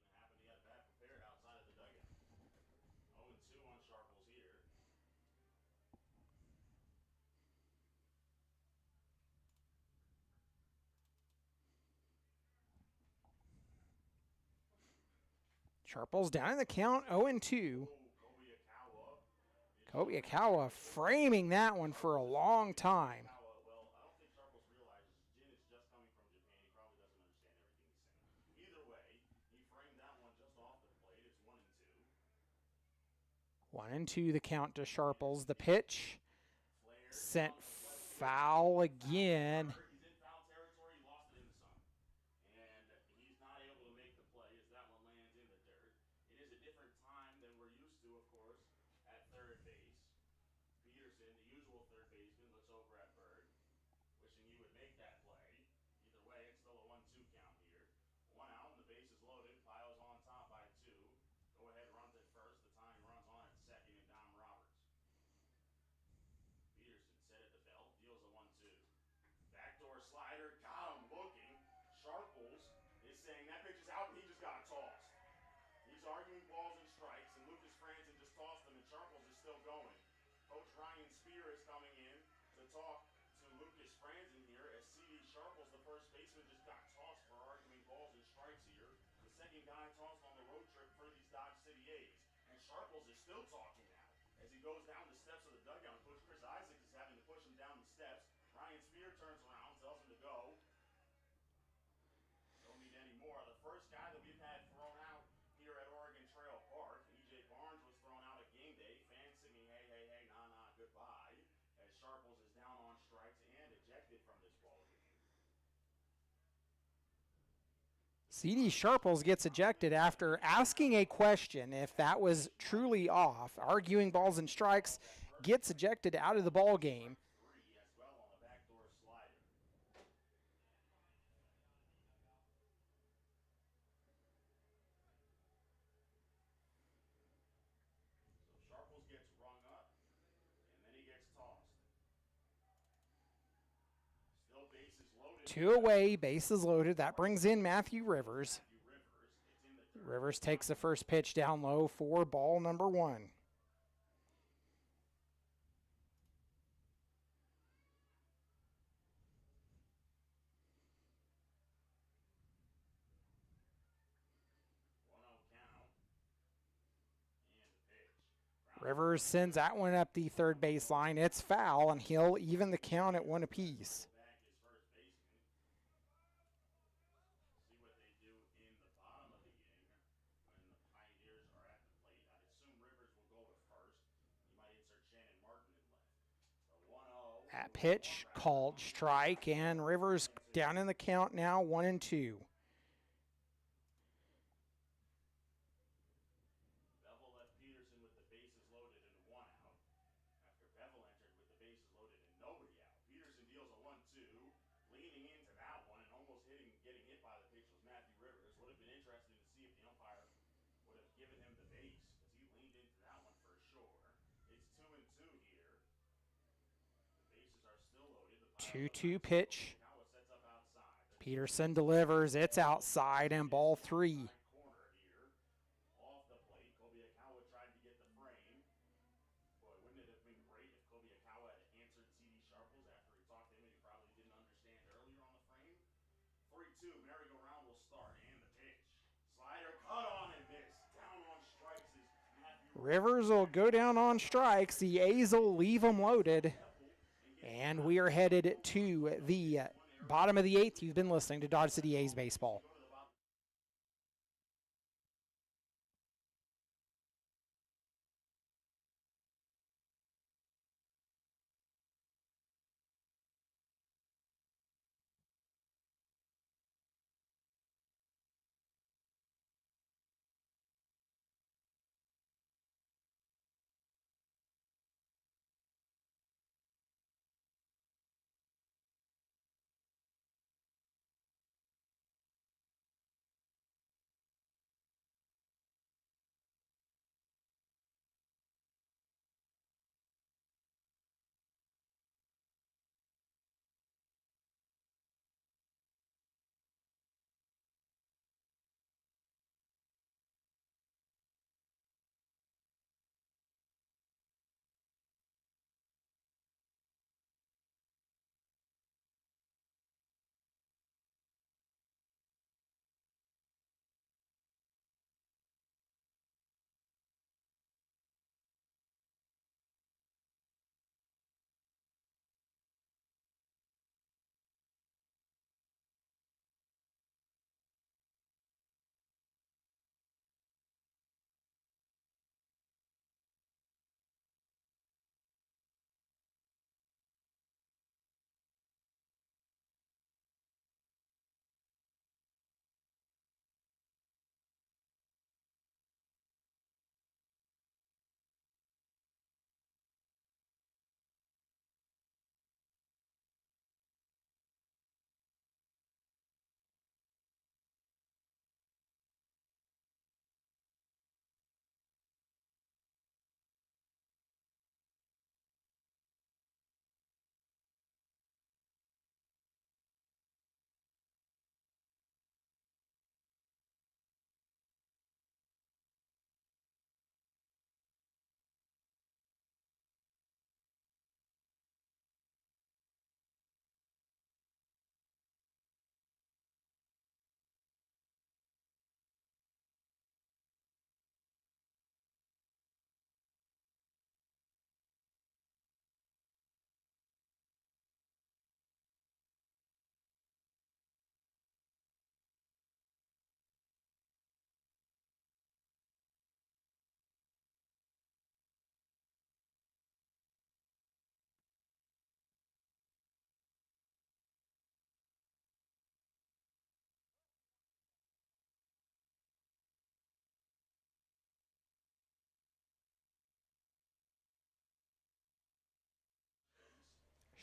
Gonna happen, he had a bat prepared outside of the dugout. 0-2 on Sharples here. Sharples down in the count, 0-2. Kobe Akawa. Kobe Akawa framing that one for a long time. Well, I don't think Sharples realizes Jin is just coming from Japan. He probably doesn't understand everything he's saying. Either way, he framed that one just off the plate. It's 1-2. 1-2 the count to Sharples. The pitch Flair sent comes with foul He's again. in foul territory. He lost it in the sun. And he's not able to make the play as that one lands in the dirt. It is a different time than we're used to, of course, at third base. Peterson, the usual third baseman, looks over at Bird, wishing he would make that play. Either way, it's still a 1-2 count here. One out and the base is loaded. Piles on top by two. Go ahead, runs at first. The tying runs on at second and Dom Roberts. Peterson set at the belt, deals a 1-2. Backdoor slider, got him looking. Sharples is saying that pitch is out and he just got tossed. He's arguing balls and strikes, and Lucas Franzen just tossed him, and Sharples is still going. Coach Ryan Spear is coming in to talk to Lucas Franzen here as C.D. Sharples, the first baseman, just got tossed for arguing balls and strikes here. The second guy tossed on the road trip for these Dodge City A's. And Sharples is still talking now as he goes down the steps of the dugout. Coach Chris Isaacs is having to push him down the steps. Ryan Spear turns around, tells him to go. Don't need any more. The first guy that we've had thrown out here at Oregon Trail Park, E.J. Barnes, was thrown out at game day. Fans singing, hey, hey, hey, nah, nah, goodbye, as Sharples is down on strikes and ejected from this ball game. C.D. Sharples gets ejected after asking a question if that was truly off. Arguing balls and strikes, gets ejected out of the ball game. Three as well on the backdoor slider. So Sharples gets rung up, and then he gets tossed. Still bases loaded. 2 away, bases loaded. That brings in Matthew Rivers. Rivers takes the first pitch down low for ball number 1. Rivers sends that one up the third base line. It's foul, and he'll even the count at 1 apiece. See what they do in the bottom of the inning when the Pioneers are at the plate. I'd assume Rivers will go to first. He might insert Shannon Martin in left. The 1-0. That pitch called strike, and Rivers down in the count now, 1-2. Bevel left Peterson with the bases loaded and 1 out. After Bevel entered with the bases loaded and nobody out. Peterson deals a 1-2. Leaning into that one and almost getting hit by the pitch was Matthew Rivers. Would have been interesting to see if the umpire would have given him the base, because he leaned into that one for sure. It's 2-2 here. The bases are still loaded. 2-2 pitch. Peterson delivers. It's outside and ball 3. Off the plate, Kobiakawa tried to get the frame. Boy, wouldn't it have been great if Kobiakawa had answered C.D. Sharples after he talked to him and he probably didn't understand earlier on the frame? 3-2, merry-go-round will start, and the pitch. Slider cut on and missed. Down on strikes is Matthew Rivers will go down on strikes. The A's will leave them loaded. And we are headed to the bottom of the 8th. You've been listening to Dodge City A's Baseball.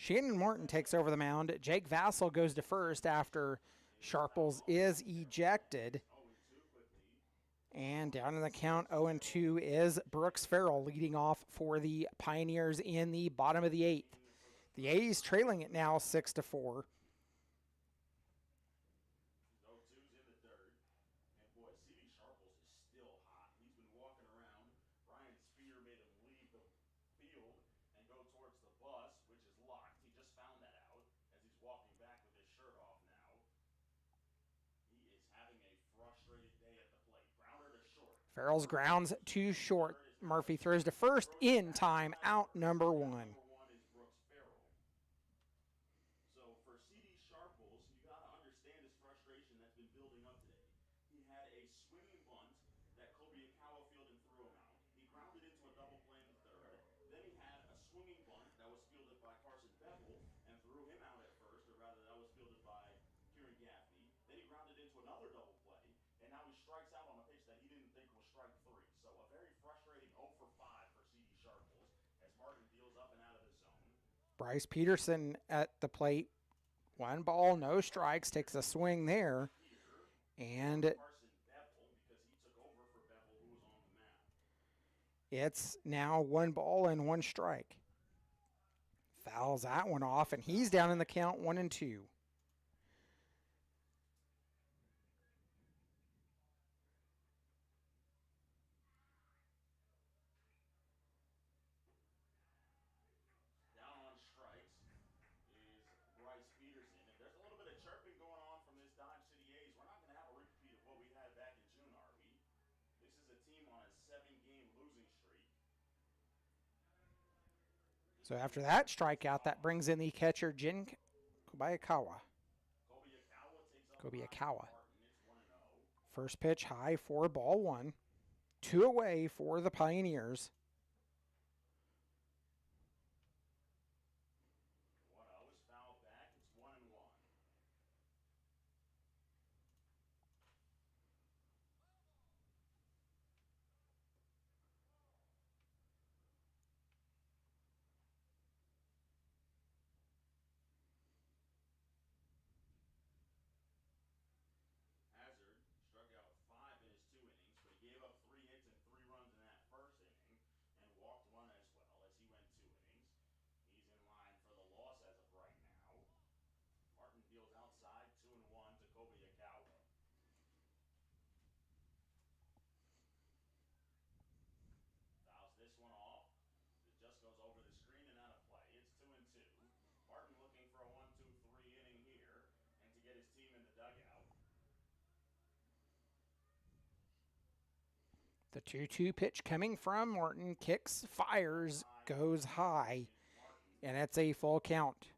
Shannon Martin takes over the mound. Jake Vassell goes to first after Sharples is ejected. 0-2 quickly. And down in the count, 0-2 is Brooks Farrell leading off for the Pioneers in the bottom of the eighth. The A's trailing it now 6-4. 0-2's in the dirt. And boy, C.D. Sharples is still hot. He's been walking around. Brian Spear made him leave the field and go towards the bus, which is locked. He just found that out as he's walking back with his shirt off now. He is having a frustrated day at the plate. Grounder to short. Farrell's grounds too short. Murphy throws to first in time, out number one. Number one is Brooks Farrell. So for C.D. Sharples, you got to understand his frustration that's been building up today. He had a swinging bunt that Kobe Akawa fielded and threw him out. He grounded into a double play in the third. Then he had a swinging bunt that was fielded by Carson Bevel and threw him out at first, or rather that was fielded by Kieran Gaffney. Then he grounded into another double play, and now he strikes out on a pitch that he didn't think was strike three. So a very frustrating 0 for 5 for C.D. Sharples as Martin deals up and out of his zone. Bryce Peterson at the plate. 1 ball, no strikes, takes a swing there. And Carson Bevel, because he took over for Bevel, who was on the mound. it's now 1 ball and 1 strike. Fouls that one off, and he's down in the count 1-2. Down on strikes is Bryce Peterson. If there's a little bit of chirping going on from this Dodge City A's, we're not going to have a repeat of what we had back in June, are we? This is a team on a 7-game losing streak. So after that strikeout, that brings in the catcher, Jin Kobayakawa. Kobayakawa. It's 1-0. First pitch high for ball 1. 2 away for the Pioneers. 1-0 is fouled back. It's 1-1. Hazard struck out 5 in his 2 innings, but he gave up 3 hits and 3 runs in that first inning and walked 1 as well as he went 2 innings. He's in line for the loss as of right now. Martin deals outside 2-1 to Kobe Akawa. Fouls this one off. It just goes over the screen and out of play. It's 2-2. Martin looking for a 1-2-3 inning here and to get his team in the dugout. The 2-2 pitch coming from Martin. Kicks, fires, goes high, and it's a full count.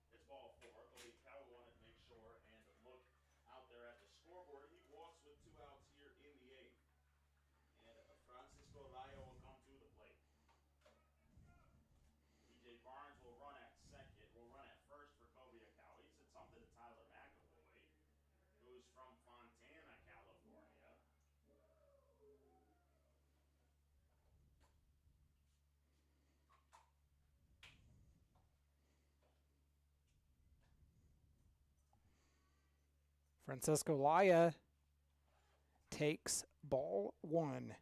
And it's ball 4. Kobe Akawa wanted to make sure and look out there at the scoreboard. He walks with 2 outs here in the 8th. And Francisco Laya will come to the plate. E.J. Barnes will run at second. Will run at first for Kobe Akawa. He said something to Tyler McAvoy, who's from Fontana, California. Francisco Laya takes ball 1.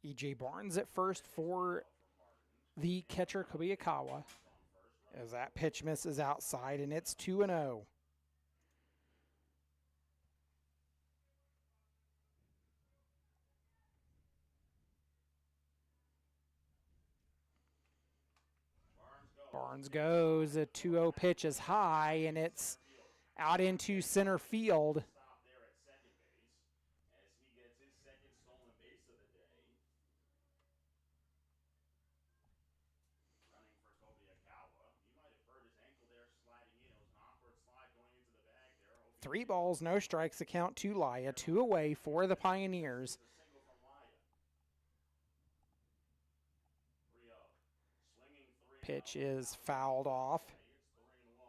E.J. Barnes at first for the catcher, Kobayakawa, as that pitch misses outside, and it's 2-0. Barnes goes. A 2-0 pitch is high, and it's out into center field. Stop there at second base as he gets his second stolen base of the day. Running for Kobe Akawa. He might have hurt his ankle there sliding in. It was an awkward slide going into the bag there. 3 balls, no strikes, the count to Laya. 2 away for the Pioneers. A single from Laya. 3-0. Swinging 3-0. Pitch is fouled off. It's 3-1.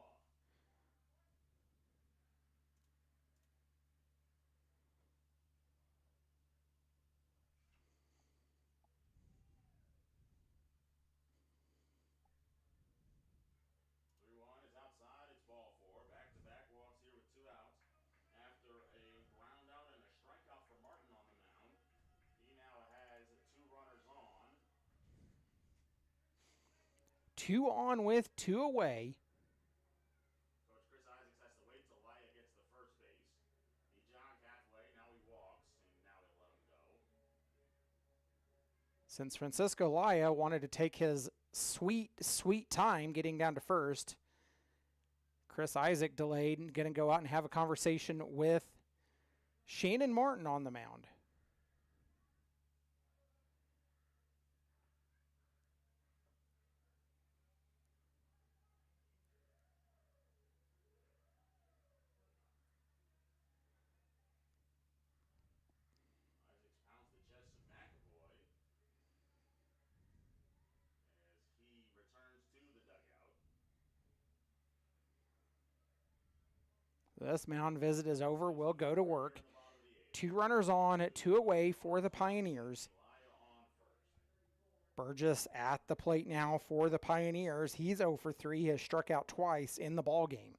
2 on with 2 away. Coach Chris Isaacs has to wait till Laya gets to first base. He jogged halfway, now he walks, and now he'll let him go. Since Francisco Laya wanted to take his sweet time getting down to first, Chris Isaac delayed and going to go out and have a conversation with Shannon Martin on the mound. Isaacs pounds the chest of McAvoy as he returns to the dugout. This mound visit is over. We'll go to work. 2 runners on, 2 away for the Pioneers. Burgess at the plate now for the Pioneers. He's 0 for 3. He has struck out twice in the ball game.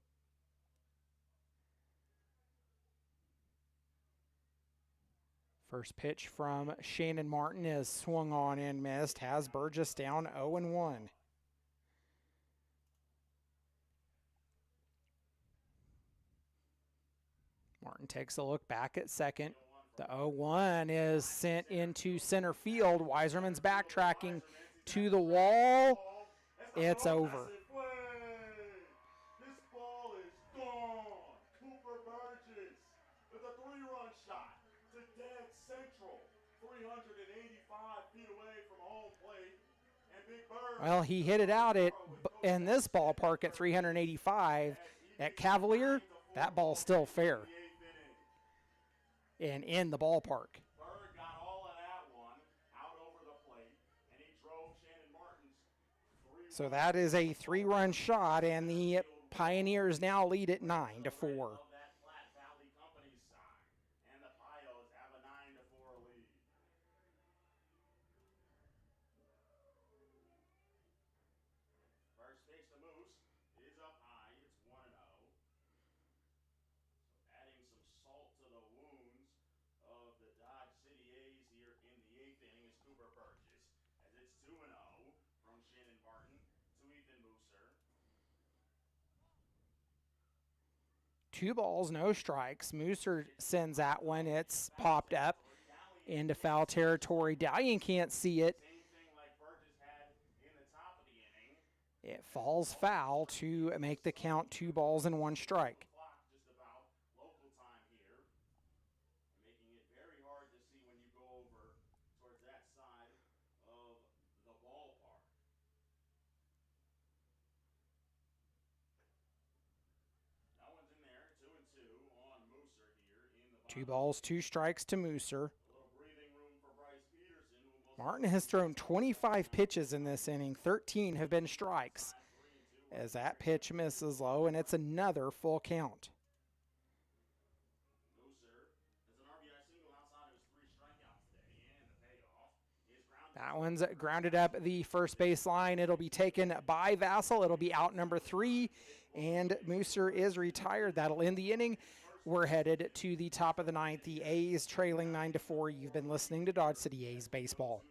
First pitch from Shannon Martin is swung on and missed. Has Burgess down 0-1. Martin takes a look back at second. The 0-1 is sent into center field. Weiserman's backtracking to the wall. It's over. This ball is gone. Cooper Burgess with a 3-run shot to dead central, 385 feet away from home plate. And Big Bird. Well, he hit it out in this ballpark at 385. At Cavalier, that ball's still fair and in the ballpark. Bird got all of that one out over the plate, and he drove Shannon Martin's 3-run. So that is a 3-run shot, and the Pioneers now lead at 9-4. Of that Platte Valley Company's sign, and the Pios have a 9-4 lead. First pitch to Moose is up high. It's 1-0. So adding some salt to the wounds of the Dodge City A's here in the 8th inning is Cooper Burgess, as it's 2-0 from Shannon Martin to Ethan Mooser. 2 balls, no strikes. Mooser sends that one. It's popped up into foul territory. Dalian can't see it. Same thing like Burgess had in the top of the inning. It falls foul to make the count 2 balls and 1 strike. Clock just about local time here, making it very hard to see when you go over towards that side of the ballpark. No one's in there. 2-2 on Mooser here in the 2 balls, 2 strikes to Mooser. A little breathing room for Bryce Peterson, who most Martin has thrown 25 pitches in this inning. 13 have been strikes as that pitch misses low, and it's another full count. Mooser is an RBI single outside of his 3 strikeouts today, and the payoff is grounded. That one's grounded up the first base line. It'll be taken by Vassell. It'll be out number 3, and Mooser is retired. That'll end the inning. We're headed to the top of the 9th. The A's trailing 9-4. You've been listening to Dodge City A's Baseball.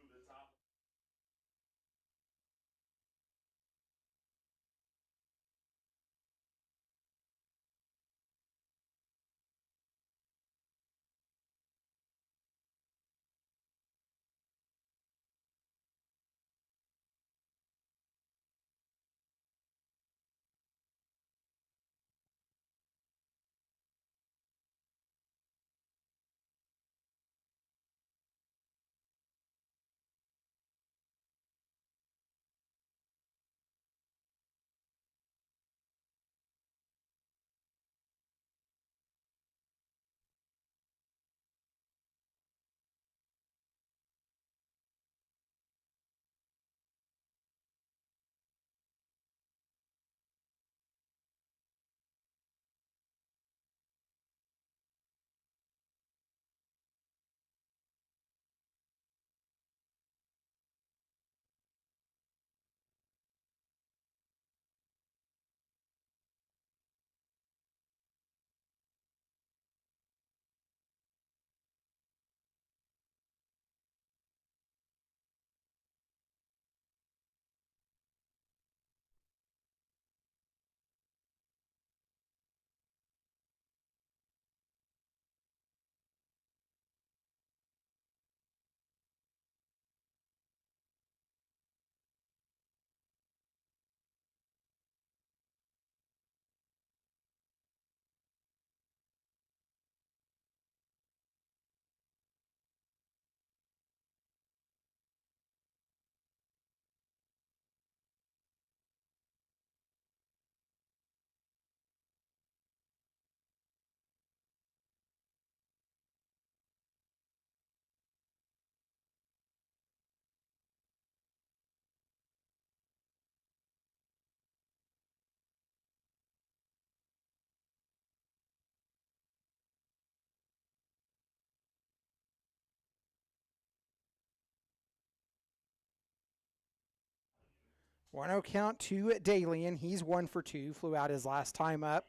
1-0 count to Dalian. He's 1 for 2. Flew out his last time up.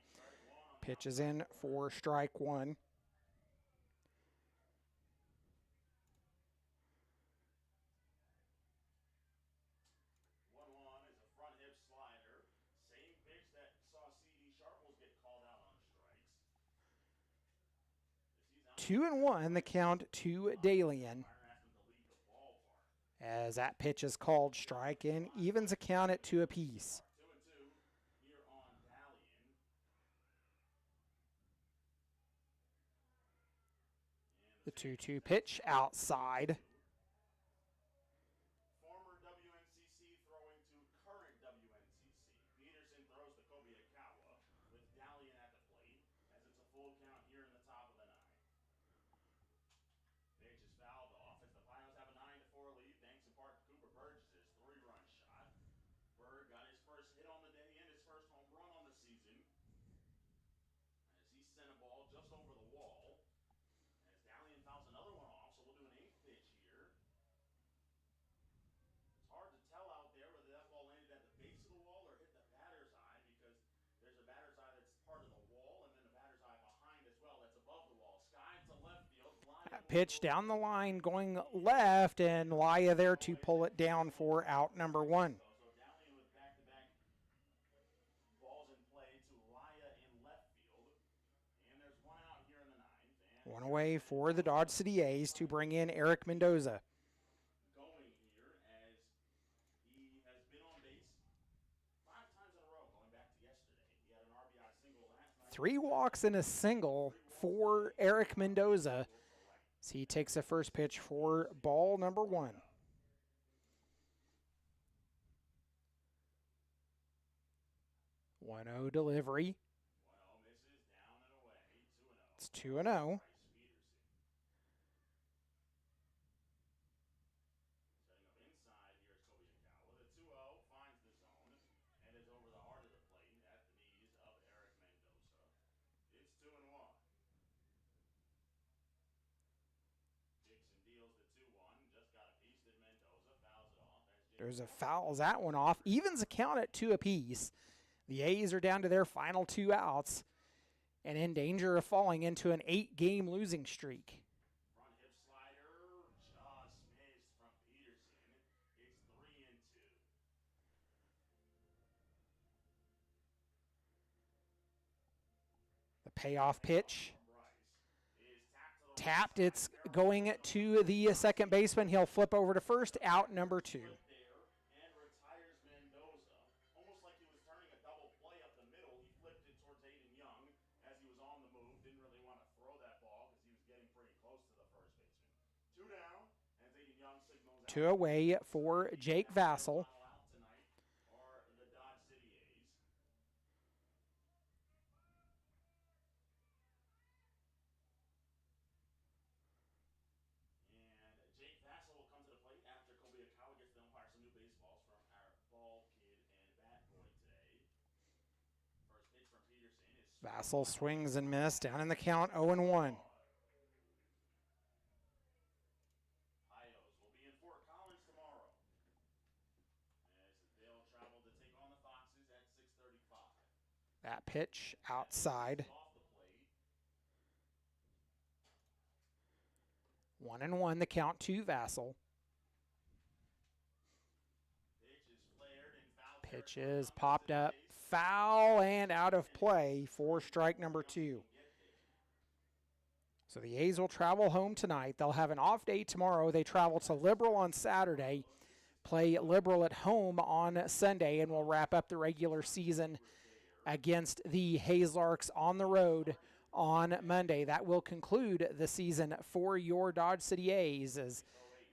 Pitches in for strike one. 1-1 is a front hip slider. Same pitch that saw C.D. Sharples get called out on strikes. 2-1 the count to Dalian. As that pitch is called strike and evens a count at 2 apiece. 2-2 here on Dalian. The 2-2 pitch outside. Former WNCC throwing to current WNCC. Peterson throws to Kobayakawa with Dalian at the plate as it's a full count here in the top of the 9th. Pitch is fouled off as the Pios have a 9-4 lead thanks in part to Cooper Burgess' 3-run shot. Berg got his first hit on the day and his first home run on the season as he sent a ball just over the wall. As Dalian fouls another one off, so we'll do an 8th pitch here. It's hard to tell out there whether that ball landed at the base of the wall or hit the batter's eye because there's a batter's eye that's part of the wall and then the batter's eye behind as well that's above the wall. Skies to left field. Pitch down the line going left, and Laya there to pull it down for out number 1. So Dalian with back-to-back balls in play to Laya in left field. And there's 1 out here in the 9th. One away for the Dodge City A's to bring in Eric Mendoza. Going here as he has been on base 5 times in a row going back to yesterday. He had an RBI single last night. 3 walks and a single for Eric Mendoza. So he takes the first pitch for ball number 1. 1-0 delivery. 1-0 misses down and away. 2-0. It's 2-0. Setting up inside here is Kobayakawa. The 2-0 finds the zone and is over the heart of the plate at the knees of Eric Mendoza. It's 2-1. Dixon deals the 2-1. Just got a piece that Mendoza fouls it off. Mendoza fouls that one off. Evens a count at 2 apiece. The A's are down to their final 2 outs and in danger of falling into an 8-game losing streak. Front hip slider just missed from Peterson. It's 3-2. The payoff pitch. Tapped. It's going to the second baseman. He'll flip over to first. Out number 2. And retires Mendoza. Almost like he was turning a double play up the middle. He flipped it towards Aiden Young as he was on the move. Didn't really want to throw that ball because he was getting pretty close to the first baseman. 2 down as Aiden Young signals out. 2 away for Jake Vassell. Or the Dodge City A's. And Jake Vassell will come to the plate after Kobayakawa gets the umpire some new baseballs from our ball kid and bat boy today. First pitch from Peterson is Vassell swings and misses. Down in the count, 0-1. Pios will be in Fort Collins tomorrow as they'll travel to take on the Foxes at 6:35. That pitch outside. Off the plate. 1-1 the count to Vassell. Pitch is flared and foul. Pitch is popped up, foul, and out of play for strike number 2. So the A's will travel home tonight. They'll have an off day tomorrow. They travel to Liberal on Saturday, play Liberal at home on Sunday, and will wrap up the regular season against the Hazelarks on the road on Monday. That will conclude the season for your Dodge City A's as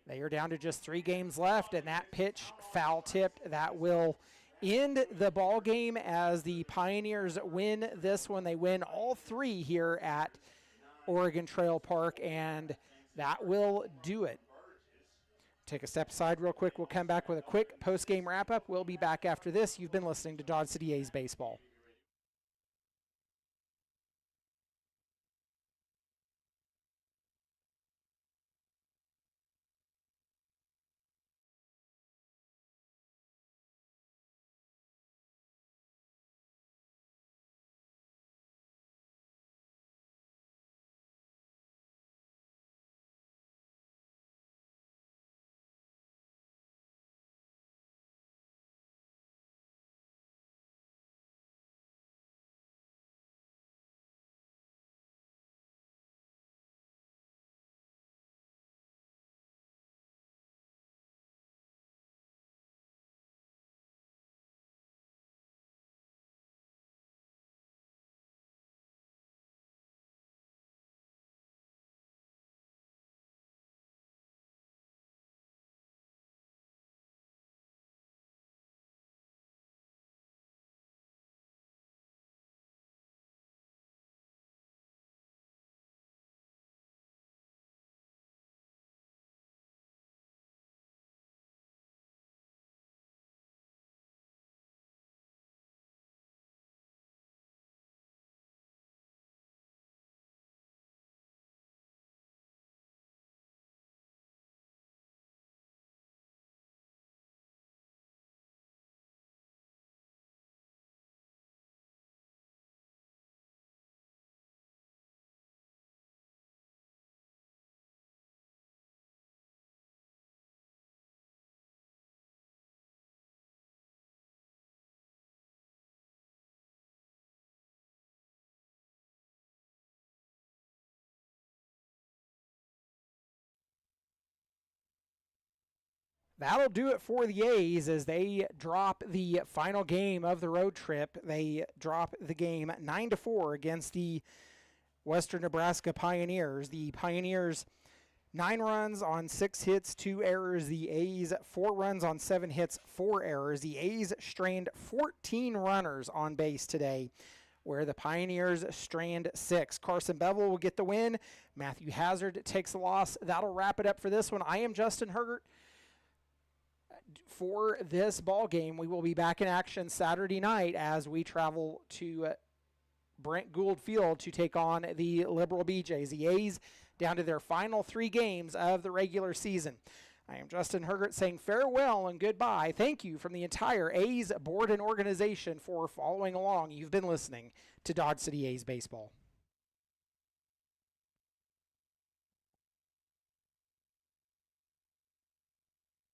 they are down to just 3 games left, and that pitch foul tipped. That will end the ball game as the Pioneers win this one. They win all 3 here at Oregon Trail Park, and that will do it. Take a step aside real quick. We'll come back with a quick post-game wrap-up. We'll be back after this. You've been listening to Dodge City A's Baseball. That'll do it for the A's as they drop the final game of the road trip. They drop the game 9-4 against the Western Nebraska Pioneers. The Pioneers 9 runs on 6 hits, 2 errors. The A's 4 runs on 7 hits, 4 errors. The A's strained 14 runners on base today, where the Pioneers strained 6. Carson Bevel will get the win. Matthew Hazard takes the loss. That'll wrap it up for this one. I am Justin Hergert. For this ball game, we will be back in action Saturday night as we travel to Brent Gould Field to take on the Liberal BJs. The A's down to their final 3 games of the regular season. I am Justin Hergert saying farewell and goodbye. Thank you from the entire A's board and organization for following along. You've been listening to Dodge City A's Baseball.